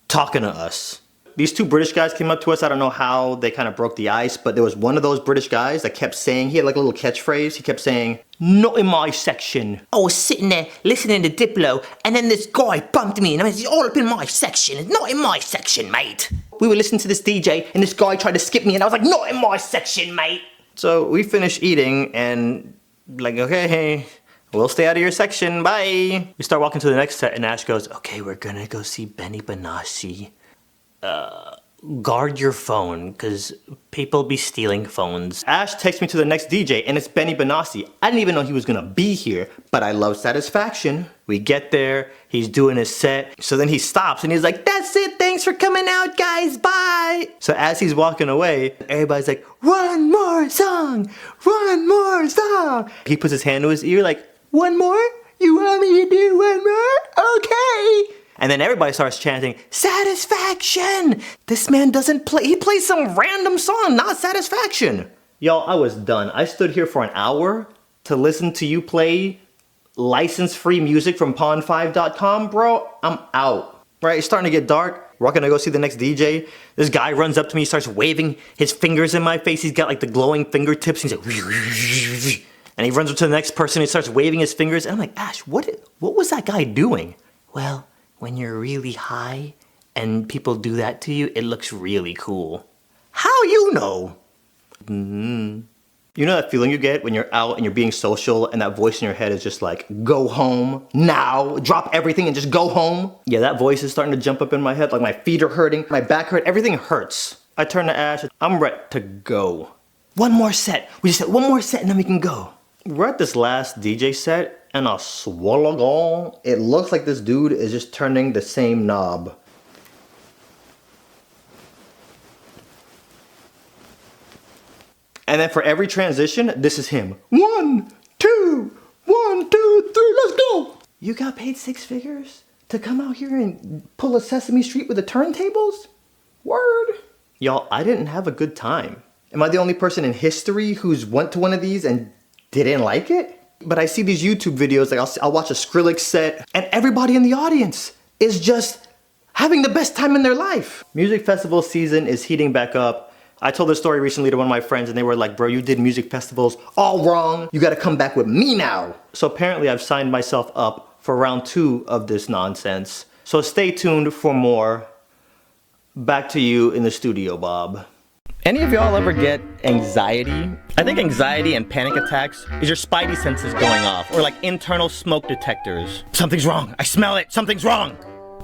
talking to us. These two British guys came up to us. I don't know how they kind of broke the ice, but there was one of those British guys that kept saying, he had like a little catchphrase. He kept saying, not in my section. I was sitting there listening to Diplo, and then this guy bumped me, and I mean, it's all up in my section. It's not in my section, mate. We were listening to this DJ, and this guy tried to skip me, and I was like, not in my section, mate. So we finished eating, and like, okay, we'll stay out of your section, bye. We start walking to the next set, and Ash goes, okay, we're gonna go see Benny Benassi. Guard your phone, because people be stealing phones. Ash takes me to the next DJ, and it's Benny Benassi. I didn't even know he was gonna be here, but I love satisfaction. We get there, he's doing his set, so then he stops and he's like, that's it, thanks for coming out, guys, bye! So as he's walking away, everybody's like, one more song! One more song! He puts his hand to his ear like, one more? You want me to do one more? Okay! And then everybody starts chanting, Satisfaction! This man doesn't play, he plays some random song, not Satisfaction. Y'all, I was done. I stood here for an hour to listen to you play license-free music from pawn5.com, bro. I'm out. Right, it's starting to get dark. We're gonna go see the next DJ. This guy runs up to me, starts waving his fingers in my face. He's got like the glowing fingertips. He's like, and he runs up to the next person and starts waving his fingers. And I'm like, Ash, what was that guy doing? Well, when you're really high and people do that to you, it looks really cool. How you know? You know that feeling you get when you're out and you're being social and that voice in your head is just like, go home now, drop everything and just go home? Yeah, that voice is starting to jump up in my head. Like my feet are hurting, my back hurt, everything hurts. I turn to Ash, I'm ready to go. One more set. We just said one more set and then we can go. We're at this last DJ set and I swallow. It looks like this dude is just turning the same knob. And then for every transition, this is him. 1, 2, 1, 2, 3, let's go. You got paid 6 figures to come out here and pull a Sesame Street with the turntables? Word. Y'all, I didn't have a good time. Am I the only person in history who's went to one of these and didn't like it? But I see these YouTube videos, like I'll watch a Skrillex set, and everybody in the audience is just having the best time in their life. Music festival season is heating back up. I told this story recently to one of my friends and they were like, bro, you did music festivals all wrong. You gotta come back with me now. So apparently I've signed myself up for round 2 of this nonsense. So stay tuned for more. Back to you in the studio, Bob. Any of y'all ever get anxiety? I think anxiety and panic attacks is your spidey senses going off, or like internal smoke detectors. Something's wrong, I smell it, something's wrong.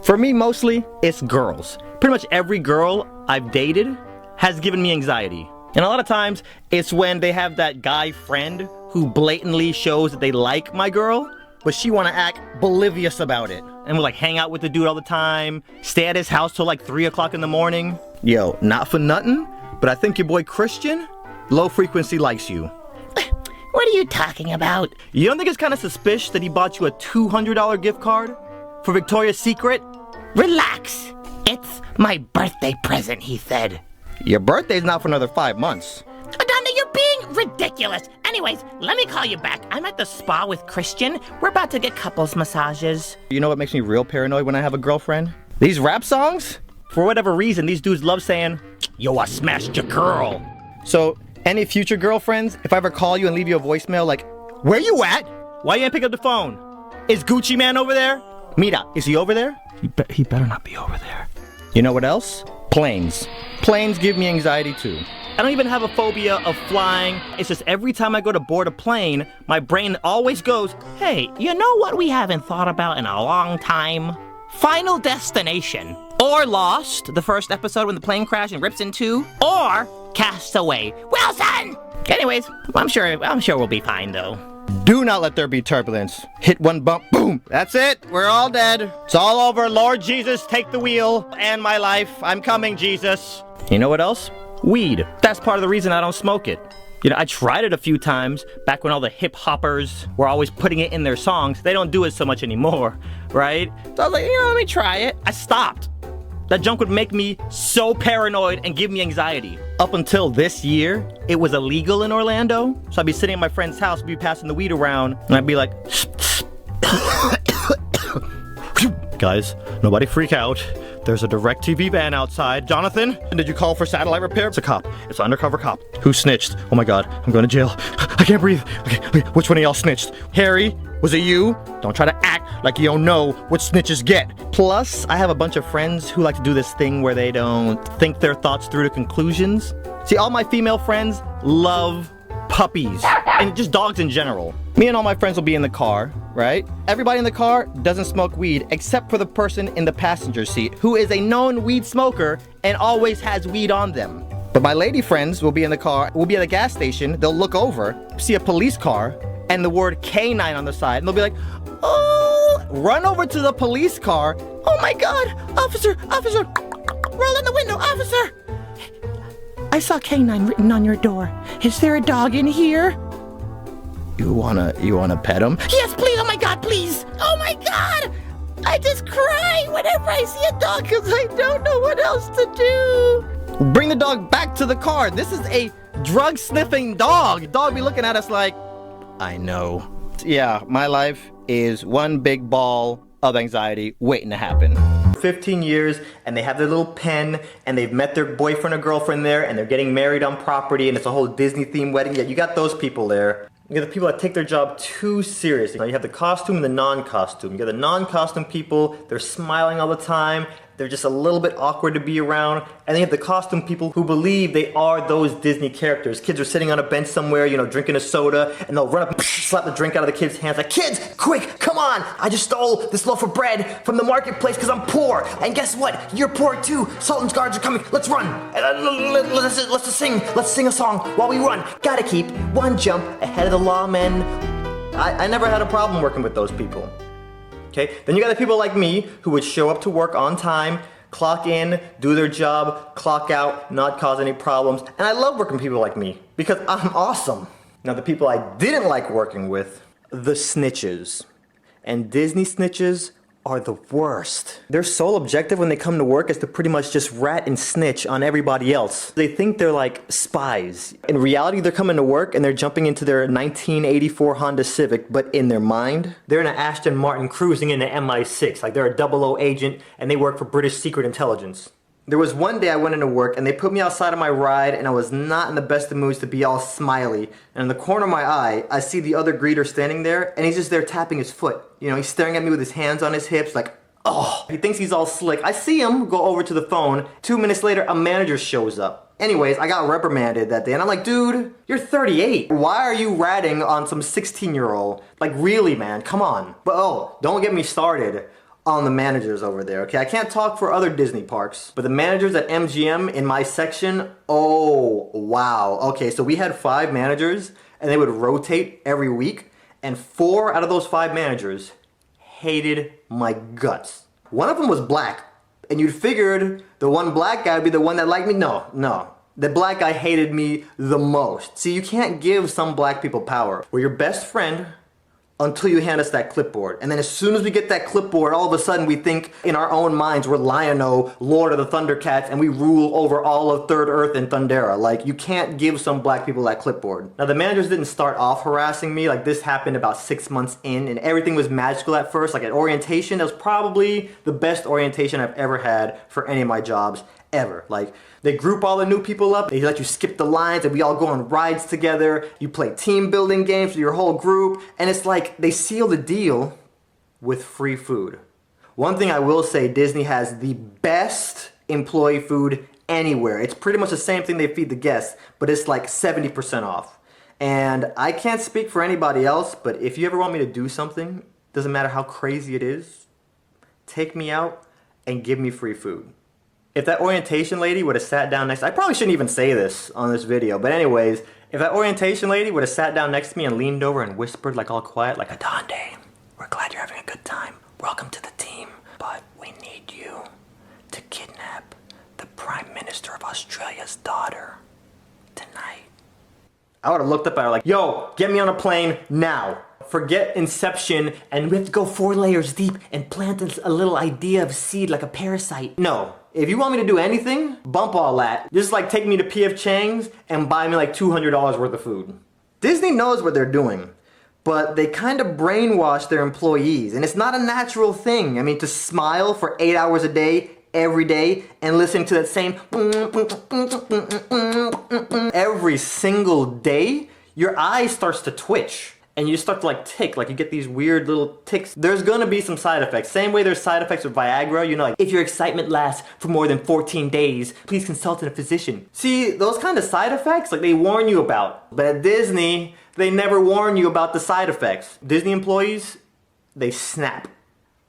For me, mostly, it's girls. Pretty much every girl I've dated has given me anxiety. And a lot of times, it's when they have that guy friend who blatantly shows that they like my girl, but she wanna act oblivious about it. And we'll like hang out with the dude all the time, stay at his house till like 3 o'clock in the morning. Yo, not for nothing, but I think your boy Christian, low frequency likes you. What are you talking about? You don't think it's kinda suspicious that he bought you a $200 gift card for Victoria's Secret? Relax. It's my birthday present, he said. Your birthday's not for another 5 months. Adonda, you're being ridiculous. Anyways, let me call you back. I'm at the spa with Christian. We're about to get couples massages. You know what makes me real paranoid when I have a girlfriend? These rap songs? For whatever reason, these dudes love saying, yo, I smashed your girl. So, any future girlfriends, if I ever call you and leave you a voicemail like, where you at? Why you ain't pick up the phone? Is Gucci Man over there? Mira, is he over there? He better not be over there. You know what else? Planes. Planes give me anxiety too. I don't even have a phobia of flying. It's just every time I go to board a plane, my brain always goes, hey, you know what we haven't thought about in a long time? Final Destination. Or Lost, the first episode when the plane crashed and rips in 2. Or Castaway. Wilson! Anyways, I'm sure we'll be fine though. Do not let there be turbulence. Hit one bump, boom. That's it. We're all dead. It's all over. Lord Jesus, take the wheel and my life. I'm coming, Jesus. You know what else? Weed. That's part of the reason I don't smoke it. You know, I tried it a few times back when all the hip hoppers were always putting it in their songs. They don't do it so much anymore, right? So I was like, let me try it. I stopped. That junk would make me so paranoid and give me anxiety. Up until this year, it was illegal in Orlando. So I'd be sitting at my friend's house, be passing the weed around, and I'd be like, guys, nobody freak out. There's a DirecTV van outside. Jonathan, did you call for satellite repair? It's a cop. It's an undercover cop. Who snitched? Oh my God, I'm going to jail. I can't breathe. Okay, which one of y'all snitched? Harry, was it you? Don't try to act like you don't know what snitches get. Plus, I have a bunch of friends who like to do this thing where they don't think their thoughts through to conclusions. See, all my female friends love puppies and just dogs in general. Me and all my friends will be in the car, right? Everybody in the car doesn't smoke weed except for the person in the passenger seat who is a known weed smoker and always has weed on them. But my lady friends will be in the car, we'll be at a gas station, they'll look over, see a police car and the word K9 on the side and they'll be like, oh, run over to the police car. Oh my God, officer, roll in the window, officer. I saw K9 written on your door. Is there a dog in here? You wanna pet him? Yes, please. Oh my God, please. Oh my God. I just cry whenever I see a dog because I don't know what else to do. Bring the dog back to the car. This is a drug sniffing dog. Dog be looking at us like, I know. Yeah, my life is one big ball of anxiety waiting to happen. 15 years, and they have their little pen, and they've met their boyfriend or girlfriend there, and they're getting married on property, and it's a whole Disney-themed wedding. Yeah, you got those people there. You got the people that take their job too seriously. You have the costume and the non-costume. You got the non-costume people, they're smiling all the time, they're just a little bit awkward to be around. And then you have the costume people who believe they are those Disney characters. Kids are sitting on a bench somewhere, you know, drinking a soda, and they'll run up and slap the drink out of the kids' hands like, kids, quick, come on! I just stole this loaf of bread from the marketplace because I'm poor. And guess what? You're poor too. Sultan's guards are coming. Let's run. Let's sing a song while we run. Gotta keep one jump ahead of the lawmen. I never had a problem working with those people. Okay, then you got the people like me who would show up to work on time, clock in, do their job, clock out, not cause any problems. And I love working with people like me because I'm awesome. Now the people I didn't like working with, the snitches. And Disney snitches are the worst. Their sole objective when they come to work is to pretty much just rat and snitch on everybody else. They think they're like spies. In reality, they're coming to work and they're jumping into their 1984 Honda Civic, but in their mind, they're in an Aston Martin cruising in an MI6, like they're a 00 agent and they work for British Secret Intelligence. There was one day I went into work and they put me outside of my ride and I was not in the best of moods to be all smiley. And in the corner of my eye, I see the other greeter standing there and he's just there tapping his foot. You know, he's staring at me with his hands on his hips like, oh. He thinks he's all slick. I see him go over to the phone. 2 minutes later, a manager shows up. Anyways, I got reprimanded that day and I'm like, dude, you're 38. Why are you ratting on some 16-year-old? Like, really, man, come on. But oh, don't get me started on the managers over there, okay? I can't talk for other Disney parks, but the managers at MGM in my section, oh, wow. Okay, so we had 5 managers, and they would rotate every week, and 4 out of those 5 managers hated my guts. One of them was black, and you'd figured the one black guy would be the one that liked me. No. The black guy hated me the most. See, you can't give some black people power. We're your best friend until you hand us that clipboard. And then as soon as we get that clipboard, all of a sudden we think in our own minds we're Lion-O, Lord of the Thundercats, and we rule over all of Third Earth and Thundera. Like, you can't give some black people that clipboard. Now, the managers didn't start off harassing me. Like, this happened about 6 months in, and everything was magical at first. Like, at orientation, that was probably the best orientation I've ever had for any of my jobs ever. Like, they group all the new people up, they let you skip the lines, and we all go on rides together. You play team building games with your whole group, and it's like they seal the deal with free food. One thing I will say, Disney has the best employee food anywhere. It's pretty much the same thing they feed the guests, but it's like 70% off. And I can't speak for anybody else, but if you ever want me to do something, doesn't matter how crazy it is, take me out and give me free food. If that orientation lady would have sat down next, I probably shouldn't even say this on this video, but anyways, if that orientation lady would have sat down next to me and leaned over and whispered like all quiet, like, Adonde, we're glad you're having a good time. Welcome to the team, but we need you to kidnap the Prime Minister of Australia's daughter tonight. I would have looked up at her like, yo, get me on a plane now. Forget Inception and we have to go 4 layers deep and plant a little idea of seed like a parasite. No. If you want me to do anything, bump all that. Just like take me to P.F. Chang's and buy me like $200 worth of food. Disney knows what they're doing, but they kind of brainwash their employees, and it's not a natural thing. I mean, to smile for 8 hours a day, every day, and listen to that same every single day, your eye starts to twitch. And you start to like tick, like you get these weird little ticks. There's gonna be some side effects. Same way there's side effects with Viagra, you know, like if your excitement lasts for more than 14 days, please consult a physician. See, those kind of side effects, like they warn you about. But at Disney, they never warn you about the side effects. Disney employees, they snap.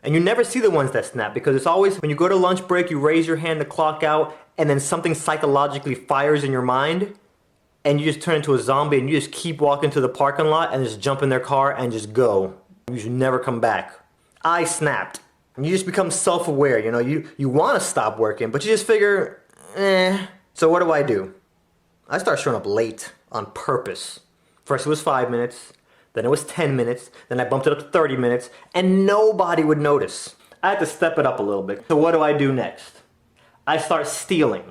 And you never see the ones that snap because it's always when you go to lunch break, you raise your hand to clock out, and then something psychologically fires in your mind. And you just turn into a zombie and you just keep walking to the parking lot and just jump in their car and just go. You should never come back. I snapped. And you just become self-aware, you know, you want to stop working, but you just figure, So what do? I start showing up late on purpose. First it was 5 minutes, then it was 10 minutes, then I bumped it up to 30 minutes, and nobody would notice. I had to step it up a little bit. So what do I do next? I start stealing.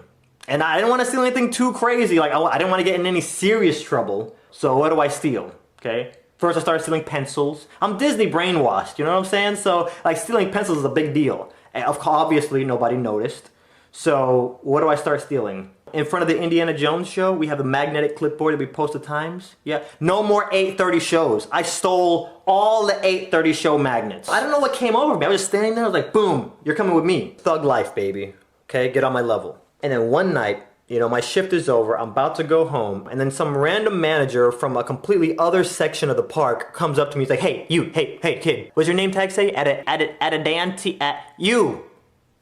And I didn't want to steal anything too crazy. Like, I didn't want to get in any serious trouble. So what do I steal? Okay. First I started stealing pencils. I'm Disney brainwashed, you know what I'm saying? So like stealing pencils is a big deal. And obviously nobody noticed. So what do I start stealing? In front of the Indiana Jones show, we have the magnetic clipboard that we post the times. Yeah, no more 8:30 shows. I stole all the 8:30 show magnets. I don't know what came over me. I was just standing there, I was like, boom, you're coming with me. Thug life, baby. Okay, get on my level. And then one night, you know, my shift is over, I'm about to go home, and then some random manager from a completely other section of the park comes up to me, he's like, hey, kid, what's your name tag say?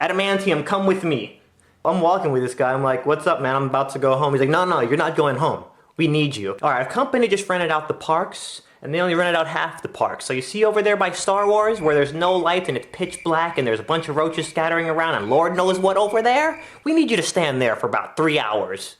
Adamantium, come with me. I'm walking with this guy, I'm like, what's up, man, I'm about to go home. He's like, no, you're not going home. We need you. All right, a company just rented out the parks, and they only rented out half the park. So you see over there by Star Wars, where there's no lights and it's pitch black and there's a bunch of roaches scattering around and Lord knows what over there? We need you to stand there for about 3 hours.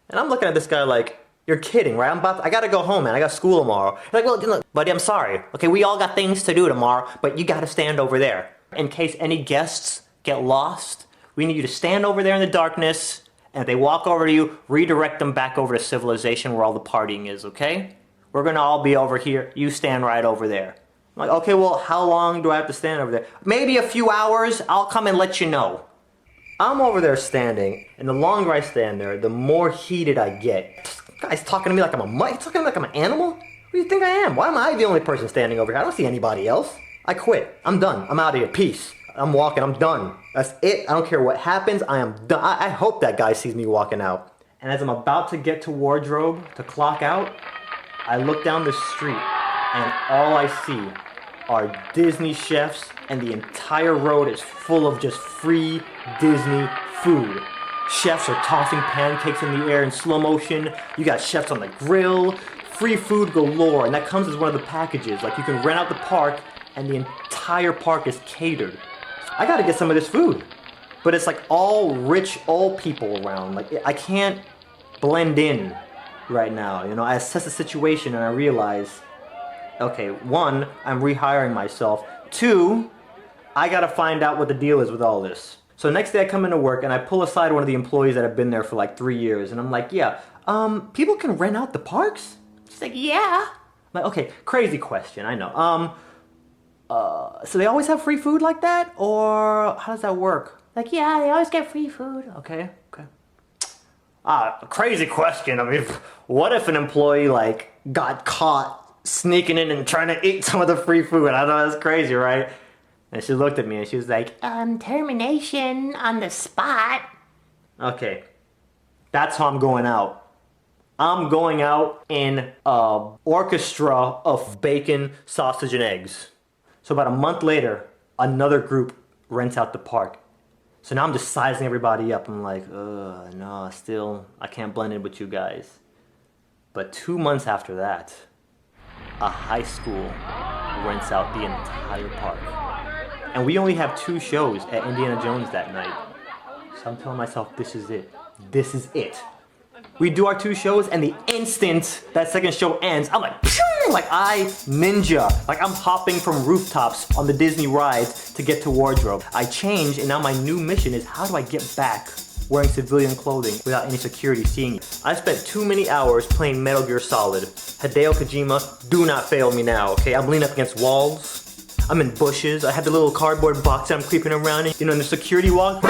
And I'm looking at this guy like, you're kidding, right? I gotta go home, man. I got school tomorrow. He's like, well, look, buddy, I'm sorry. Okay, we all got things to do tomorrow, but you gotta stand over there. In case any guests get lost, we need you to stand over there in the darkness, and if they walk over to you, redirect them back over to civilization where all the partying is, okay? We're gonna all be over here. You stand right over there. I'm like, okay, well, how long do I have to stand over there? Maybe a few hours. I'll come and let you know. I'm over there standing, and the longer I stand there, the more heated I get. This guy's talking to me like I'm he's talking to me like I'm an animal? What do you think I am? Why am I the only person standing over here? I don't see anybody else. I quit. I'm done. I'm out of here. Peace. I'm walking. I'm done. That's it. I don't care what happens. I am done. I hope that guy sees me walking out. And as I'm about to get to wardrobe to clock out, I look down the street and all I see are Disney chefs, and the entire road is full of just free Disney food. Chefs are tossing pancakes in the air in slow motion. You got chefs on the grill. Free food galore, and that comes as one of the packages. Like, you can rent out the park and the entire park is catered. I gotta get some of this food. But it's like all rich old people around. Like, I can't blend in right now. You know, I assess the situation and I realize, okay, 1, I'm rehiring myself. 2, I gotta find out what the deal is with all this. So next day I come into work and I pull aside one of the employees that have been there for like 3 years, and I'm like, yeah, people can rent out the parks? She's like, yeah. I'm like, okay, crazy question, I know. So they always have free food like that? Or how does that work? Like, yeah, they always get free food. Okay. Crazy question. I mean, what if an employee, like, got caught sneaking in and trying to eat some of the free food? I know that's crazy, right? And she looked at me and she was like, termination on the spot. okay, that's how I'm going out. I'm going out in an orchestra of bacon, sausage, and eggs. So about a month later, another group rents out the park. So now I'm just sizing everybody up. I'm like, no, still, I can't blend in with you guys. But 2 months after that, a high school rents out the entire park. And we only have 2 shows at Indiana Jones that night. So I'm telling myself, this is it. This is it. We do our 2 shows, and the instant that second show ends, I'm like, pew! Like I ninja. Like I'm hopping from rooftops on the Disney rides to get to wardrobe. I change, and now my new mission is, how do I get back wearing civilian clothing without any security seeing you? I spent too many hours playing Metal Gear Solid. Hideo Kojima, do not fail me now, okay? I'm leaning up against walls. I'm in bushes. I have the little cardboard box that I'm creeping around in. You know, in the security walk.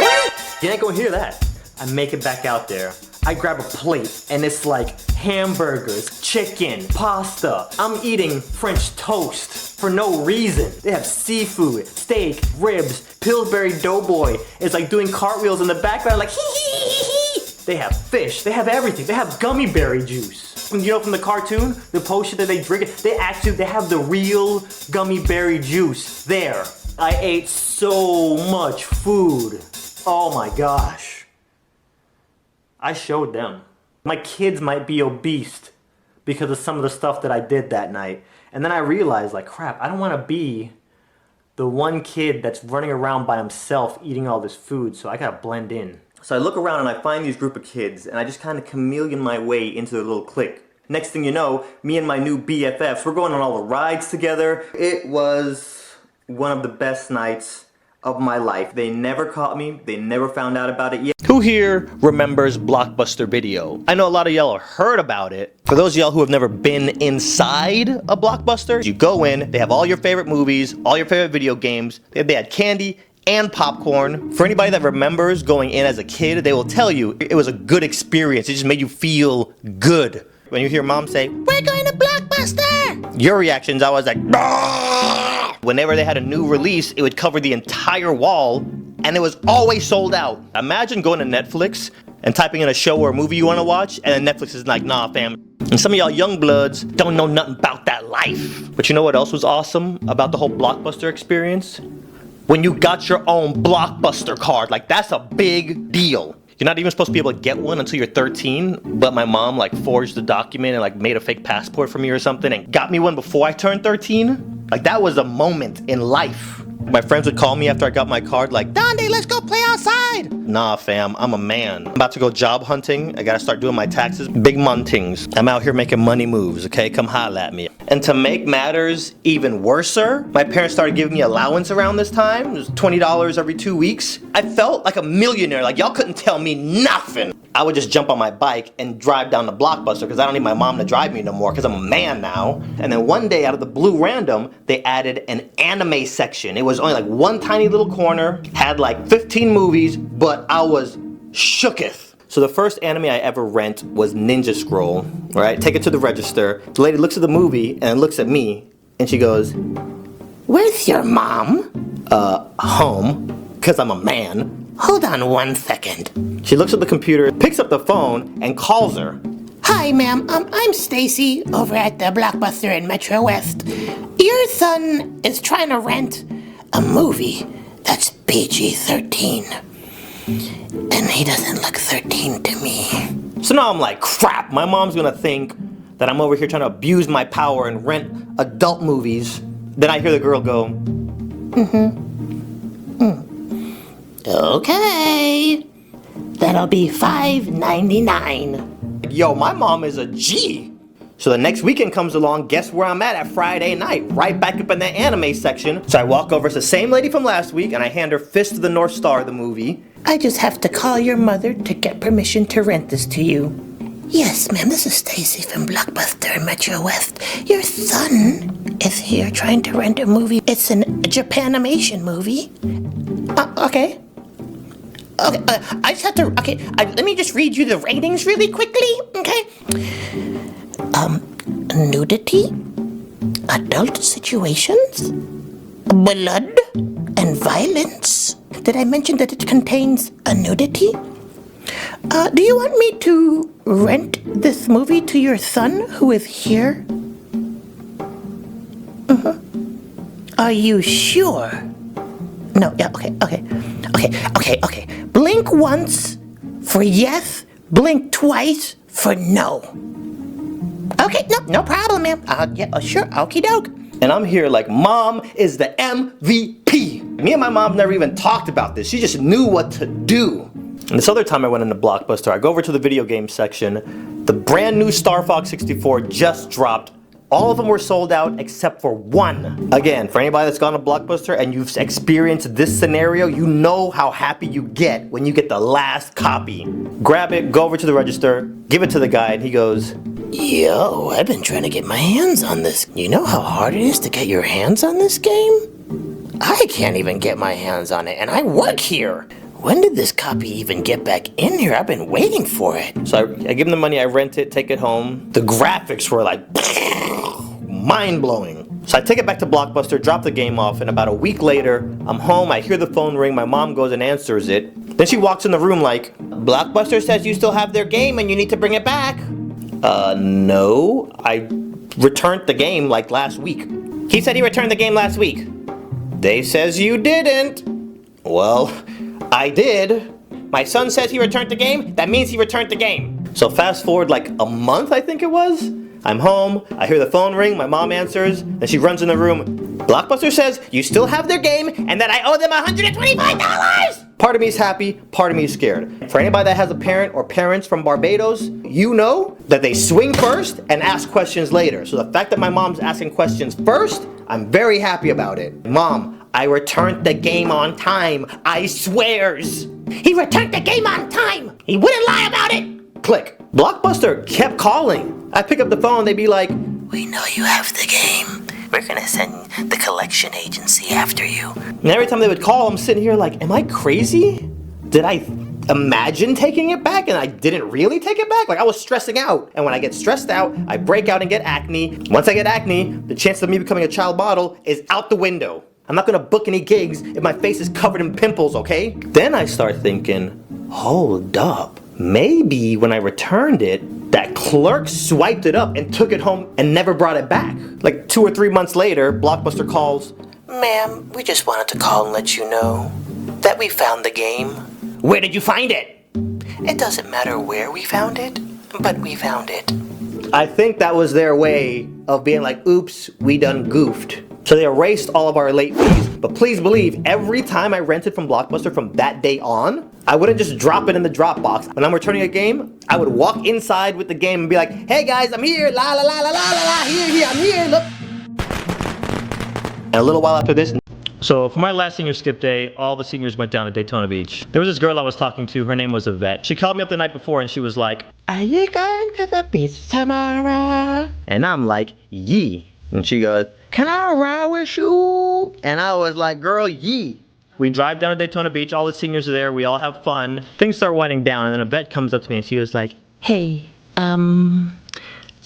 You ain't gonna hear that. I make it back out there. I grab a plate and it's like hamburgers, chicken, pasta. I'm eating French toast for no reason. They have seafood, steak, ribs, Pillsbury Doughboy is like doing cartwheels in the background like hee hee hee hee. They have fish, they have everything. They have gummy berry juice. You know, from the cartoon, the potion that they drink, they have the real gummy berry juice there. I ate so much food. Oh my gosh. I showed them. My kids might be obese because of some of the stuff that I did that night. And then I realized, like, crap, I don't want to be the one kid that's running around by himself eating all this food, so I gotta blend in. So I look around and I find these group of kids, and I just kind of chameleon my way into their little clique. Next thing you know, me and my new BFFs, we're going on all the rides together. It was one of the best nights of my life. They never caught me. They never found out about it yet. Who here remembers Blockbuster Video? I know a lot of y'all have heard about it. For those of y'all who have never been inside a Blockbuster, you go in, they have all your favorite movies, all your favorite video games. They had candy and popcorn. For anybody that remembers going in as a kid, they will tell you it was a good experience. It just made you feel good. When you hear mom say, "We're going to Blockbuster!" your reactions, I was like, "Ah!" Whenever they had a new release, it would cover the entire wall, and it was always sold out. Imagine going to Netflix and typing in a show or a movie you want to watch, and then Netflix is like, "Nah, fam." And some of y'all young bloods don't know nothing about that life. But you know what else was awesome about the whole Blockbuster experience? When you got your own Blockbuster card. Like, that's a big deal. You're not even supposed to be able to get one until you're 13, but my mom like forged the document and like made a fake passport for me or something and got me one before I turned 13. Like, that was a moment in life. My friends would call me after I got my card like, "Donde, let's go play outside." Nah, fam, I'm a man. I'm about to go job hunting. I gotta start doing my taxes. Big montings. I'm out here making money moves, okay? Come holla at me. And to make matters even worser, my parents started giving me allowance around this time. It was $20 every 2 weeks. I felt like a millionaire. Like, y'all couldn't tell me nothing. I would just jump on my bike and drive down to Blockbuster because I don't need my mom to drive me no more because I'm a man now. And then one day, out of the blue random, they added an anime section. It was only like one tiny little corner, had like 15 movies, but I was shooketh. So the first anime I ever rent was Ninja Scroll, right? Take it to the register. The lady looks at the movie and looks at me and she goes, "Where's your mom?" Home, because I'm a man. Hold on 1 second. She looks at the computer, picks up the phone, and calls her. Hi, ma'am. I'm Stacy over at the Blockbuster in Metro West. Your son is trying to rent a movie that's PG-13. And he doesn't look 13 to me. So now I'm like, crap, my mom's gonna think that I'm over here trying to abuse my power and rent adult movies. Then I hear the girl go, Okay. That'll be $5.99. Yo, my mom is a G. So the next weekend comes along, guess where I'm at Friday night? Right back up in that anime section. So I walk over to the same lady from last week and I hand her Fist of the North Star, the movie. I just have to call your mother to get permission to rent this to you. Yes, ma'am, this is Stacy from Blockbuster in Metro West. Your son is here trying to rent a movie. It's a Japanimation movie. Okay. Okay, I just have to, let me just read you the ratings really quickly, okay? Nudity, adult situations, blood, and violence. Did I mention that it contains a nudity? Do you want me to rent this movie to your son who is here? Are you sure? No, yeah, okay. Blink once for yes, blink twice for no. Okay, no problem, ma'am. Sure, okie doke. And I'm here like, mom is the MVP. Me and my mom never even talked about this. She just knew what to do. And this other time I went into Blockbuster, I go over to the video game section. The brand new Star Fox 64 just dropped. All of them were sold out except for one. Again, for anybody that's gone to Blockbuster and you've experienced this scenario, you know how happy you get when you get the last copy. Grab it, go over to the register, give it to the guy, and he goes, "Yo, I've been trying to get my hands on this. You know how hard it is to get your hands on this game? I can't even get my hands on it, and I work here. When did this copy even get back in here? I've been waiting for it." So I give him the money, I rent it, take it home. The graphics were like mind-blowing. So I take it back to Blockbuster, drop the game off, and about a week later, I'm home, I hear the phone ring, my mom goes and answers it. Then she walks in the room like, "Blockbuster says you still have their game and you need to bring it back." No, I returned the game like last week. "He said he returned the game last week." "They says you didn't." "Well, I did. My son says he returned the game, that means he returned the game." So fast forward like a month, I think it was. I'm home, I hear the phone ring, my mom answers, and she runs in the room. "Blockbuster says you still have their game and that I owe them $125. Part of me is happy, part of me is scared. For anybody that has a parent or parents from Barbados, you know that they swing first and ask questions later. So the fact that my mom's asking questions first, I'm very happy about it. Mom, I returned the game on time. I swears. He returned the game on time. He wouldn't lie about it. Click. Blockbuster kept calling. I pick up the phone, they'd be like, We know you have the game. We're gonna send the collection agency after you. and every time they would call, I'm sitting here like, am I crazy? Did I imagine taking it back and I didn't really take it back? Like, I was stressing out. And when I get stressed out, I break out and get acne. Once I get acne, the chance of me becoming a child model is out the window. I'm not gonna book any gigs if my face is covered in pimples, okay? Then I start thinking, hold up. Maybe when I returned it, that clerk swiped it up and took it home and never brought it back. Like 2 or 3 months later, Blockbuster calls, Ma'am, we just wanted to call and let you know that we found the game. where did you find it? It doesn't matter where we found it, but we found it. I think that was their way of being like, oops, we done goofed. So they erased all of our late fees, but please believe, every time I rented from Blockbuster from that day on, I wouldn't just drop it in the Dropbox. When I'm returning a game, I would walk inside with the game and be like, hey guys, I'm here, la la la la la la la, here, I'm here, look. And a little while after this, So for my last senior skip day, all the seniors went down to Daytona Beach. There was this girl I was talking to, her name was Yvette. She called me up the night before and she was like, Are you going to the beach tomorrow? and I'm like, yee. And she goes, can I ride with you? And I was like, girl, yee. we drive down to Daytona Beach, all the seniors are there, we all have fun. Things start winding down and then Yvette comes up to me and she was like, Hey, some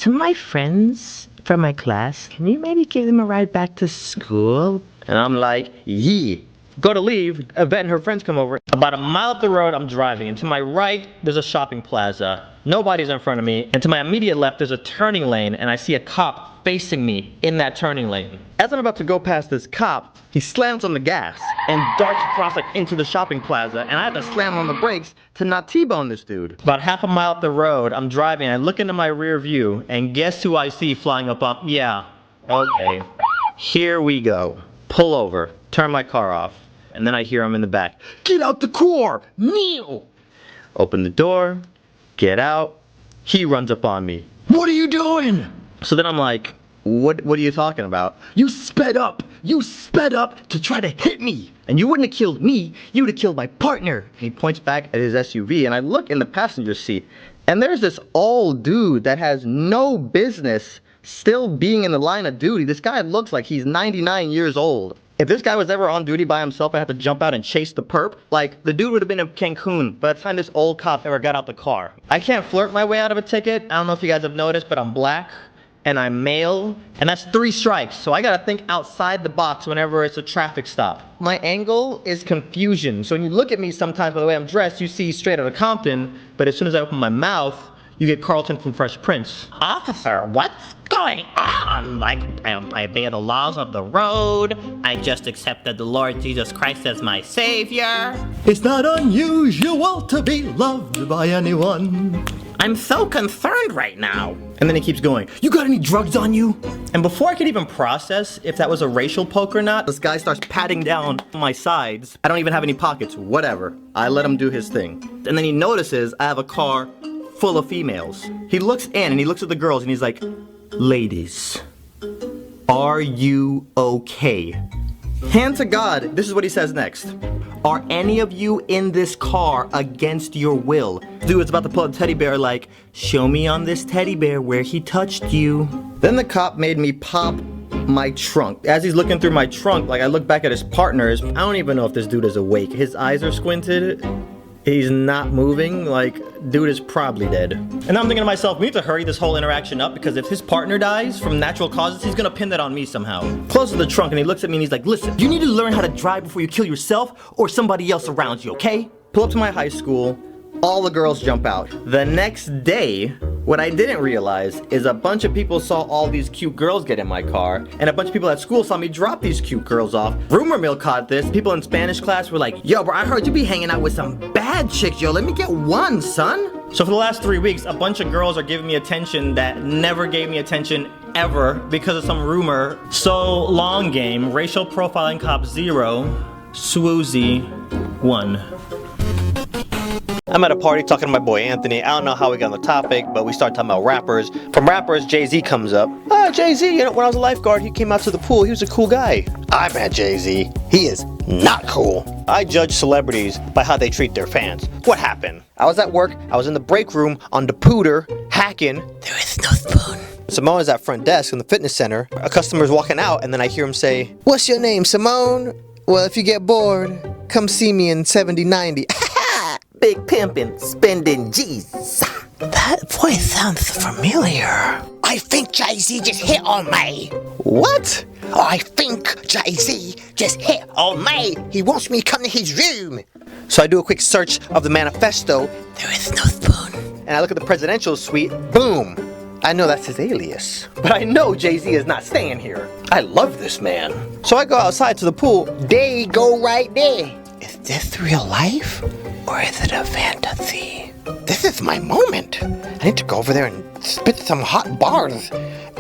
of my friends from my class, can you maybe give them a ride back to school? And I'm like, yee. go to leave, Yvette and her friends come over. About a mile up the road, I'm driving, and to my right, there's a shopping plaza. Nobody's in front of me, and to my immediate left, there's a turning lane, and I see a cop facing me in that turning lane. As I'm about to go past this cop, he slams on the gas and darts across like into the shopping plaza, and I had to slam on the brakes to not T-bone this dude. About half a mile up the road, I'm driving, I look into my rear view, and guess who I see flying up on, yeah, okay. Here we go. Pull over, turn my car off, and then I hear him in the back. Get out the car, kneel! Open the door, get out, he runs up on me. What are you doing? So then I'm like, what are you talking about? You sped up to try to hit me. And you wouldn't have killed me, you would have killed my partner. And he points back at his SUV, and I look in the passenger seat, and there's this old dude that has no business still being in the line of duty. This guy looks like he's 99 years old. If this guy was ever on duty by himself, I had to jump out and chase the perp. Like, the dude would have been in Cancun by the time this old cop ever got out the car. I can't flirt my way out of a ticket. I don't know if you guys have noticed, but I'm black and I'm male, and that's 3 strikes. So I gotta think outside the box whenever it's a traffic stop. My angle is confusion. So when you look at me sometimes by the way I'm dressed, you see straight out of Compton, but as soon as I open my mouth, you get Carlton from Fresh Prince. Officer, what's going on? I obey the laws of the road. I just accepted the Lord Jesus Christ as my savior. It's not unusual to be loved by anyone. I'm so concerned right now. And then he keeps going, you got any drugs on you? And before I could even process if that was a racial poke or not, this guy starts patting down my sides. I don't even have any pockets, whatever. I let him do his thing. And then he notices I have a car full of females. He looks in and he looks at the girls and he's like, ladies, are you okay? Hand to God, this is what he says next. Are any of you in this car against your will? Dude is about to pull a teddy bear like, show me on this teddy bear where he touched you. Then the cop made me pop my trunk. As he's looking through my trunk, like I look back at his partners, I don't even know if this dude is awake. His eyes are squinted. He's not moving, like, dude is probably dead. And I'm thinking to myself, we need to hurry this whole interaction up because if his partner dies from natural causes, he's gonna pin that on me somehow. Closes the trunk and he looks at me and he's like, listen, you need to learn how to drive before you kill yourself or somebody else around you, okay? Pull up to my high school, all the girls jump out. The next day, what I didn't realize is a bunch of people saw all these cute girls get in my car, and a bunch of people at school saw me drop these cute girls off. Rumor mill caught this. People in Spanish class were like, yo, bro, I heard you be hanging out with some bad chicks, yo. Let me get one, son. So for the last 3 weeks, a bunch of girls are giving me attention that never gave me attention ever because of some rumor. So long game, racial profiling cop 0, sWooZie 1. I'm at a party talking to my boy Anthony. I don't know how we got on the topic, but we started talking about rappers. From rappers, Jay-Z comes up. Jay-Z, you know, when I was a lifeguard, he came out to the pool. He was a cool guy. I met Jay-Z. He is not cool. I judge celebrities by how they treat their fans. What happened? I was at work. I was in the break room on the pooter, hacking. There is no spoon. Simone is at front desk in the fitness center. A customer's walking out, and then I hear him say, "What's your name, Simone? Well, if you get bored, come see me in 7090. Big pimpin', spending G's." That voice sounds familiar. I think Jay-Z just hit on me. What? Oh, I think Jay-Z just hit on me. He wants me to come to his room. So I do a quick search of the manifesto. There is no spoon. And I look at the presidential suite. Boom. I know that's his alias. But I know Jay-Z is not staying here. I love this man. So I go outside to the pool. There you go right there. Is this real life? Or is it a fantasy? This is my moment. I need to go over there and spit some hot bars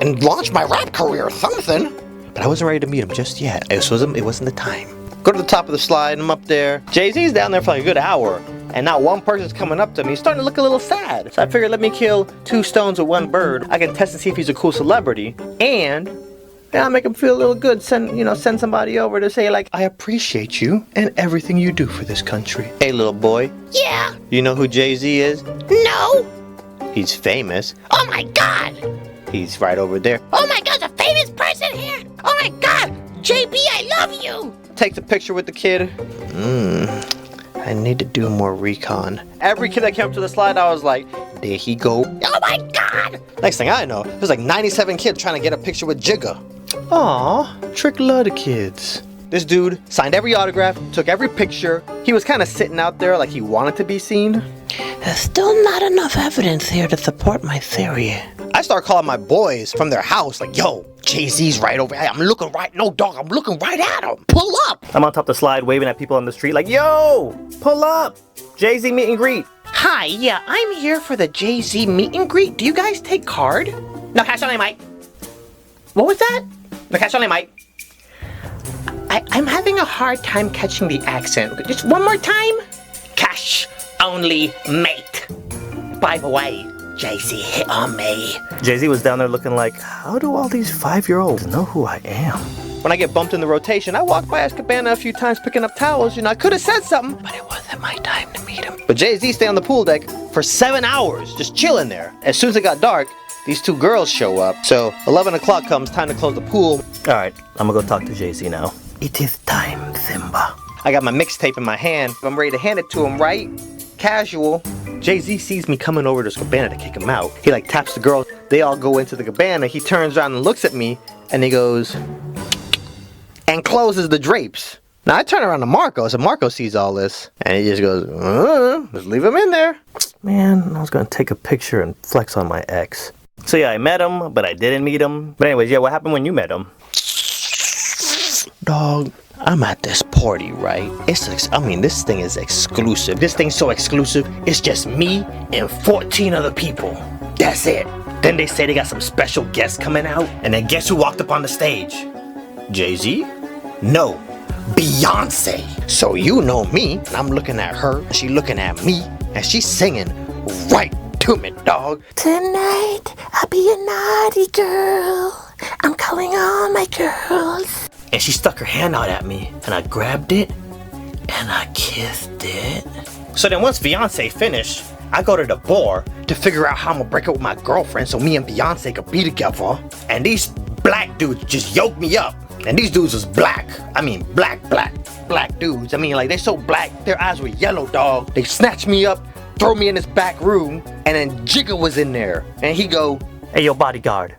and launch my rap career or something. But I wasn't ready to meet him just yet. It wasn't the time. Go to the top of the slide, I'm up there. Jay-Z's down there for like a good hour. And not one person's coming up to me. He's starting to look a little sad. So I figured, let me kill 2 stones with 1 bird. I can test and see if he's a cool celebrity. And I'll make him feel a little good. Send somebody over to say, like, I appreciate you and everything you do for this country. Hey, little boy. Yeah. You know who Jay-Z is? No. He's famous. Oh my God. He's right over there. Oh my God, a famous person here. Oh my God. JB, I love you. Take the picture with the kid. I need to do more recon. Every kid that came up to the slide, I was like, there he go. Oh my God. Next thing I know, there's like 97 kids trying to get a picture with Jigga. Aw, Trick love the kids. This dude signed every autograph, took every picture. He was kind of sitting out there like he wanted to be seen. There's still not enough evidence here to support my theory. I start calling my boys from their house like, yo, Jay-Z's right over here. I'm looking right at him. Pull up. I'm on top of the slide waving at people on the street like, yo, pull up. Jay-Z meet and greet. Hi, yeah, I'm here for the Jay-Z meet and greet. Do you guys take card? No cash only, Mike. What was that? No cash only, Mike. I'm having a hard time catching the accent. Just one more time. Cash only, mate. By the way, Jay-Z hit on me. Jay-Z was down there looking like, how do all these 5-year-olds know who I am? When I get bumped in the rotation, I walk by Escabana a few times picking up towels. I could have said something, but it wasn't my time to meet him. But Jay-Z stayed on the pool deck for 7 hours, just chilling there. As soon as it got dark, these 2 girls show up. So 11 o'clock comes, time to close the pool. All right, I'm gonna go talk to Jay-Z now. It is time, Simba. I got my mixtape in my hand. I'm ready to hand it to him, right? Casual. Jay-Z sees me coming over to his cabana to kick him out. He like taps the girls. They all go into the cabana. He turns around and looks at me and he goes and closes the drapes. Now I turn around to Marco, so Marco sees all this and he just goes, let's leave him in there. Man, I was gonna take a picture and flex on my ex. So yeah, I met him, but I didn't meet him. But anyways, yeah, what happened when you met him? Dog, I'm at this party, right? This thing is exclusive. This thing's so exclusive, it's just me and 14 other people. That's it. Then they say they got some special guests coming out. And then guess who walked up on the stage? Jay-Z? No, Beyonce. So you know me, and I'm looking at her, and she looking at me, and she's singing right to me, dog. Tonight, I'll be a naughty girl. I'm calling all my girls. And she stuck her hand out at me, and I grabbed it, and I kissed it. So then once Beyonce finished, I go to the bar to figure out how I'm gonna break up with my girlfriend so me and Beyonce could be together. And these black dudes just yoked me up. And these dudes was black. I mean, black dudes. I mean, like, they so black, their eyes were yellow, dog. They snatched me up, throw me in this back room, and then Jigga was in there. And he go, hey, yo, bodyguard,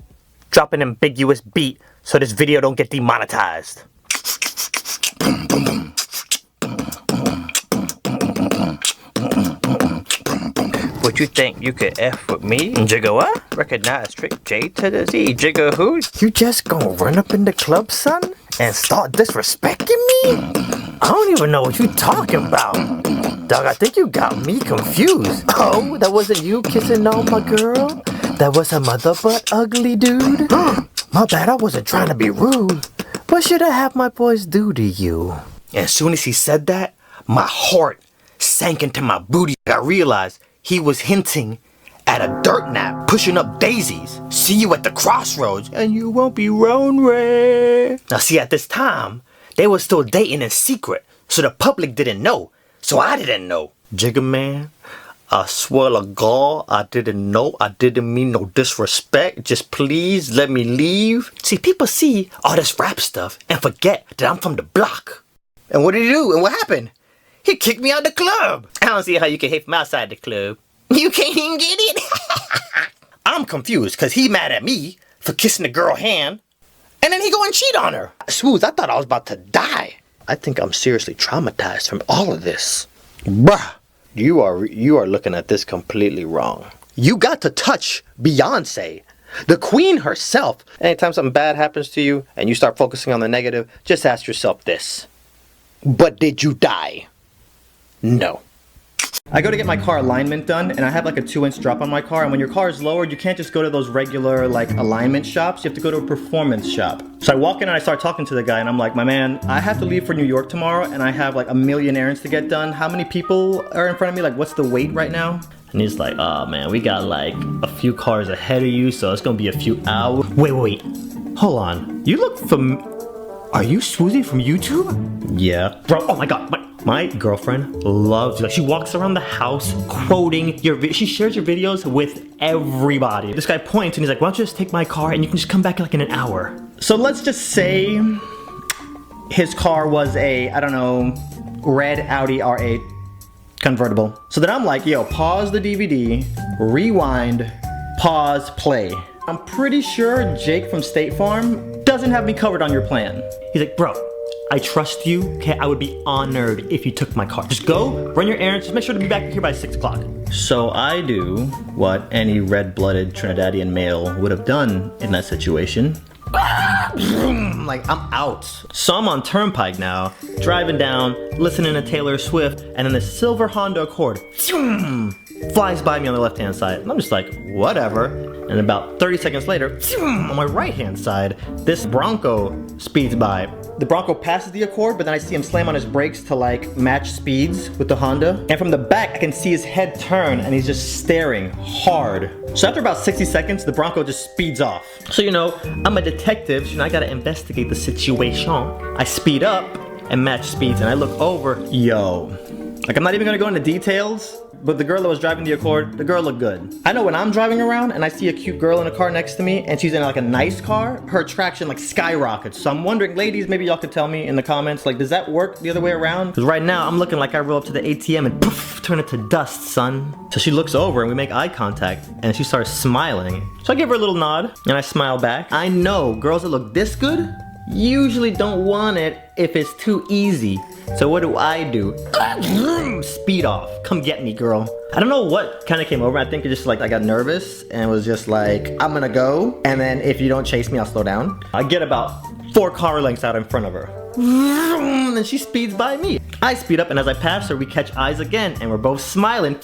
drop an ambiguous beat so this video don't get demonetized. What you think you could F with me? Jigga what? Recognize Trick J to the Z. Jigga who? You just gonna run up in the club, son? And start disrespecting me? I don't even know what you talking about. Dog, I think you got me confused. Oh, that wasn't you kissing on my girl? That was a mother butt ugly dude? My bad, I wasn't trying to be rude. What should I have my boys do to you? And as soon as he said that, my heart sank into my booty. I realized he was hinting at a dirt nap, pushing up daisies. See you at the crossroads, and you won't be lonely. Now see, at this time, they were still dating in secret, so the public didn't know. So I didn't know. Jigga man, I swear to God, I didn't know. I didn't mean no disrespect. Just please let me leave. See, people see all this rap stuff and forget that I'm from the block. And what did he do? And what happened? He kicked me out the club. I don't see how you can hate from outside the club. You can't even get it. I'm confused because he mad at me for kissing the girl hand. And then he go and cheat on her. Swooz, I thought I was about to die. I think I'm seriously traumatized from all of this. Bruh, you are looking at this completely wrong. You got to touch Beyonce, the queen herself. Anytime something bad happens to you and you start focusing on the negative, just ask yourself this. But did you die? No. I go to get my car alignment done, and I have like a 2-inch drop on my car, and when your car is lowered, you can't just go to those regular like alignment shops, you have to go to a performance shop. So I walk in and I start talking to the guy, and I'm like, my man, I have to leave for New York tomorrow, and I have like a million errands to get done. How many people are in front of me? Like, what's the wait right now? And he's like, oh man, we got like a few cars ahead of you, so it's gonna be a few hours. Wait, hold on. You look Are you sWooZie from YouTube? Yeah. Bro, oh my god, my girlfriend loves you. Like, she walks around the house quoting your she shares your videos with everybody. This guy points and he's like, why don't you just take my car and you can just come back like in an hour. So let's just say his car was a, I don't know, red Audi R8 convertible. So then I'm like, yo, pause the DVD, rewind, pause, play. I'm pretty sure Jake from State Farm doesn't have me covered on your plan. He's like, bro, I trust you, okay? I would be honored if you took my car. Just go, run your errands, just make sure to be back here by 6 o'clock. So I do what any red-blooded Trinidadian male would have done in that situation. Like, I'm out. So I'm on Turnpike now, driving down, listening to Taylor Swift, and then the silver Honda Accord flies by me on the left-hand side. And I'm just like, whatever. And about 30 seconds later, on my right-hand side, this Bronco speeds by. The Bronco passes the Accord, but then I see him slam on his brakes to like match speeds with the Honda. And from the back, I can see his head turn and he's just staring hard. So after about 60 seconds, the Bronco just speeds off. So you know, I'm a detective, so I gotta investigate the situation. I speed up and match speeds and I look over, yo. Like, I'm not even gonna go into details, but the girl that was driving the Accord, the girl looked good. I know when I'm driving around and I see a cute girl in a car next to me and she's in like a nice car, her attraction like skyrockets. So I'm wondering, ladies, maybe y'all could tell me in the comments, like, does that work the other way around? Because right now I'm looking like I roll up to the ATM and poof, turn it to dust, son. So she looks over and we make eye contact and she starts smiling. So I give her a little nod and I smile back. I know girls that look this good usually don't want it if it's too easy. So what do? Speed off. Come get me, girl. I don't know what kind of came over. I think it just like I got nervous and was just like, I'm gonna go. And then if you don't chase me, I'll slow down. I get about 4 car lengths out in front of her. And then she speeds by me. I speed up and as I pass her, we catch eyes again and we're both smiling.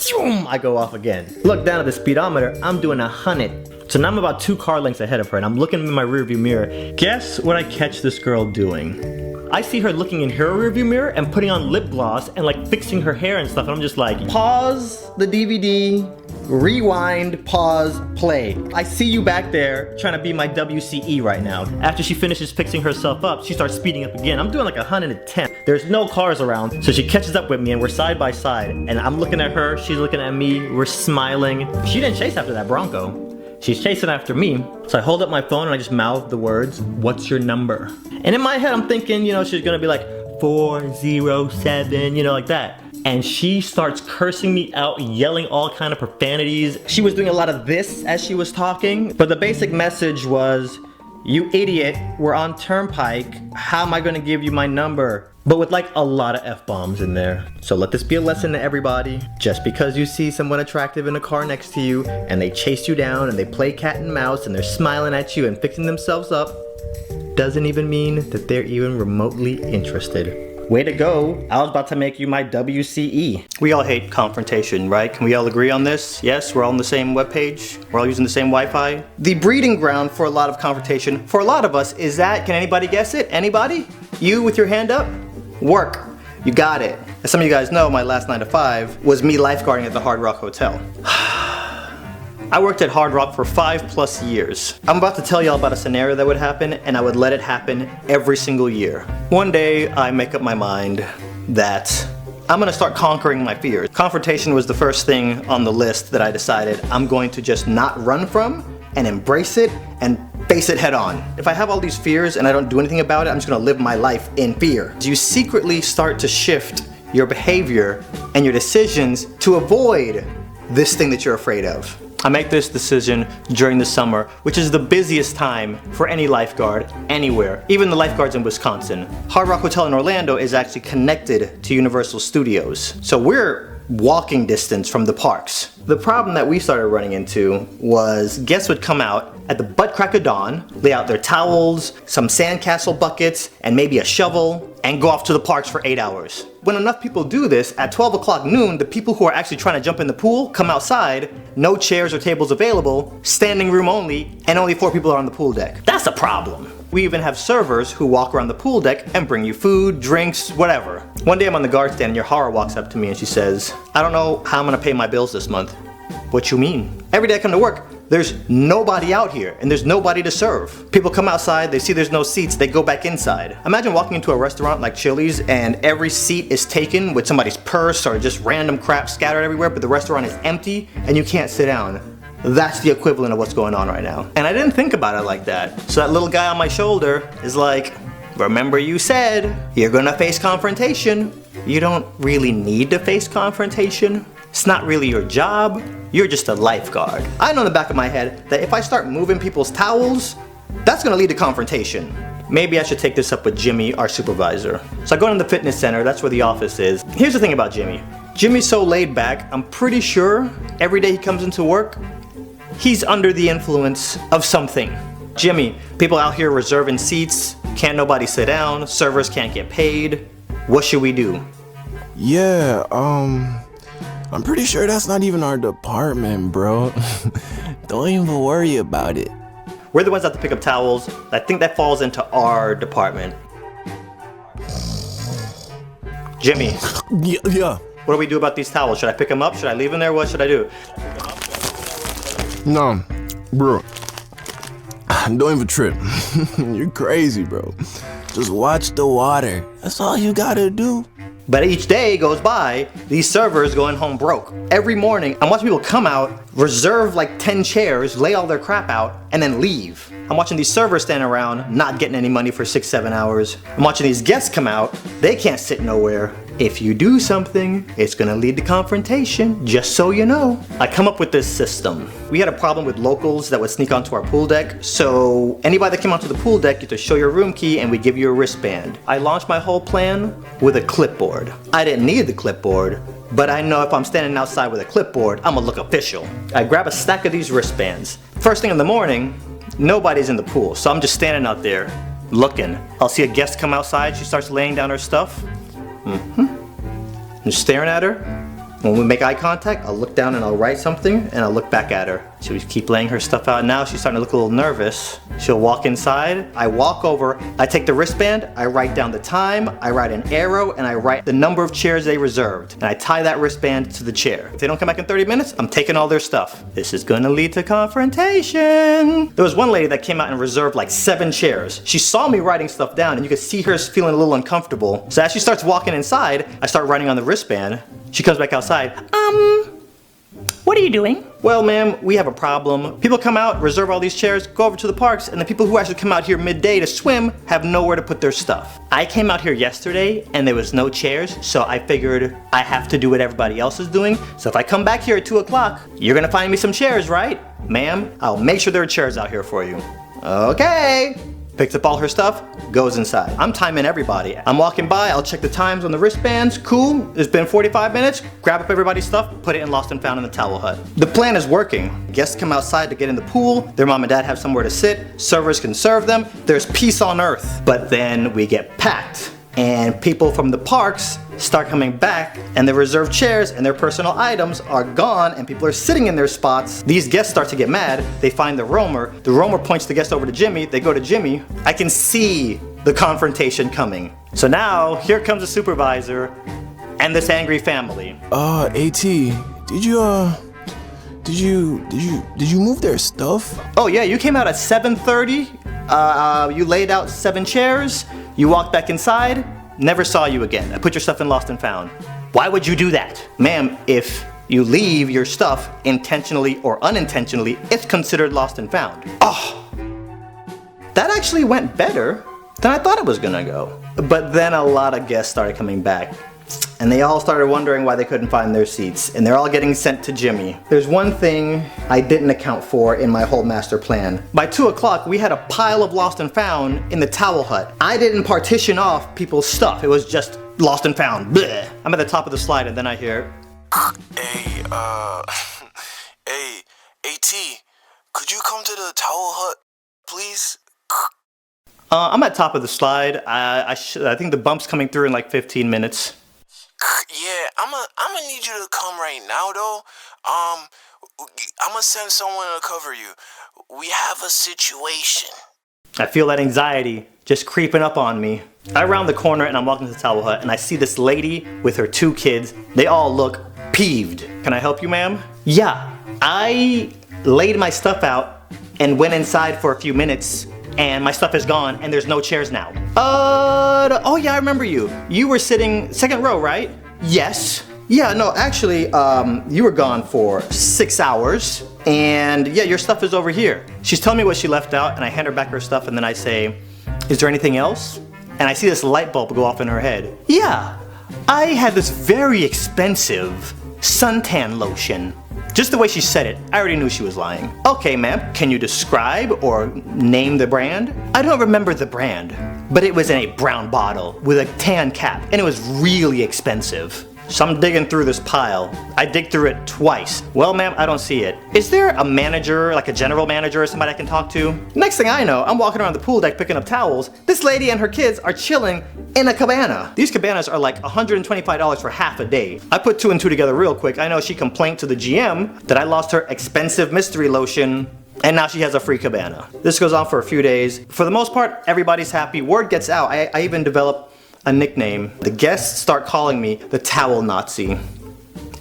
I go off again. Look down at the speedometer, I'm doing 100. So now I'm about 2 car lengths ahead of her and I'm looking in my rearview mirror. Guess what I catch this girl doing? I see her looking in her rearview mirror and putting on lip gloss and like fixing her hair and stuff. And I'm just like, pause the DVD, rewind, pause, play. I see you back there trying to be my WCE right now. After she finishes fixing herself up, she starts speeding up again. I'm doing like 110. There's no cars around. So she catches up with me and we're side by side. And I'm looking at her, she's looking at me, we're smiling. She didn't chase after that Bronco. She's chasing after me. So I hold up my phone and I just mouth the words, what's your number? And in my head, I'm thinking, you know, she's gonna be like 407, you know, like that. And she starts cursing me out, yelling all kind of profanities. She was doing a lot of this as she was talking, but the basic message was, you idiot, we're on Turnpike. How am I gonna give you my number? But with like a lot of F-bombs in there. So let this be a lesson to everybody. Just because you see someone attractive in a car next to you and they chase you down and they play cat and mouse and they're smiling at you and fixing themselves up, doesn't even mean that they're even remotely interested. Way to go, I was about to make you my WCE. We all hate confrontation, right? Can we all agree on this? Yes, we're all on the same webpage? We're all using the same Wi-Fi? The breeding ground for a lot of confrontation, for a lot of us, is that, can anybody guess it? Anybody? You with your hand up? Work. You got it. As some of you guys know, my last 9 to 5 was me lifeguarding at the Hard Rock Hotel. I worked at Hard Rock for 5+ years. I'm about to tell y'all about a scenario that would happen, and I would let it happen every single year. One day, I make up my mind that I'm gonna start conquering my fears. Confrontation was the first thing on the list that I decided I'm going to just not run from and embrace it and face it head on. If I have all these fears and I don't do anything about it, I'm just gonna live my life in fear. You secretly start to shift your behavior and your decisions to avoid this thing that you're afraid of. I make this decision during the summer, which is the busiest time for any lifeguard anywhere, even the lifeguards in Wisconsin. Hard Rock Hotel in Orlando is actually connected to Universal Studios, so we're walking distance from the parks. The problem that we started running into was guests would come out at the butt crack of dawn, lay out their towels, some sandcastle buckets, and maybe a shovel, and go off to the parks for 8 hours. When enough people do this, at 12 o'clock noon, the people who are actually trying to jump in the pool come outside, no chairs or tables available, standing room only, and only 4 people are on the pool deck. That's a problem. We even have servers who walk around the pool deck and bring you food, drinks, whatever. One day I'm on the guard stand and your horror walks up to me and she says, "I don't know how I'm gonna pay my bills this month." What you mean? Every day I come to work, there's nobody out here and there's nobody to serve. People come outside, they see there's no seats, they go back inside. Imagine walking into a restaurant like Chili's and every seat is taken with somebody's purse or just random crap scattered everywhere, but the restaurant is empty and you can't sit down. That's the equivalent of what's going on right now. And I didn't think about it like that. So that little guy on my shoulder is like, remember you said you're gonna face confrontation. You don't really need to face confrontation. It's not really your job. You're just a lifeguard. I know in the back of my head that if I start moving people's towels, that's gonna lead to confrontation. Maybe I should take this up with Jimmy, our supervisor. So I go into the fitness center, that's where the office is. Here's the thing about Jimmy. Jimmy's so laid back, I'm pretty sure every day he comes into work, he's under the influence of something. Jimmy, people out here reserving seats, can't nobody sit down, servers can't get paid. What should we do? Yeah, I'm pretty sure that's not even our department, bro. Don't even worry about it. We're the ones that have to pick up towels. I think that falls into our department. Jimmy. Yeah. What do we do about these towels? Should I pick them up? Should I leave them there? What should I do? No, bro. Don't even trip. You're crazy, bro. Just watch the water. That's all you gotta do. But each day goes by, these servers going home broke. Every morning, I'm watching people come out, reserve like 10 chairs, lay all their crap out, and then leave. I'm watching these servers stand around, not getting any money for 6-7 hours. I'm watching these guests come out, they can't sit nowhere. If you do something, it's gonna lead to confrontation, just so you know. I come up with this system. We had a problem with locals that would sneak onto our pool deck, so anybody that came onto the pool deck, you have to show your room key and we give you a wristband. I launched my whole plan with a clipboard. I didn't need the clipboard, but I know if I'm standing outside with a clipboard, I'm gonna look official. I grab a stack of these wristbands. First thing in the morning, nobody's in the pool, so I'm just standing out there looking. I'll see a guest come outside, she starts laying down her stuff. I'm just staring at her. When we make eye contact, I'll look down and I'll write something and I'll look back at her. She'll keep laying her stuff out. Now she's starting to look a little nervous. She'll walk inside. I walk over, I take the wristband, I write down the time, I write an arrow, and I write the number of chairs they reserved. And I tie that wristband to the chair. If they don't come back in 30 minutes, I'm taking all their stuff. This is gonna lead to confrontation. There was one lady that came out and reserved like 7 chairs. She saw me writing stuff down and you could see her feeling a little uncomfortable. So as she starts walking inside, I start writing on the wristband. She comes back outside. What are you doing? Well, ma'am, we have a problem. People come out, reserve all these chairs, go over to the parks, and the people who actually come out here midday to swim have nowhere to put their stuff. I came out here yesterday and there was no chairs, so I figured I have to do what everybody else is doing. So if I come back here at 2 o'clock, you're gonna find me some chairs, right? Ma'am, I'll make sure there are chairs out here for you. Okay. Picks up all her stuff, goes inside. I'm timing everybody. I'm walking by, I'll check the times on the wristbands. Cool, it's been 45 minutes. Grab up everybody's stuff, put it in lost and found in the towel hut. The plan is working. Guests come outside to get in the pool. Their mom and dad have somewhere to sit. Servers can serve them. There's peace on earth. But then we get packed. And people from the parks start coming back and the reserved chairs and their personal items are gone and people are sitting in their spots. These guests start to get mad. They find the roamer. The roamer points the guest over to Jimmy. They go to Jimmy. I can see the confrontation coming. So now here comes the supervisor and this angry family. AT, did you move their stuff? Oh yeah, you came out at 7:30. You laid out 7 chairs. You walked back inside. Never saw you again. I put your stuff in Lost and Found. Why would you do that? Ma'am, if you leave your stuff intentionally or unintentionally, it's considered Lost and Found. Oh, that actually went better than I thought it was gonna go. But then a lot of guests started coming back, and they all started wondering why they couldn't find their seats, and they're all getting sent to Jimmy. There's one thing I didn't account for in my whole master plan. By 2 o'clock, we had a pile of Lost and Found in the towel hut. I didn't partition off people's stuff. It was just Lost and Found. Blech. I'm at the top of the slide, and then I hear, Hey, AT, could you come to the towel hut, please? I'm at top of the slide. I think the bump's coming through in like 15 minutes. Yeah, I'ma need you to come right now, though. I'ma send someone to cover you. We have a situation. I feel that anxiety just creeping up on me. I round the corner and I'm walking to the towel hut and I see this lady with her 2 kids. They all look peeved. Can I help you, ma'am? Yeah, I laid my stuff out and went inside for a few minutes and my stuff is gone and there's no chairs now. Oh yeah, I remember you. You were sitting second row, right? Yes. Yeah, no, actually, you were gone for 6 hours, and yeah, your stuff is over here. She's telling me what she left out, and I hand her back her stuff, and then I say, is there anything else? And I see this light bulb go off in her head. Yeah, I had this very expensive suntan lotion. Just the way she said it, I already knew she was lying. Okay, ma'am, can you describe or name the brand? I don't remember the brand, but it was in a brown bottle with a tan cap, and it was really expensive. So I'm digging through this pile. I dig through it twice. Well, ma'am, I don't see it. Is there a manager, like a general manager or somebody I can talk to? Next thing I know, I'm walking around the pool deck picking up towels. This lady and her kids are chilling in a cabana. These cabanas are like $125 for half a day. I put 2 and 2 together real quick. I know she complained to the GM that I lost her expensive mystery lotion, and now she has a free cabana. This goes on for a few days. For the most part, everybody's happy. Word gets out. I even developed a nickname. The guests start calling me the Towel Nazi.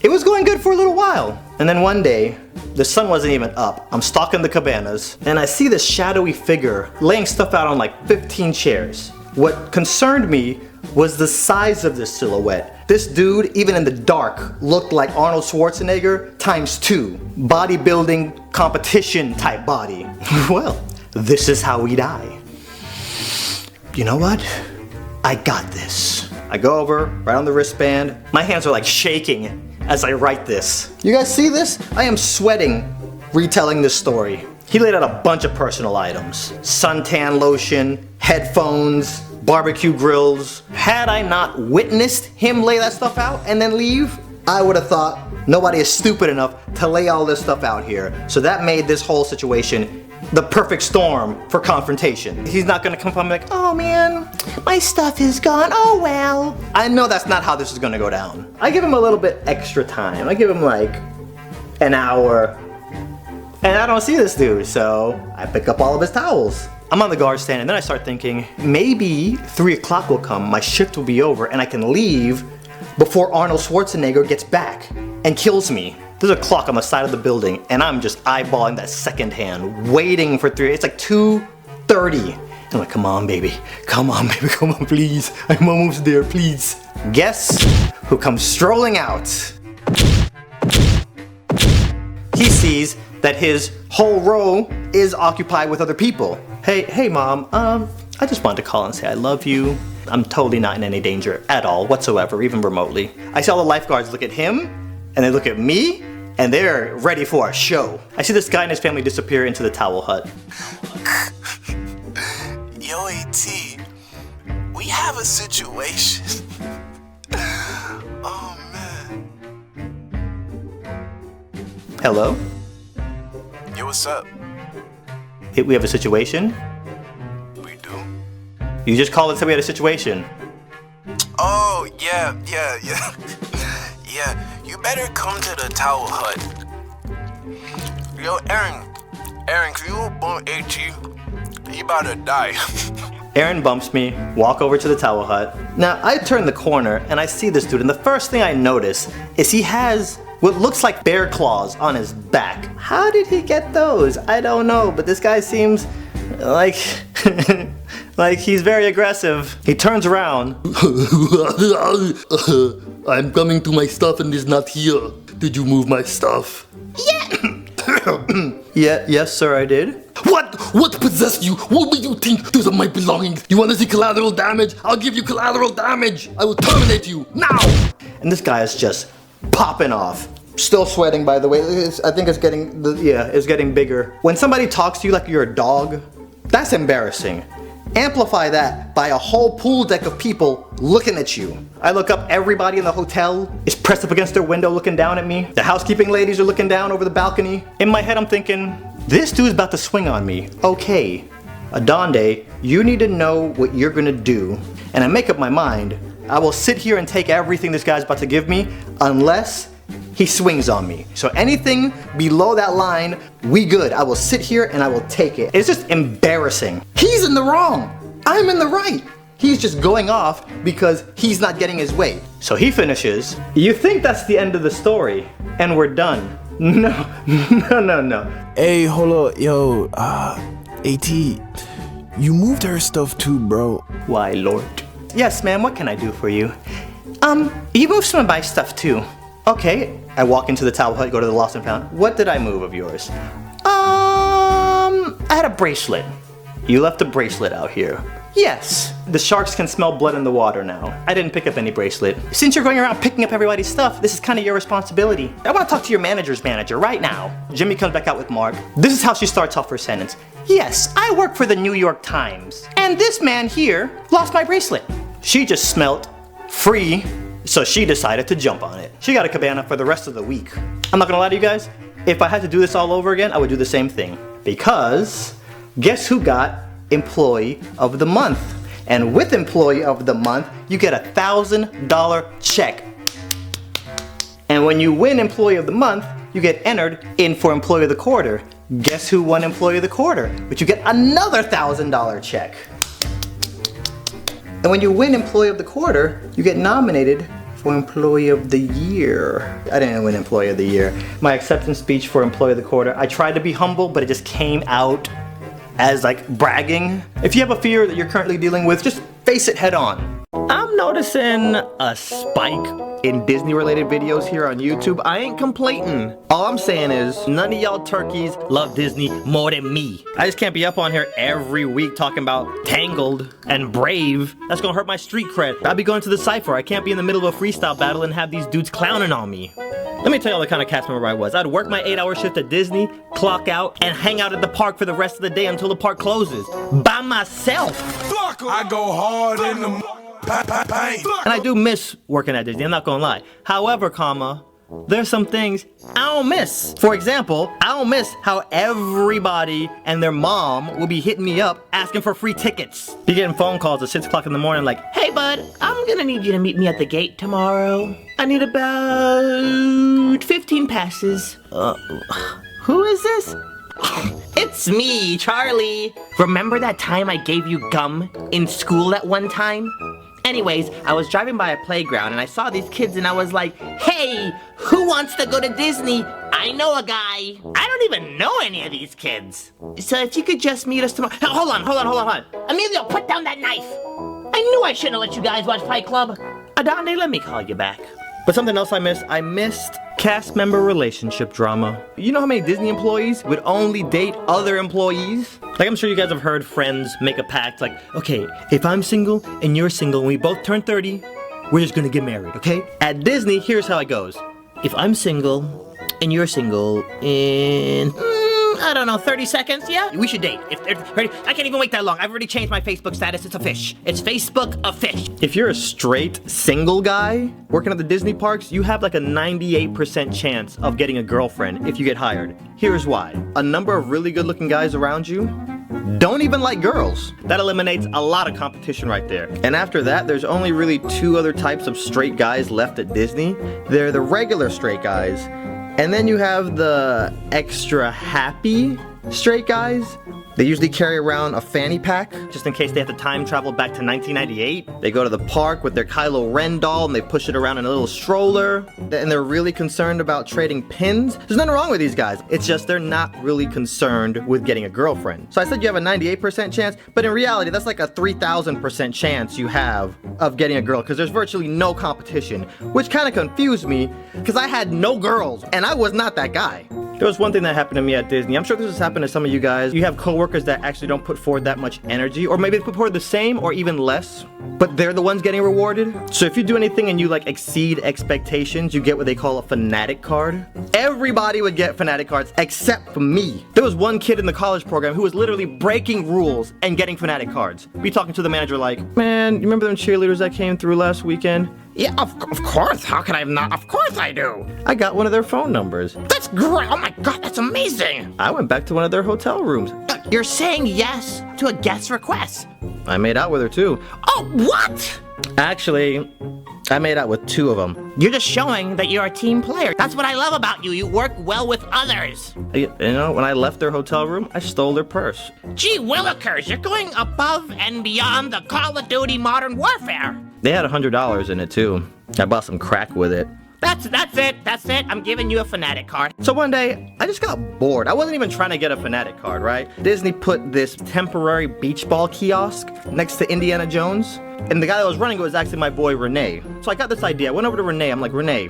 It was going good for a little while. And then one day, the sun wasn't even up. I'm stalking the cabanas, and I see this shadowy figure laying stuff out on like 15 chairs. What concerned me was the size of this silhouette. This dude, even in the dark, looked like Arnold Schwarzenegger ×2. Bodybuilding competition type body. Well, this is how we die. You know what? I got this. I go over, right on the wristband. My hands are like shaking as I write this. You guys see this? I am sweating retelling this story. He laid out a bunch of personal items. Suntan lotion, headphones, barbecue grills. Had I not witnessed him lay that stuff out and then leave, I would have thought nobody is stupid enough to lay all this stuff out here. So that made this whole situation the perfect storm for confrontation. He's not gonna come up and be like, oh man, my stuff is gone, oh well. I know that's not how this is gonna go down. I give him a little bit extra time. I give him like an hour, and I don't see this dude, so I pick up all of his towels. I'm on the guard stand, and then I start thinking, maybe 3 o'clock will come, my shift will be over, and I can leave before Arnold Schwarzenegger gets back and kills me. There's a clock on the side of the building, and I'm just eyeballing that second hand, waiting for 3. It's like 2:30. I'm like, come on, baby, come on, please. I'm almost there, please. Guess who comes strolling out? He sees that his whole row is occupied with other people. Hey, mom. I just wanted to call and say I love you. I'm totally not in any danger at all, whatsoever, even remotely. I see all the lifeguards look at him, and they look at me, and they're ready for a show. I see this guy and his family disappear into the towel hut. Yo, AT, we have a situation. Oh, man. Hello? Yo, what's up? We have a situation? We do? You just called and said we had a situation. Oh, yeah. Yeah, you better come to the towel hut. Yo, Aaron, can you bump AT? He about to die. Aaron bumps me, walk over to the towel hut. Now, I turn the corner and I see this dude, and the first thing I notice is he has what looks like bear claws on his back. How did he get those? I don't know, but this guy seems like like he's very aggressive. He turns around. I'm coming to my stuff and it's not here. Did you move my stuff? Yes, sir, I did. What? What possessed you? What do you think? Those are my belongings. You want to see collateral damage? I'll give you collateral damage. I will terminate you now. And this guy is just popping off. Still sweating, by the way. I think it's getting it's getting bigger. When somebody talks to you like you're a dog, that's embarrassing. Amplify that by a whole pool deck of people looking at you. I look up, everybody in the hotel is pressed up against their window looking down at me. The housekeeping ladies are looking down over the balcony. In my head I'm thinking, this dude's about to swing on me. Okay, Adonde, you need to know what you're gonna do. And I make up my mind, I will sit here and take everything this guy's about to give me unless he swings on me. So anything below that line, we good. I will sit here and I will take it. It's just embarrassing. He's in the wrong. I'm in the right. He's just going off because he's not getting his way. So he finishes. You think that's the end of the story and we're done. No. Hey, hold up, yo, AT, you moved her stuff too, bro. Why, Lord? Yes, ma'am, what can I do for you? You moved some of my stuff too. Okay, I walk into the towel hut, go to the lost and found. What did I move of yours? I had a bracelet. You left a bracelet out here. Yes. The sharks can smell blood in the water now. I didn't pick up any bracelet. Since you're going around picking up everybody's stuff, this is kind of your responsibility. I want to talk to your manager's manager right now. Jimmy comes back out with Mark. This is how she starts off her sentence. Yes, I work for the New York Times. And this man here lost my bracelet. She just smelt free, so she decided to jump on it. She got a cabana for the rest of the week. I'm not gonna lie to you guys, if I had to do this all over again, I would do the same thing. Because guess who got Employee of the Month? And with Employee of the Month, you get a $1,000 check. And when you win Employee of the Month, you get entered in for Employee of the Quarter. Guess who won Employee of the Quarter? But you get another $1,000 check. And when you win Employee of the Quarter, you get nominated for Employee of the Year. I didn't win Employee of the Year. My acceptance speech for Employee of the Quarter, I tried to be humble, but it just came out as like bragging. If you have a fear that you're currently dealing with, just face it head on. I'm noticing a spike in Disney related videos here on YouTube. I ain't complaining. All I'm saying is none of y'all turkeys love Disney more than me. I just can't be up on here every week talking about Tangled and Brave. That's gonna hurt my street cred. I'll be going to the Cypher. I can't be in the middle of a freestyle battle and have these dudes clowning on me. Let me tell you the kind of cast member I was. I'd work my 8-hour shift at Disney, clock out, and hang out at the park for the rest of the day until the park closes. By myself. I go hard in the paint. And I do miss working at Disney, I'm not gonna lie. However, there's some things I don't miss. For example, I don't miss how everybody and their mom will be hitting me up asking for free tickets. Be getting phone calls at 6 o'clock in the morning like, hey bud, I'm gonna need you to meet me at the gate tomorrow. I need about 15 passes. Who is this? It's me, Charlie. Remember that time I gave you gum in school at one time? Anyways, I was driving by a playground and I saw these kids and I was like, hey, who wants to go to Disney? I know a guy. I don't even know any of these kids. So if you could just meet us tomorrow. Hold on. Emilio, put down that knife. I knew I shouldn't have let you guys watch Fight Club. Adonde, let me call you back. But something else I missed cast member relationship drama. You know how many Disney employees would only date other employees? Like, I'm sure you guys have heard friends make a pact like, okay, if I'm single and you're single and we both turn 30, we're just gonna get married, okay? At Disney, here's how it goes. If I'm single and you're single in, I don't know, 30 seconds, yeah? We should date. I can't even wait that long. I've already changed my Facebook status. It's a fish. It's Facebook a fish. If you're a straight single guy working at the Disney parks, you have like a 98% chance of getting a girlfriend if you get hired. Here's why. A number of really good looking guys around you don't even like girls. That eliminates a lot of competition right there. And after that, there's only really 2 other types of straight guys left at Disney. They're the regular straight guys, and then you have the extra happy straight guys. They usually carry around a fanny pack. just in case they have to time travel back to 1998. They go to the park with their Kylo Ren doll and they push it around in a little stroller. And they're really concerned about trading pins. There's nothing wrong with these guys. It's just they're not really concerned with getting a girlfriend. So I said you have a 98% chance, but in reality, that's like a 3,000% chance you have of getting a girl because there's virtually no competition, which kind of confused me because I had no girls and I was not that guy. There was one thing that happened to me at Disney. I'm sure this has happened to some of you guys. You have coworkers that actually don't put forward that much energy, or maybe they put forward the same or even less, but they're the ones getting rewarded. So if you do anything and you like exceed expectations, you get what they call a fanatic card. Everybody would get fanatic cards except for me. There was one kid in the college program who was literally breaking rules and getting fanatic cards. Be talking to the manager like, man, you remember them cheerleaders that came through last weekend? Yeah, of course. How could I have not? Of course I do. I got one of their phone numbers. That's great. Oh my God, that's amazing. I went back to one of their hotel rooms. You're saying yes to a guest request. I made out with her too. Oh, what? Actually, I made out with two of them. You're just showing that you're a team player. That's what I love about you. You work well with others. You know, when I left their hotel room, I stole their purse. Gee willikers, you're going above and beyond the Call of Duty Modern Warfare. They had $100 in it too. I bought some crack with it. That's it. I'm giving you a fanatic card. So one day, I just got bored. I wasn't even trying to get a fanatic card, right? Disney put this temporary beach ball kiosk next to Indiana Jones. And the guy that was running it was actually my boy, Renee. So I got this idea. I went over to Renee. I'm like, Renee,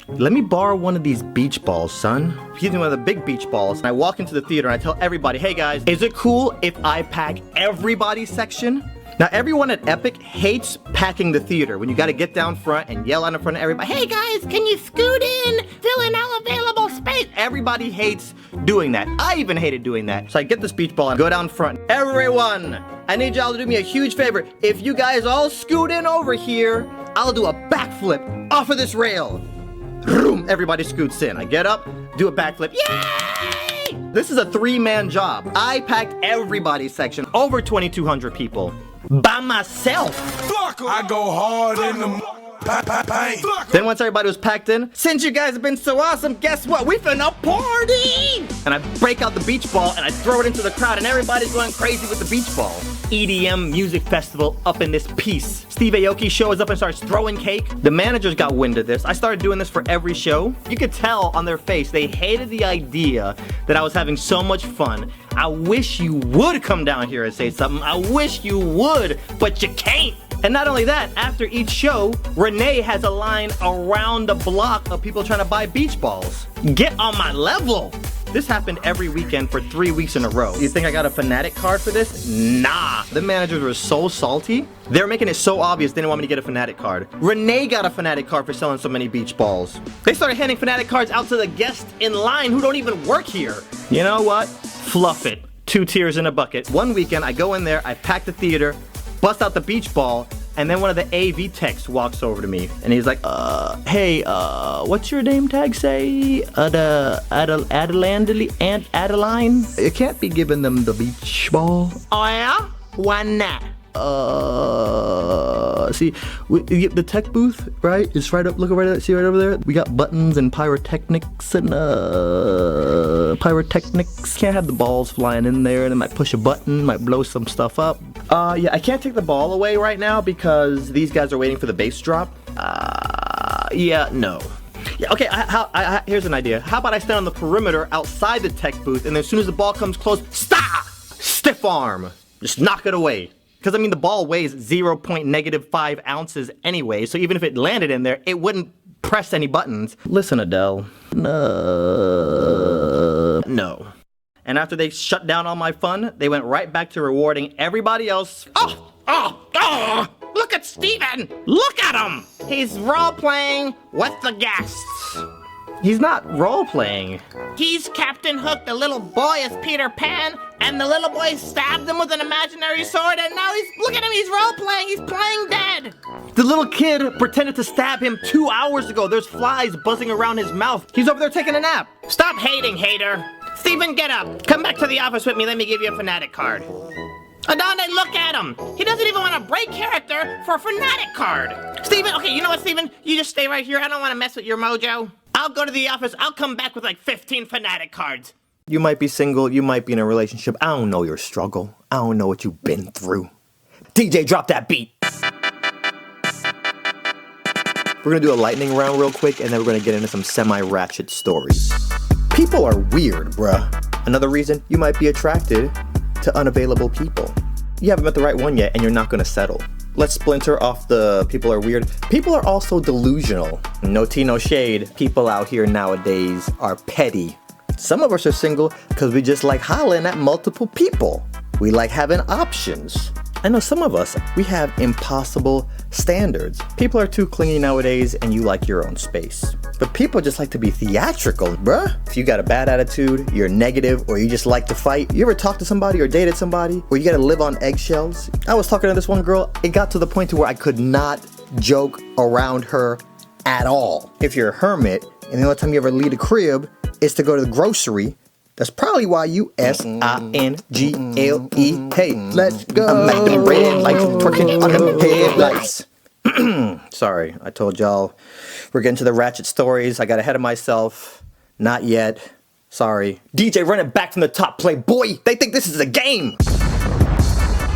let me borrow one of these beach balls, son. He gives me one of the big beach balls. And I walk into the theater and I tell everybody, hey guys, is it cool if I pack everybody's section? Now, everyone at Epic hates packing the theater when you gotta get down front and yell out in front of everybody, hey guys, can you scoot in? Fill in all available space. Everybody hates doing that. I even hated doing that. So I get this beach ball and go down front. Everyone, I need y'all to do me a huge favor. If you guys all scoot in over here, I'll do a backflip off of this rail. Vroom, everybody scoots in. I get up, do a backflip. Yay! This is a 3-man job. I packed everybody's section, over 2,200 people. By myself. I go hard in the paint. Then once everybody was packed in, since you guys have been so awesome, guess what? We finna party! And I break out the beach ball and I throw it into the crowd and everybody's going crazy with the beach ball. EDM music festival up in this piece. Steve Aoki shows up and starts throwing cake. The managers got wind of this. I started doing this for every show. You could tell on their face they hated the idea that I was having so much fun. I wish you would come down here and say something. I wish you would, but you can't. And not only that, after each show, Renee has a line around the block of people trying to buy beach balls. Get on my level. This happened every weekend for 3 weeks in a row. You think I got a fanatic card for this? Nah. The managers were so salty. They were making it so obvious they didn't want me to get a fanatic card. Renee got a fanatic card for selling so many beach balls. They started handing fanatic cards out to the guests in line who don't even work here. You know what? Fluff it. 2 tears in a bucket. One weekend, I go in there, I pack the theater, bust out the beach ball, and then one of the AV techs walks over to me, and he's like, hey, what's your name tag say? Adeline? You can't be giving them the beach ball. Oh yeah? Why not? See, the tech booth, right? It's right up, look right, see right over there? We got buttons and pyrotechnics and, pyrotechnics. Can't have the balls flying in there and it might push a button, might blow some stuff up. Yeah, I can't take the ball away right now because these guys are waiting for the bass drop. Yeah, no. Yeah, okay, here's an idea. How about I stand on the perimeter outside the tech booth and then as soon as the ball comes close, stop! Stiff arm. Just knock it away. Because, I mean, the ball weighs -0.5 ounces anyway, so even if it landed in there, it wouldn't press any buttons. Listen, Adele. No. And after they shut down all my fun, they went right back to rewarding everybody else. Oh! Look at Steven! Look at him! He's role-playing with the guests. He's not role-playing. He's Captain Hook, the little boy is Peter Pan, and the little boy stabbed him with an imaginary sword, and now look at him, he's role-playing, he's playing dead. The little kid pretended to stab him 2 hours ago. There's flies buzzing around his mouth. He's over there taking a nap. Stop hating, hater. Steven, get up. Come back to the office with me, let me give you a fanatic card. Adonde, look at him. He doesn't even want to break character for a fanatic card. Steven, okay, you know what, Steven? You just stay right here. I don't want to mess with your mojo. I'll go to the office. I'll come back with like 15 fanatic cards. You might be single, you might be in a relationship. I don't know your struggle. I don't know what you've been through. DJ, drop that beat. We're gonna do a lightning round real quick, and then we're gonna get into some semi-ratchet stories. People are weird, bruh. Another reason you might be attracted to unavailable people. You haven't met the right one yet, and you're not gonna settle. Let's splinter off the people are weird. People are also delusional. No tea, no shade. People out here nowadays are petty. Some of us are single because we just like hollering at multiple people. We like having options. I know some of us, we have impossible standards. People are too clingy nowadays and you like your own space. But people just like to be theatrical, bruh. If you got a bad attitude, you're negative, or you just like to fight. You ever talk to somebody or dated somebody where you gotta live on eggshells? I was talking to this one girl, it got to the point to where I could not joke around her at all. If you're a hermit, and the only time you ever leave the crib is to go to the grocery, that's probably why you S-I-N-G-L-E. Hey, let's go. I'm acting red like twerking on them headlights. Sorry, I told y'all we're getting to the ratchet stories. I got ahead of myself. Not yet. Sorry. DJ, run it back from the top, playboy. They think this is a game.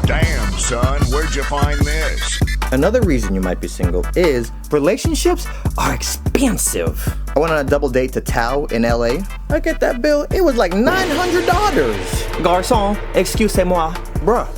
Damn, son, where'd you find this? Another reason you might be single is relationships are expensive. I went on a double date to Tao in LA. I get that bill, it was like $900. Garçon, excusez-moi. Bruh,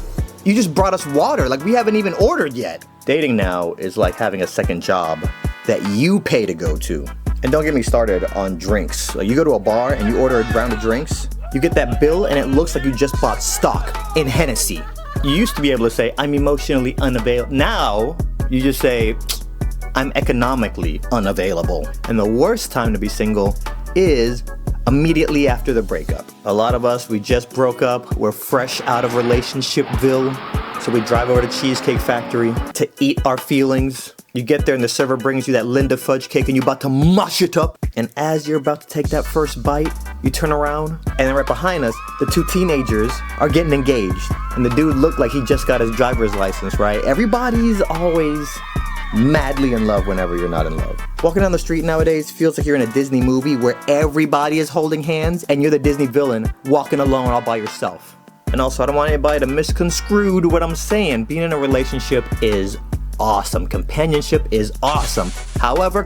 you just brought us water, like we haven't even ordered yet. Dating now is like having a second job that you pay to go to. And don't get me started on drinks. Like you go to a bar and you order a round of drinks, you get that bill and it looks like you just bought stock in Hennessy. You used to be able to say, I'm emotionally unavailable. Now, you just say, I'm economically unavailable. And the worst time to be single is immediately after the breakup. A lot of us, we just broke up. We're fresh out of relationshipville. So we drive over to Cheesecake Factory to eat our feelings. You get there and the server brings you that Linda fudge cake and you're about to mush it up. And as you're about to take that first bite, you turn around and then right behind us, the two teenagers are getting engaged. And the dude looked like he just got his driver's license, right? Everybody's always madly in love whenever you're not in love. Walking down the street nowadays feels like you're in a Disney movie where everybody is holding hands and you're the Disney villain walking alone all by yourself. And also, I don't want anybody to misconstrue what I'm saying. Being in a relationship is awesome. Companionship is awesome. However,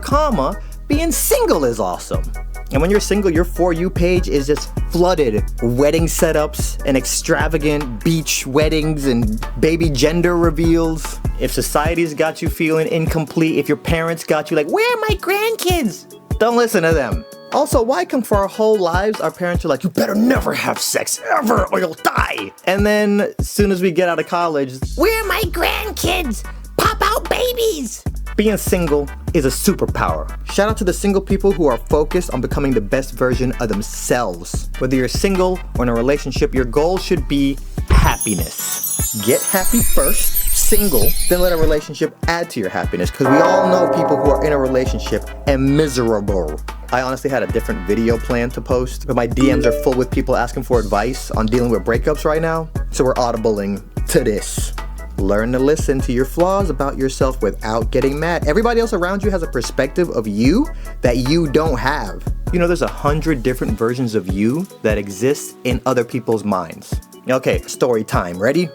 being single is awesome. And when you're single, your For You page is just flooded. Wedding setups and extravagant beach weddings and baby gender reveals. If society's got you feeling incomplete, if your parents got you like, where are my grandkids? Don't listen to them. Also, why come for our whole lives, our parents are like, you better never have sex ever or you'll die. And then as soon as we get out of college, where are my grandkids? Pop out babies. Being single is a superpower. Shout out to the single people who are focused on becoming the best version of themselves. Whether you're single or in a relationship, your goal should be happiness. Get happy first, single, then let a relationship add to your happiness. Because we all know people who are in a relationship and miserable. I honestly had a different video plan to post, but my DMs are full with people asking for advice on dealing with breakups right now. So we're audibling to this. Learn to listen to your flaws about yourself without getting mad. Everybody else around you has a perspective of you that you don't have. You know, there's 100 different versions of you that exist in other people's minds. Okay, story time. Ready?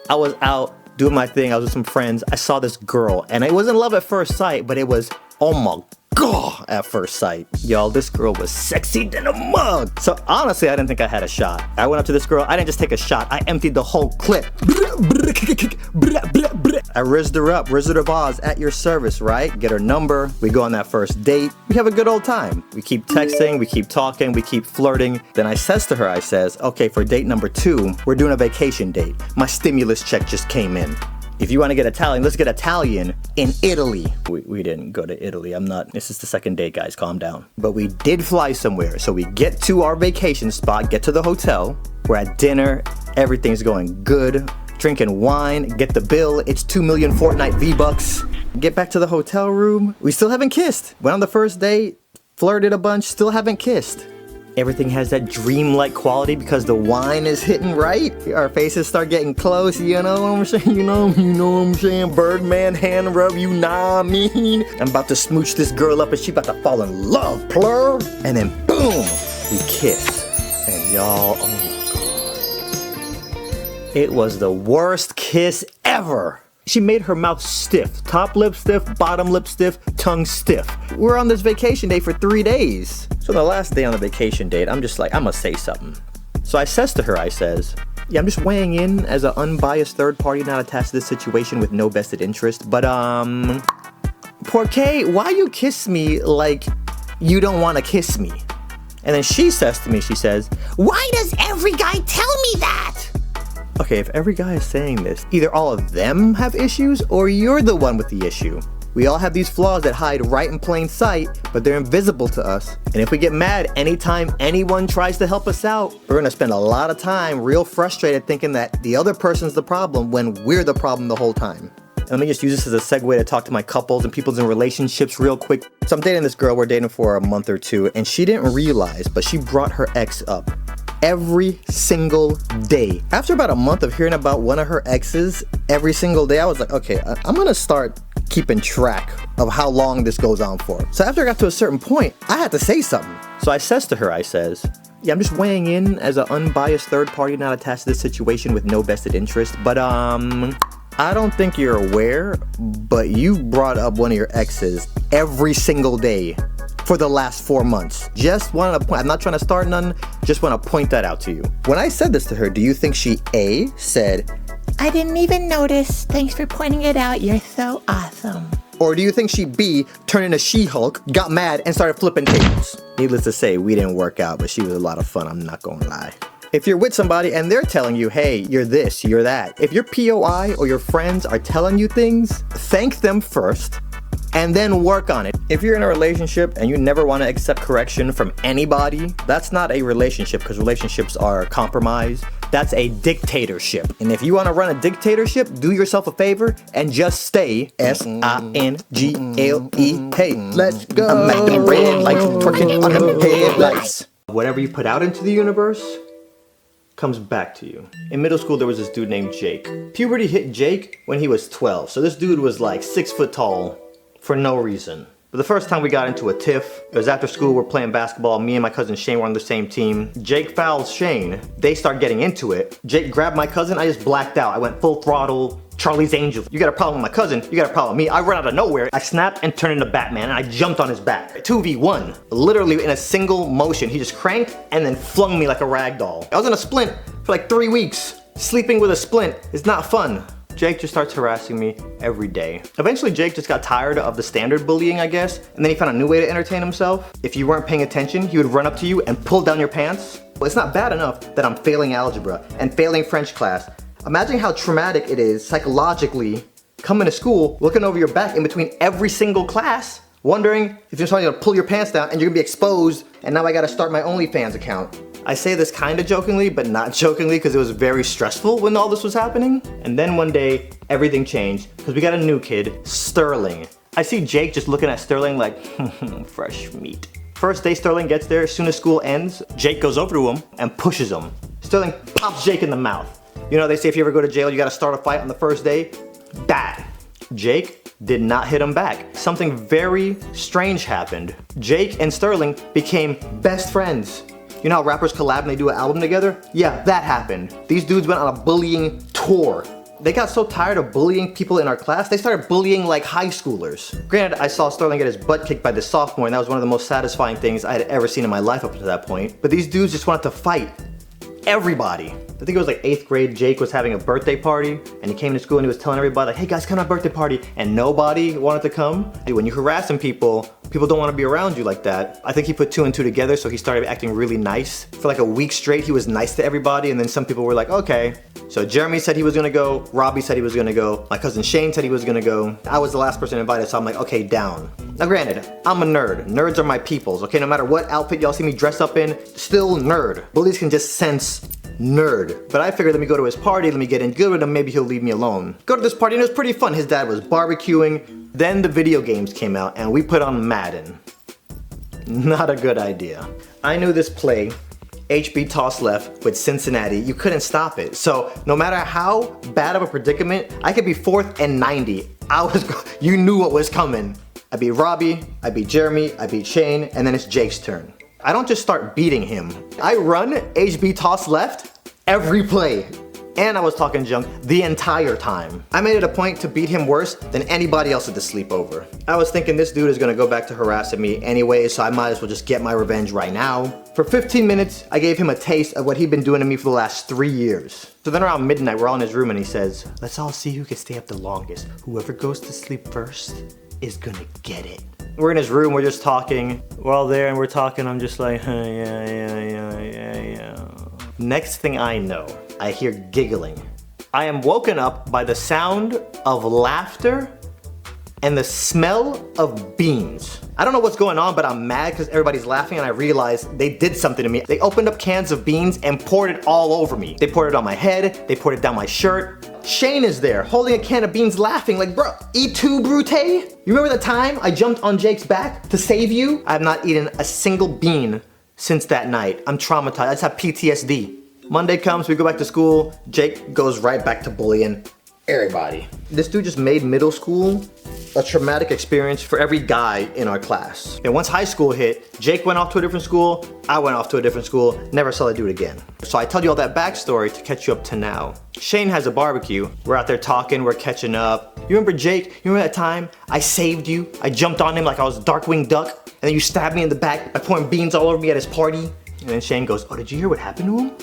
I was out doing my thing. I was with some friends. I saw this girl, and it wasn't love at first sight, but it was, oh my God, at first sight. Y'all, this girl was sexy than a mug. So honestly, I didn't think I had a shot. I went up to this girl. I didn't just take a shot. I emptied the whole clip. I rizzed her up. Wizard of Oz at your service, right? Get her number. We go on that first date. We have a good old time. We keep texting. We keep talking. We keep flirting. Then I says to her, okay, for date number 2, we're doing a vacation date. My stimulus check just came in. If you want to get Italian, let's get Italian in Italy. We didn't go to Italy. This is the second date, guys, calm down. But we did fly somewhere. So we get to our vacation spot, get to the hotel. We're at dinner. Everything's going good. Drinking wine, get the bill. It's 2 million Fortnite V-Bucks. Get back to the hotel room. We still haven't kissed. Went on the first date, flirted a bunch, still haven't kissed. Everything has that dreamlike quality because the wine is hitting right. Our faces start getting close, you know what I'm saying? You know what I'm saying? Birdman hand rub, you know what I mean? I'm about to smooch this girl up and she about to fall in love, plur. And then boom, we kiss. And Y'all, oh my god. It was the worst kiss ever. She made her mouth stiff. Top lip stiff, bottom lip stiff, tongue stiff. We're on this vacation day for 3 days. So the last day on the vacation date, I'm just like, I'm gonna say something. So I says to her, I says, yeah, I'm just weighing in as an unbiased third party not attached to this situation with no vested interest, but Porque, why you kiss me like you don't want to kiss me? And then she says to me, she says, why does every guy tell me that? Okay, if every guy is saying this, either all of them have issues or you're the one with the issue. We all have these flaws that hide right in plain sight, but they're invisible to us. And if we get mad anytime anyone tries to help us out, we're gonna spend a lot of time real frustrated thinking that the other person's the problem when we're the problem the whole time. And let me just use this as a segue to talk to my couples and people's in relationships real quick. So I'm dating this girl, we're dating for a month or two, and she didn't realize, but she brought her ex up every single day. After about a month of hearing about one of her exes every single day, I was like, okay, I'm gonna start keeping track of how long this goes on for. So after I got to a certain point, I had to say something. So I says to her, I says, yeah, I'm just weighing in as an unbiased third party not attached to this situation with no vested interest, but I don't think you're aware, but you've brought up one of your exes every single day for the last 4 months. Just wanted to point, I'm not trying to start none, just want to point that out to you. When I said this to her, do you think she A, said, I didn't even notice. Thanks for pointing it out. You're so awesome. Or do you think she B, turned into She-Hulk, got mad, and started flipping tables? Needless to say, we didn't work out, but she was a lot of fun, I'm not gonna lie. If you're with somebody and they're telling you, hey, you're this, you're that, if your POI or your friends are telling you things, thank them first, and then work on it. If you're in a relationship and you never want to accept correction from anybody, that's not a relationship, because relationships are compromise. That's a dictatorship. And if you want to run a dictatorship, do yourself a favor and just stay SINGLE. Hey, let's go. I'm at the red lights, twerking on them headlights. Whatever you put out into the universe comes back to you. In middle school, there was this dude named Jake. Puberty hit Jake when he was 12. So this dude was like 6 foot tall for no reason. But the first time we got into a tiff, it was after school, we're playing basketball, me and my cousin Shane were on the same team. Jake fouls Shane, they start getting into it. Jake grabbed my cousin, I just blacked out. I went full throttle, Charlie's Angels. You got a problem with my cousin, you got a problem with me. I run out of nowhere, I snapped and turned into Batman and I jumped on his back. 2v1, literally in a single motion. He just cranked and then flung me like a rag doll. I was in a splint for like 3 weeks. Sleeping with a splint is not fun. Jake just starts harassing me every day. Eventually Jake just got tired of the standard bullying, I guess, and then he found a new way to entertain himself. If you weren't paying attention, he would run up to you and pull down your pants. Well, it's not bad enough that I'm failing algebra and failing French class. Imagine how traumatic it is psychologically coming to school, looking over your back in between every single class, wondering if you're trying to pull your pants down and you're gonna be exposed, and now I gotta start my OnlyFans account. I say this kind of jokingly, but not jokingly, because it was very stressful when all this was happening. And then one day, everything changed, because we got a new kid, Sterling. I see Jake just looking at Sterling like, fresh meat. First day Sterling gets there, as soon as school ends, Jake goes over to him and pushes him. Sterling pops Jake in the mouth. You know, they say if you ever go to jail, you gotta start a fight on the first day. That. Jake did not hit him back. Something very strange happened. Jake and Sterling became best friends. You know how rappers collab and they do an album together? Yeah, that happened. These dudes went on a bullying tour. They got so tired of bullying people in our class, they started bullying like high schoolers. Granted, I saw Sterling get his butt kicked by this sophomore, and that was one of the most satisfying things I had ever seen in my life up to that point. But these dudes just wanted to fight everybody. I think it was like 8th grade, Jake was having a birthday party, and he came to school and he was telling everybody like, hey guys, come to my birthday party, and nobody wanted to come. When you're harassing people, people don't want to be around you like that. I think he put 2 and 2 together, so he started acting really nice. For like a week straight, he was nice to everybody, and then some people were like, okay. So Jeremy said he was gonna go, Robbie said he was gonna go, my cousin Shane said he was gonna go. I was the last person invited, so I'm like, okay, down. Now granted, I'm a nerd. Nerds are my peoples, okay? No matter what outfit y'all see me dress up in, still nerd. Bullies can just sense nerd. But I figured, let me go to his party, let me get in good with him, maybe he'll leave me alone. Go to this party and it was pretty fun. His dad was barbecuing. Then the video games came out and we put on Madden. Not a good idea. I knew this play, HB toss left with Cincinnati, you couldn't stop it. So no matter how bad of a predicament, I could be 4th and 90. You knew what was coming. I beat Robbie, I beat Jeremy, I beat Shane, and then it's Jake's turn. I don't just start beating him. I run HB toss left every play. And I was talking junk the entire time. I made it a point to beat him worse than anybody else at the sleepover. I was thinking this dude is gonna go back to harassing me anyway, so I might as well just get my revenge right now. For 15 minutes, I gave him a taste of what he'd been doing to me for the last 3 years. So then around midnight, we're all in his room and he says, let's all see who can stay up the longest. Whoever goes to sleep first is gonna get it. We're in his room, we're just talking. We're all there and we're talking, I'm just like, yeah. Next thing I know, I hear giggling. I am woken up by the sound of laughter and the smell of beans. I don't know what's going on, but I'm mad because everybody's laughing and I realize they did something to me. They opened up cans of beans and poured it all over me. They poured it on my head, they poured it down my shirt. Shane is there, holding a can of beans laughing like, bro, eat two, Brute? You remember the time I jumped on Jake's back to save you? I have not eaten a single bean since that night. I'm traumatized, I just have PTSD. Monday comes, we go back to school, Jake goes right back to bullying everybody. This dude just made middle school a traumatic experience for every guy in our class. And once high school hit, Jake went off to a different school, I went off to a different school, never saw that dude again. So I tell you all that backstory to catch you up to now. Shane has a barbecue, we're out there talking, we're catching up. You remember Jake, you remember that time I saved you? I jumped on him like I was Darkwing Duck, and then you stabbed me in the back by pouring beans all over me at his party? And then Shane goes, oh, did you hear what happened to him?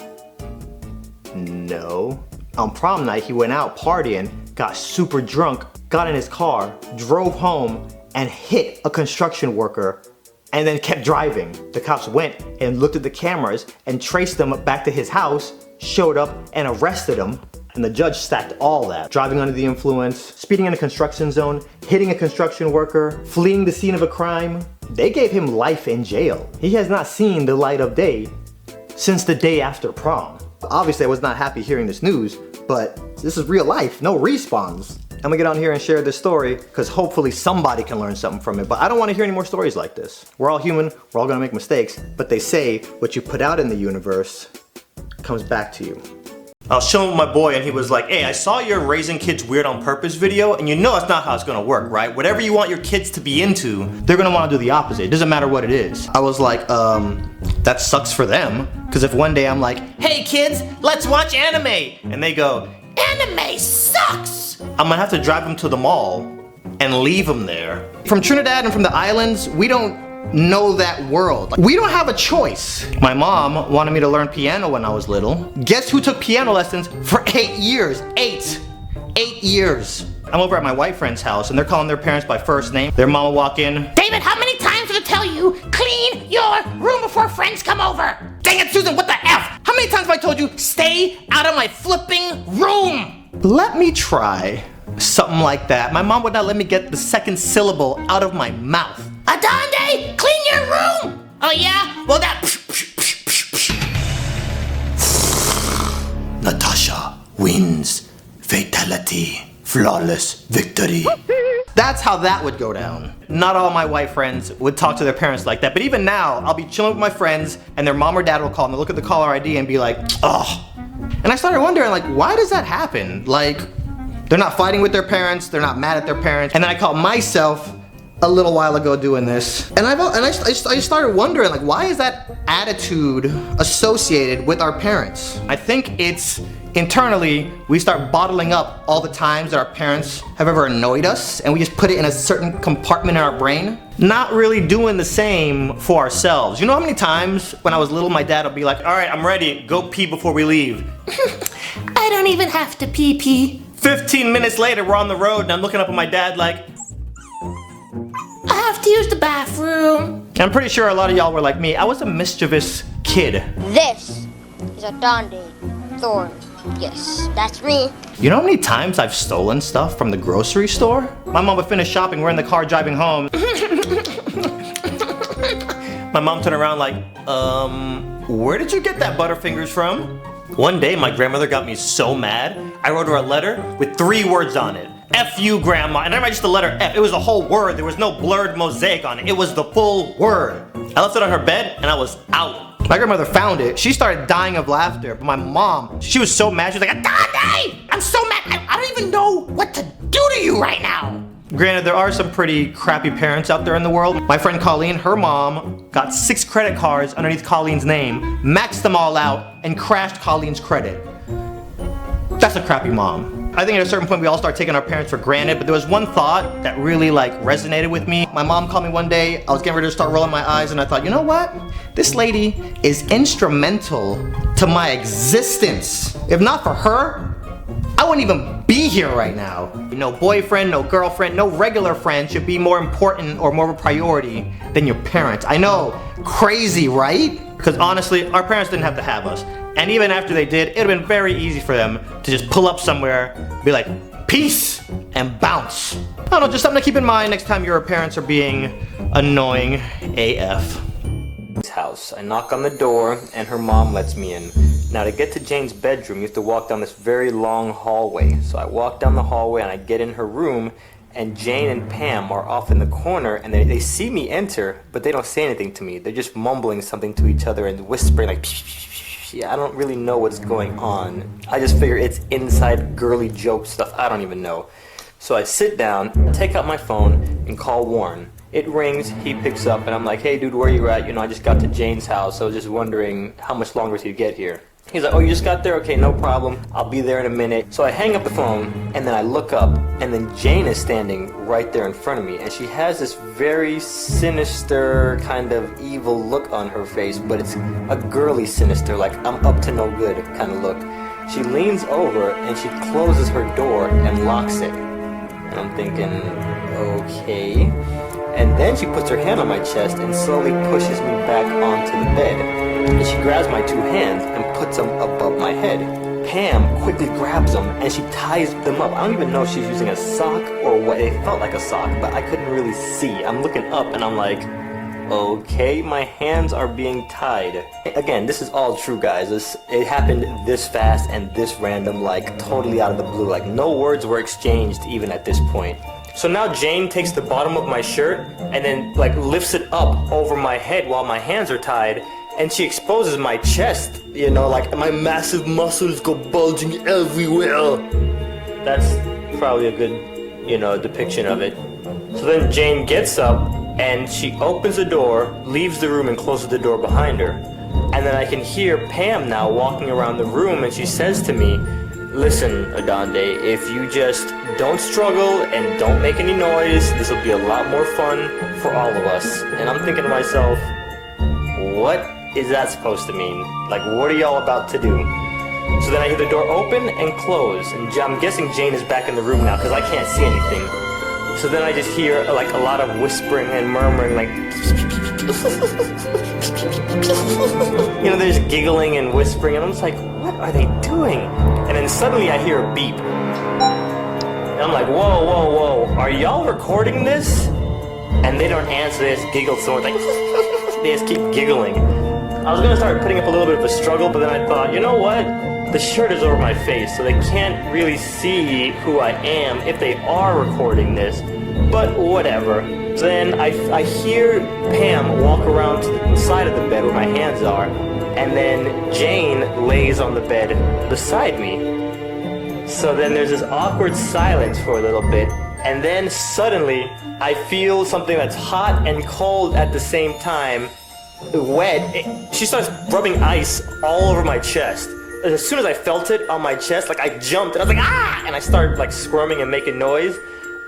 No. On prom night, he went out partying, got super drunk, got in his car, drove home, and hit a construction worker, and then kept driving. The cops went and looked at the cameras and traced them back to his house, showed up and arrested him, and the judge stacked all that. Driving under the influence, speeding in a construction zone, hitting a construction worker, fleeing the scene of a crime. They gave him life in jail. He has not seen the light of day since the day after prom. Obviously, I was not happy hearing this news, but this is real life, no respawns. I'm gonna get on here and share this story because hopefully somebody can learn something from it, but I don't want to hear any more stories like this. We're all human, we're all gonna make mistakes, but they say what you put out in the universe comes back to you. I was chilling with my boy and he was like, hey, I saw your raising kids weird on purpose video and you know that's not how it's gonna work, right? Whatever you want your kids to be into, they're gonna wanna do the opposite. It doesn't matter what it is. I was like, that sucks for them. Because if one day I'm like, hey kids, let's watch anime. And they go, anime sucks. I'm gonna have to drive them to the mall and leave them there. From Trinidad and from the islands, we don't know that world. We don't have a choice. My mom wanted me to learn piano when I was little. Guess who took piano lessons for 8 years? 8 years. I'm over at my white friend's house and they're calling their parents by first name. Their mama walk in. David, how many times did I tell you, clean your room before friends come over? Dang it, Susan, what the F? How many times have I told you, stay out of my flipping room? Let me try something like that. My mom would not let me get the second syllable out of my mouth. Adonde, clean your room! Oh yeah? Well that... Natasha wins. Fatality. Flawless victory. That's how that would go down. Not all my white friends would talk to their parents like that, but even now, I'll be chilling with my friends and their mom or dad will call and they'll look at the caller ID and be like, oh. And I started wondering, like, why does that happen? Like, they're not fighting with their parents, they're not mad at their parents. And then I caught myself a little while ago doing this. And I started wondering, like, why is that attitude associated with our parents? I think it's internally, we start bottling up all the times that our parents have ever annoyed us and we just put it in a certain compartment in our brain. Not really doing the same for ourselves. You know how many times when I was little, my dad would be like, all right, I'm ready, go pee before we leave. I don't even have to pee. 15 minutes later, we're on the road and I'm looking up at my dad like, I have to use the bathroom. And I'm pretty sure a lot of y'all were like me. I was a mischievous kid. This is a Donde Thorn. Yes, that's me. You know how many times I've stolen stuff from the grocery store? My mom would finish shopping, we're in the car driving home. My mom turned around like, where did you get that Butterfingers from? One day my grandmother got me so mad, I wrote her a letter with 3 words on it. F you, grandma, and I didn't write just the letter F, it was a whole word, there was no blurred mosaic on it, it was the full word. I left it on her bed and I was out. My grandmother found it, she started dying of laughter, but my mom, she was so mad, she was like, Adonde! I'm so mad, I don't even know what to do to you right now. Granted, there are some pretty crappy parents out there in the world. My friend Colleen, her mom got 6 credit cards underneath Colleen's name, maxed them all out, and crashed Colleen's credit. That's a crappy mom. I think at a certain point we all start taking our parents for granted, but there was one thought that really resonated with me. My mom called me one day, I was getting ready to start rolling my eyes, and I thought, you know what? This lady is instrumental to my existence. If not for her, I wouldn't even be here right now. No boyfriend, no girlfriend, no regular friend should be more important or more of a priority than your parents. I know, crazy, right? Because honestly, our parents didn't have to have us. And even after they did, it would have been very easy for them to just pull up somewhere, be like, peace, and bounce. I don't know, just something to keep in mind next time your parents are being annoying AF. House. I knock on the door and her mom lets me in. Now to get to Jane's bedroom, you have to walk down this very long hallway. So I walk down the hallway and I get in her room, and Jane and Pam are off in the corner, and they see me enter, but they don't say anything to me. They're just mumbling something to each other and whispering like, yeah, I don't really know what's going on. I just figure it's inside girly joke stuff. I don't even know. So I sit down, take out my phone, and call Warren. It rings, he picks up, and I'm like, hey dude, where you at? You know, I just got to Jane's house. I was just wondering how much longer till you get here. He's like, oh, you just got there? Okay, no problem. I'll be there in a minute. So I hang up the phone, and then I look up, and then Jane is standing right there in front of me, and she has this very sinister, kind of evil look on her face, but it's a girly sinister, like I'm up to no good kind of look. She leans over, and she closes her door and locks it. And I'm thinking, okay. And then she puts her hand on my chest and slowly pushes me back onto the bed. And she grabs my 2 hands and puts them above my head. Pam quickly grabs them and she ties them up. I don't even know if she's using a sock or what. It felt like a sock, but I couldn't really see. I'm looking up and I'm like, okay, my hands are being tied. Again, this is all true, guys. It happened this fast and this random, like totally out of the blue. Like no words were exchanged even at this point. So now Jane takes the bottom of my shirt and then lifts it up over my head while my hands are tied, and she exposes my chest, you know, like my massive muscles go bulging everywhere. That's probably a good, you know, depiction of it. So then Jane gets up and she opens the door, leaves the room and closes the door behind her. And then I can hear Pam now walking around the room, and she says to me, listen, Adonde, if you just don't struggle and don't make any noise, this will be a lot more fun for all of us. And I'm thinking to myself, what is that supposed to mean? Like, what are y'all about to do? So then I hear the door open and close, and I'm guessing Jane is back in the room now because I can't see anything. So then I just hear a lot of whispering and murmuring, you know, they're just giggling and whispering, and I'm just like, what are they doing? And then suddenly I hear a beep. And I'm like, whoa, whoa, whoa, are y'all recording this? And they don't answer, they just giggle so much, they just keep giggling. I was gonna start putting up a little bit of a struggle, but then I thought, you know what? The shirt is over my face, so they can't really see who I am if they are recording this, but whatever. Then I hear Pam walk around to the side of the bed where my hands are, and then Jane lays on the bed beside me. So then there's this awkward silence for a little bit, and then suddenly I feel something that's hot and cold at the same time, wet. She starts rubbing ice all over my chest. As soon as I felt it on my chest, I jumped and I was like, ah! And I started squirming and making noise.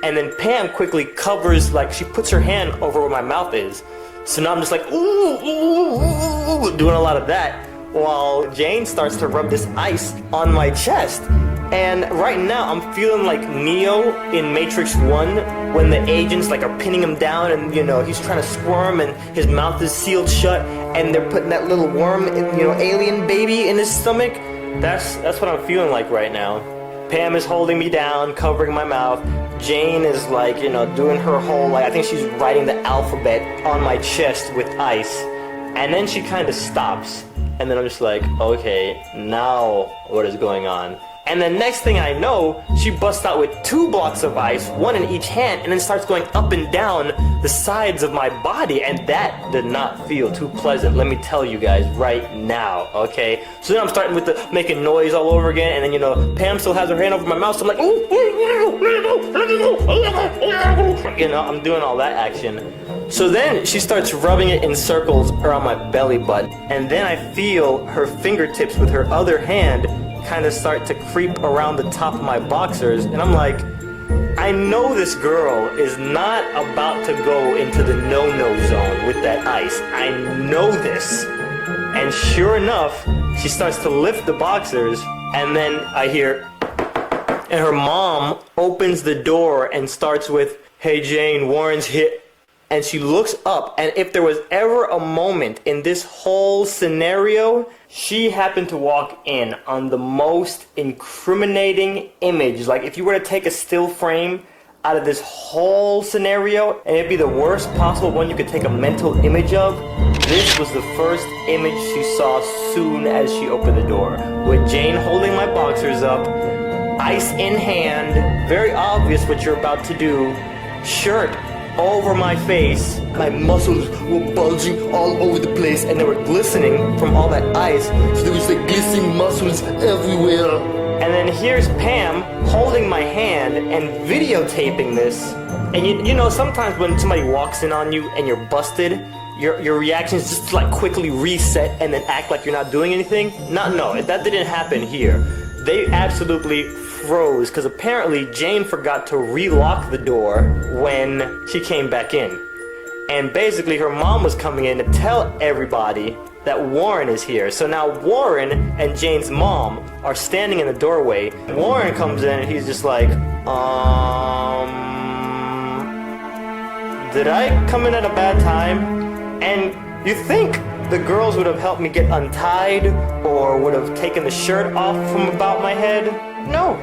And then Pam quickly covers, she puts her hand over where my mouth is. So now I'm just ooh, ooh, ooh, doing a lot of that, while Jane starts to rub this ice on my chest. And right now I'm feeling like Neo in Matrix 1 when the agents are pinning him down and, you know, he's trying to squirm and his mouth is sealed shut and they're putting that little worm, alien baby in his stomach. That's what I'm feeling like right now. Pam is holding me down, covering my mouth. Jane is doing her whole, I think she's writing the alphabet on my chest with ice. And then she kind of stops. And then I'm just like, okay, now what is going on? And the next thing I know, she busts out with 2 blocks of ice, 1 in each hand, and then starts going up and down the sides of my body, and that did not feel too pleasant, let me tell you guys right now, okay? So then I'm starting with the making noise all over again, and then, Pam still has her hand over my mouth, so I'm like, ooh, You know, I'm doing all that action. So then she starts rubbing it in circles around my belly button, and then I feel her fingertips with her other hand kind of start to creep around the top of my boxers, and I'm like, I know this girl is not about to go into the no-no zone with that ice. I know this. And sure enough, she starts to lift the boxers, and then I hear, and her mom opens the door and starts with, "Hey Jane, Warren's hit." And she looks up, and if there was ever a moment in this whole scenario, she happened to walk in on the most incriminating image. Like, if you were to take a still frame out of this whole scenario, and it'd be the worst possible one you could take a mental image of, this was the first image she saw soon as she opened the door. With Jane holding my boxers up, ice in hand, very obvious what you're about to do, shirt over my face. My muscles were bulging all over the place, and they were glistening from all that ice. So there was like glistening muscles everywhere. And then here's Pam holding my hand and videotaping this. And you know, sometimes when somebody walks in on you and you're busted, your reaction is just to like quickly reset and then act like you're not doing anything. No, that didn't happen here. They absolutely froze because apparently Jane forgot to relock the door when she came back in. And basically her mom was coming in to tell everybody that Warren is here. So now Warren and Jane's mom are standing in the doorway. Warren comes in and he's just like, did I come in at a bad time? And you think the girls would have helped me get untied or would have taken the shirt off from about my head? No.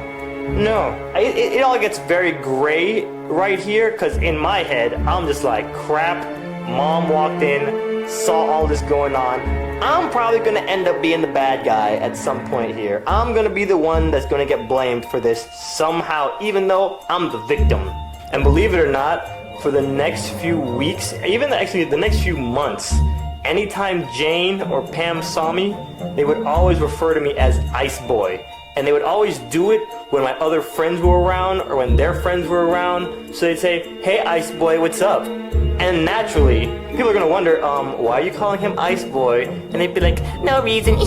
It all gets very gray right here because in my head, I'm just like, crap, mom walked in, saw all this going on. I'm probably going to end up being the bad guy at some point here. I'm going to be the one that's going to get blamed for this somehow, even though I'm the victim. And believe it or not, for the next few weeks, even actually the next few months, anytime Jane or Pam saw me, they would always refer to me as Ice Boy. And they would always do it when my other friends were around or when their friends were around. So they'd say, "Hey Ice Boy, what's up?" And naturally, people are gonna wonder, why are you calling him Ice Boy? And they'd be like, "No reason."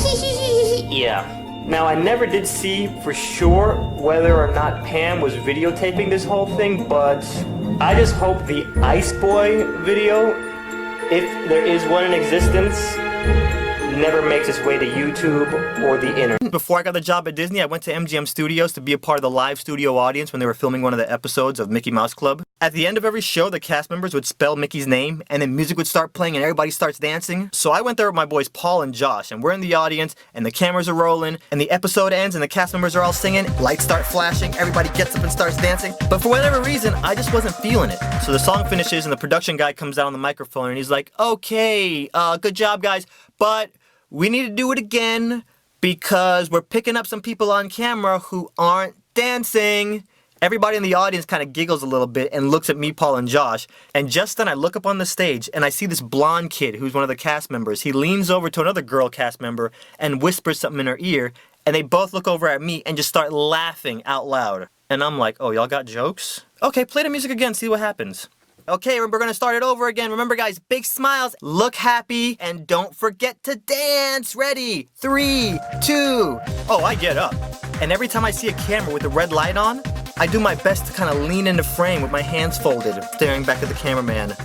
Yeah. Now I never did see for sure whether or not Pam was videotaping this whole thing, but I just hope the Ice Boy video, if there is one in existence, never makes its way to YouTube or the internet. Before I got the job at Disney, I went to MGM Studios to be a part of the live studio audience when they were filming one of the episodes of Mickey Mouse Club. At the end of every show, the cast members would spell Mickey's name, and then music would start playing and everybody starts dancing. So I went there with my boys Paul and Josh, and we're in the audience, and the cameras are rolling, and the episode ends, and the cast members are all singing, lights start flashing, everybody gets up and starts dancing. But for whatever reason, I just wasn't feeling it. So the song finishes, and the production guy comes out on the microphone, and he's like, "Okay, good job, guys, but we need to do it again because we're picking up some people on camera who aren't dancing." Everybody in the audience kind of giggles a little bit and looks at me, Paul, and Josh. And just then I look up on the stage and I see this blonde kid who's one of the cast members. He leans over to another girl cast member and whispers something in her ear. And they both look over at me and just start laughing out loud. And I'm like, "Oh, y'all got jokes? Okay, play the music again, see what happens." Okay, we're gonna start it over again. Remember guys, big smiles, look happy, and don't forget to dance. Ready? 3, 2. Oh, I get up. And every time I see a camera with a red light on, I do my best to kind of lean into frame with my hands folded, staring back at the cameraman,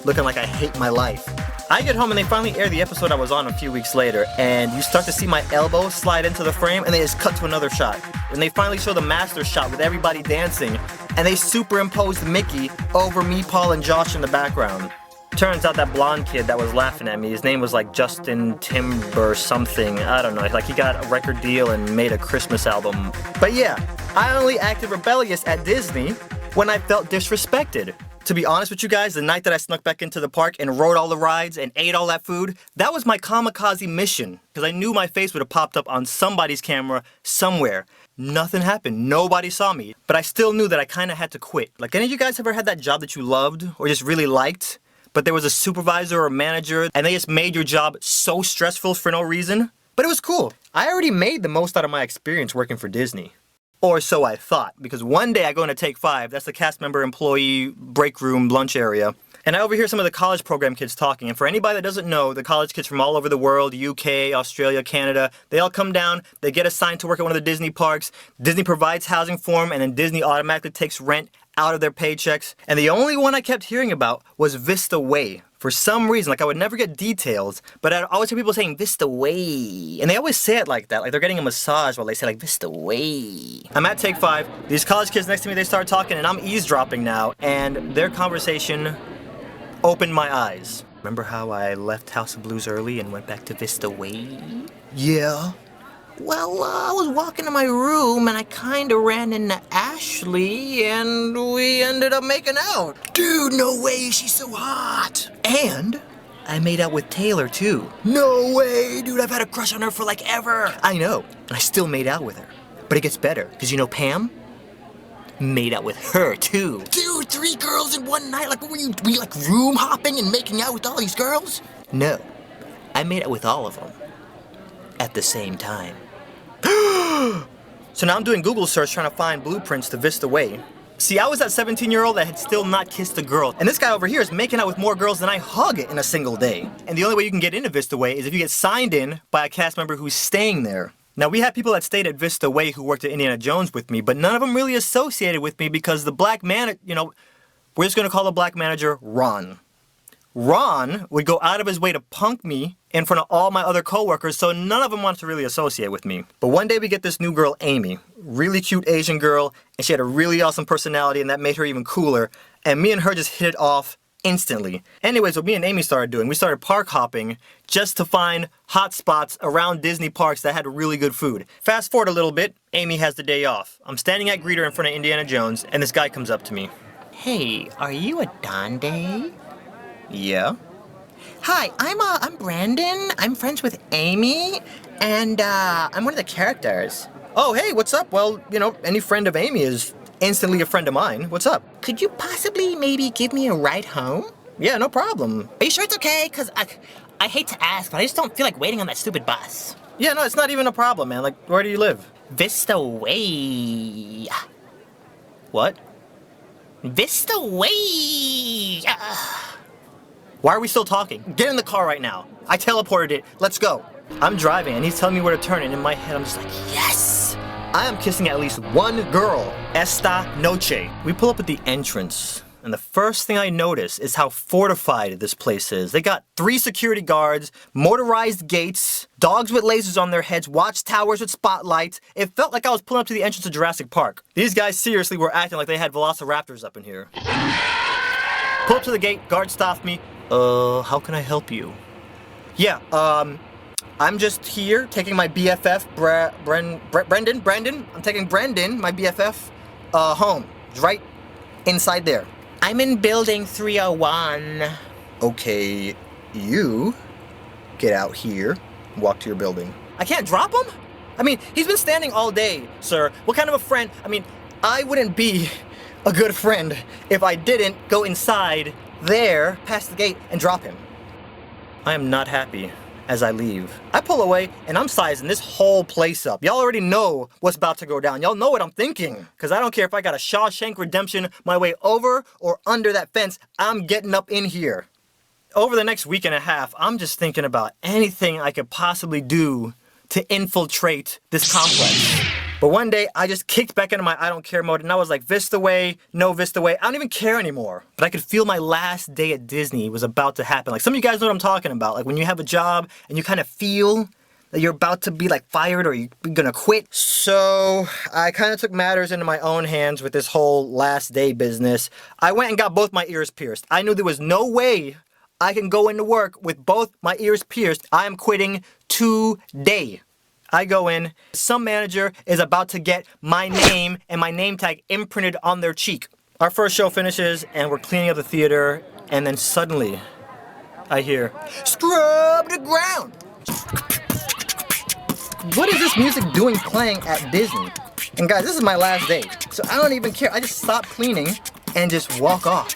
looking like I hate my life. I get home and they finally air the episode I was on a few weeks later, and you start to see my elbow slide into the frame, and they just cut to another shot. And they finally show the master shot with everybody dancing, and they superimposed Mickey over me, Paul, and Josh in the background. Turns out that blonde kid that was laughing at me, his name was like Justin Timber something, I don't know, like he got a record deal and made a Christmas album. But yeah, I only acted rebellious at Disney when I felt disrespected. To be honest with you guys, the night that I snuck back into the park and rode all the rides and ate all that food, that was my kamikaze mission. Because I knew my face would have popped up on somebody's camera somewhere. Nothing happened. Nobody saw me. But I still knew that I kind of had to quit. Like, any of you guys ever had that job that you loved or just really liked, but there was a supervisor or manager and they just made your job so stressful for no reason? But it was cool. I already made the most out of my experience working for Disney. Or so I thought, because one day I go into Take 5, that's the cast member employee break room lunch area, and I overhear some of the college program kids talking. And for anybody that doesn't know, the college kids from all over the world, UK, Australia, Canada, they all come down, they get assigned to work at one of the Disney parks, Disney provides housing for them, and then Disney automatically takes rent out of their paychecks. And the only one I kept hearing about was Vista Way. For some reason, like I would never get details, but I'd always hear people saying Vista Way. And they always say it like that, like they're getting a massage while they say like Vista Way. I'm at Take 5, these college kids next to me, they start talking and I'm eavesdropping now, and their conversation opened my eyes. Remember how I left House of Blues early and went back to Vista Way? Yeah. Well, I was walking to my room and I kinda ran into Ashley and we ended up making out. Dude, no way, she's so hot. And I made out with Taylor too. No way, dude, I've had a crush on her for like ever. I know, and I still made out with her. But it gets better, because you know Pam? Made out with her too. Dude, 3 girls in one night? Like, what were you like room hopping and making out with all these girls? No, I made out with all of them at the same time. So now I'm doing Google search trying to find blueprints to Vista Way. See, I was that 17-year-old that had still not kissed a girl. And this guy over here is making out with more girls than I hug in a single day. And the only way you can get into Vista Way is if you get signed in by a cast member who's staying there. Now, we had people that stayed at Vista Way who worked at Indiana Jones with me, but none of them really associated with me because the black man, we're just gonna call the black manager Ron. Ron would go out of his way to punk me in front of all my other coworkers, so none of them wanted to really associate with me. But one day we get this new girl, Amy, really cute Asian girl, and she had a really awesome personality, and that made her even cooler. And me and her just hit it off instantly. Anyways, what me and Amy started doing, we started park hopping just to find hot spots around Disney parks that had really good food. Fast forward a little bit, Amy has the day off. I'm standing at Greeter in front of Indiana Jones, and this guy comes up to me. Hey, are you a Donde? Yeah. Hi, I'm Brandon. I'm friends with Amy, and I'm one of the characters. Oh, hey, what's up? Well, any friend of Amy is instantly a friend of mine. What's up? Could you possibly maybe give me a ride home? Yeah, no problem. Are you sure it's okay? Because I hate to ask, but I just don't feel like waiting on that stupid bus. Yeah, no, it's not even a problem, man. Like, where do you live? Vista Way. What? Vista Way. Why are we still talking? Get in the car right now. I teleported it. Let's go. I'm driving and he's telling me where to turn, and in my head I'm just like, yes! I am kissing at least one girl. Esta noche. We pull up at the entrance, and the first thing I notice is how fortified this place is. They got 3 security guards, motorized gates, dogs with lasers on their heads, watchtowers with spotlights. It felt like I was pulling up to the entrance of Jurassic Park. These guys seriously were acting like they had velociraptors up in here. Pull up to the gate, guard stopped me. How can I help you? Yeah, I'm just here taking my BFF, Brendan. I'm taking Brendan, my BFF, home. It's right inside there. I'm in building 301. Okay, you get out here, walk to your building. I can't drop him? I mean, he's been standing all day, sir. What kind of a friend? I mean, I wouldn't be a good friend if I didn't go inside there, past the gate, and drop him. I am not happy as I leave. I pull away, and I'm sizing this whole place up. Y'all already know what's about to go down. Y'all know what I'm thinking. Because I don't care if I got a Shawshank Redemption my way over or under that fence, I'm getting up in here. Over the next week and a half, I'm just thinking about anything I could possibly do to infiltrate this complex. But one day, I just kicked back into my I don't care mode, and I was like, Vista Way, no Vista Way. I don't even care anymore. But I could feel my last day at Disney was about to happen. Like, some of you guys know what I'm talking about. Like, when you have a job, and you kind of feel that you're about to be, like, fired, or you're gonna quit. So, I kind of took matters into my own hands with this whole last day business. I went and got both my ears pierced. I knew there was no way I can go into work with both my ears pierced. I am quitting today. I go in, some manager is about to get my name and my name tag imprinted on their cheek. Our first show finishes and we're cleaning up the theater, and then suddenly I hear, scrub the ground! What is this music doing playing at Disney? And guys, this is my last day, so I don't even care. I just stop cleaning and just walk off.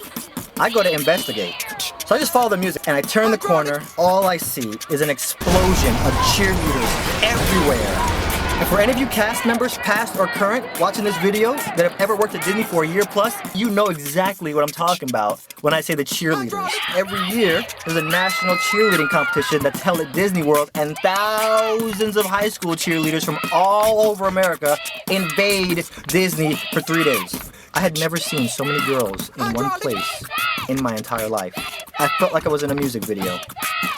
I go to investigate. So I just follow the music and I turn the corner. All I see is an explosion of cheerleaders everywhere. And for any of you cast members, past or current, watching this video that have ever worked at Disney for a year plus, you know exactly what I'm talking about when I say the cheerleaders. Every year, there's a national cheerleading competition that's held at Disney World, and thousands of high school cheerleaders from all over America invade Disney for 3 days. I had never seen so many girls in one place in my entire life. I felt like I was in a music video.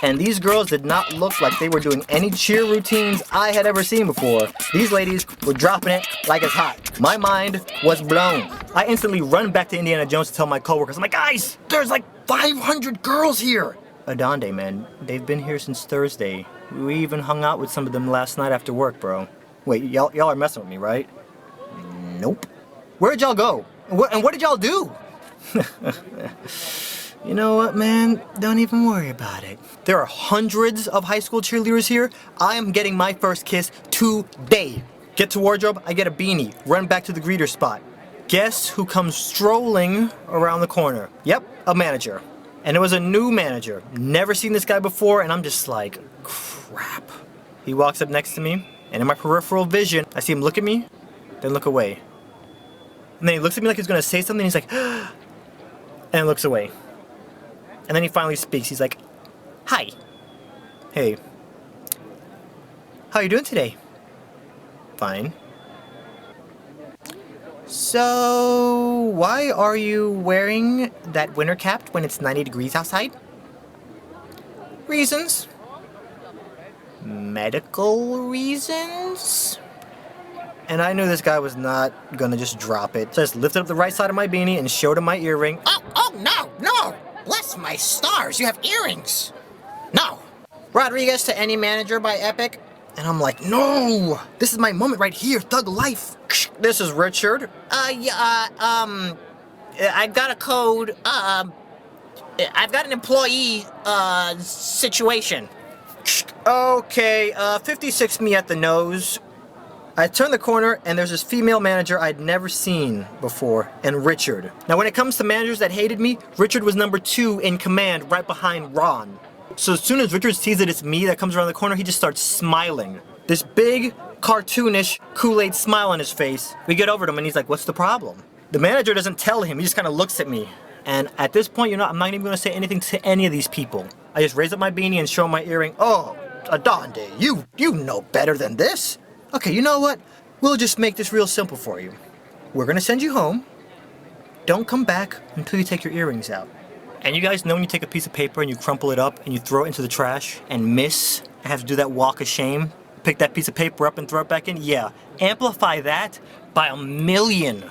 And these girls did not look like they were doing any cheer routines I had ever seen before. These ladies were dropping it like it's hot. My mind was blown. I instantly run back to Indiana Jones to tell my coworkers, I'm like, guys, there's like 500 girls here. Adonde, man, they've been here since Thursday. We even hung out with some of them last night after work, bro. Wait, y'all are messing with me, right? Nope. Where'd y'all go? And what did y'all do? You know what, man? Don't even worry about it. There are hundreds of high school cheerleaders here. I am getting my first kiss today. Get to wardrobe, I get a beanie. Run back to the greeter spot. Guess who comes strolling around the corner? Yep, a manager. And it was a new manager. Never seen this guy before, and I'm just like, crap. He walks up next to me, and in my peripheral vision, I see him look at me, then look away. And then he looks at me like he's gonna say something, he's like, and looks away. And then he finally speaks. He's like, hi. Hey. How are you doing today? Fine. So, why are you wearing that winter cap when it's 90 degrees outside? Reasons. Medical reasons? And I knew this guy was not gonna just drop it. So I just lifted up the right side of my beanie and showed him my earring. Oh, no! Bless my stars, you have earrings! No! Rodriguez to any manager by Epic? And I'm like, no! This is my moment right here, thug life! This is Richard. I've got a code, I've got an employee, situation. Okay, 56 me at the nose. I turn the corner and there's this female manager I'd never seen before, and Richard. Now when it comes to managers that hated me, Richard was number 2 in command right behind Ron. So as soon as Richard sees that it's me that comes around the corner, he just starts smiling. This big, cartoonish, Kool-Aid smile on his face. We get over to him and he's like, what's the problem? The manager doesn't tell him, he just kind of looks at me. And at this point, you know, I'm not even gonna say anything to any of these people. I just raise up my beanie and show him my earring. Oh, Adonde, you know better than this. Okay, you know what? We'll just make this real simple for you. We're gonna send you home. Don't come back until you take your earrings out. And you guys know when you take a piece of paper and you crumple it up and you throw it into the trash and miss and have to do that walk of shame? Pick that piece of paper up and throw it back in? Yeah. Amplify that by 1,000,000.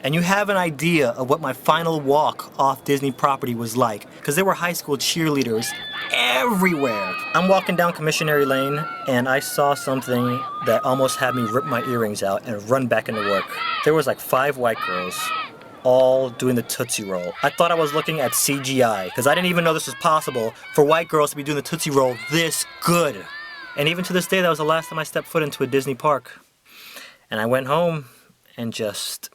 And you have an idea of what my final walk off Disney property was like. Because there were high school cheerleaders everywhere. I'm walking down Commissionary Lane and I saw something that almost had me rip my earrings out and run back into work. There was like 5 white girls all doing the Tootsie Roll. I thought I was looking at CGI because I didn't even know this was possible for white girls to be doing the Tootsie Roll this good. And even to this day, that was the last time I stepped foot into a Disney park. And I went home and just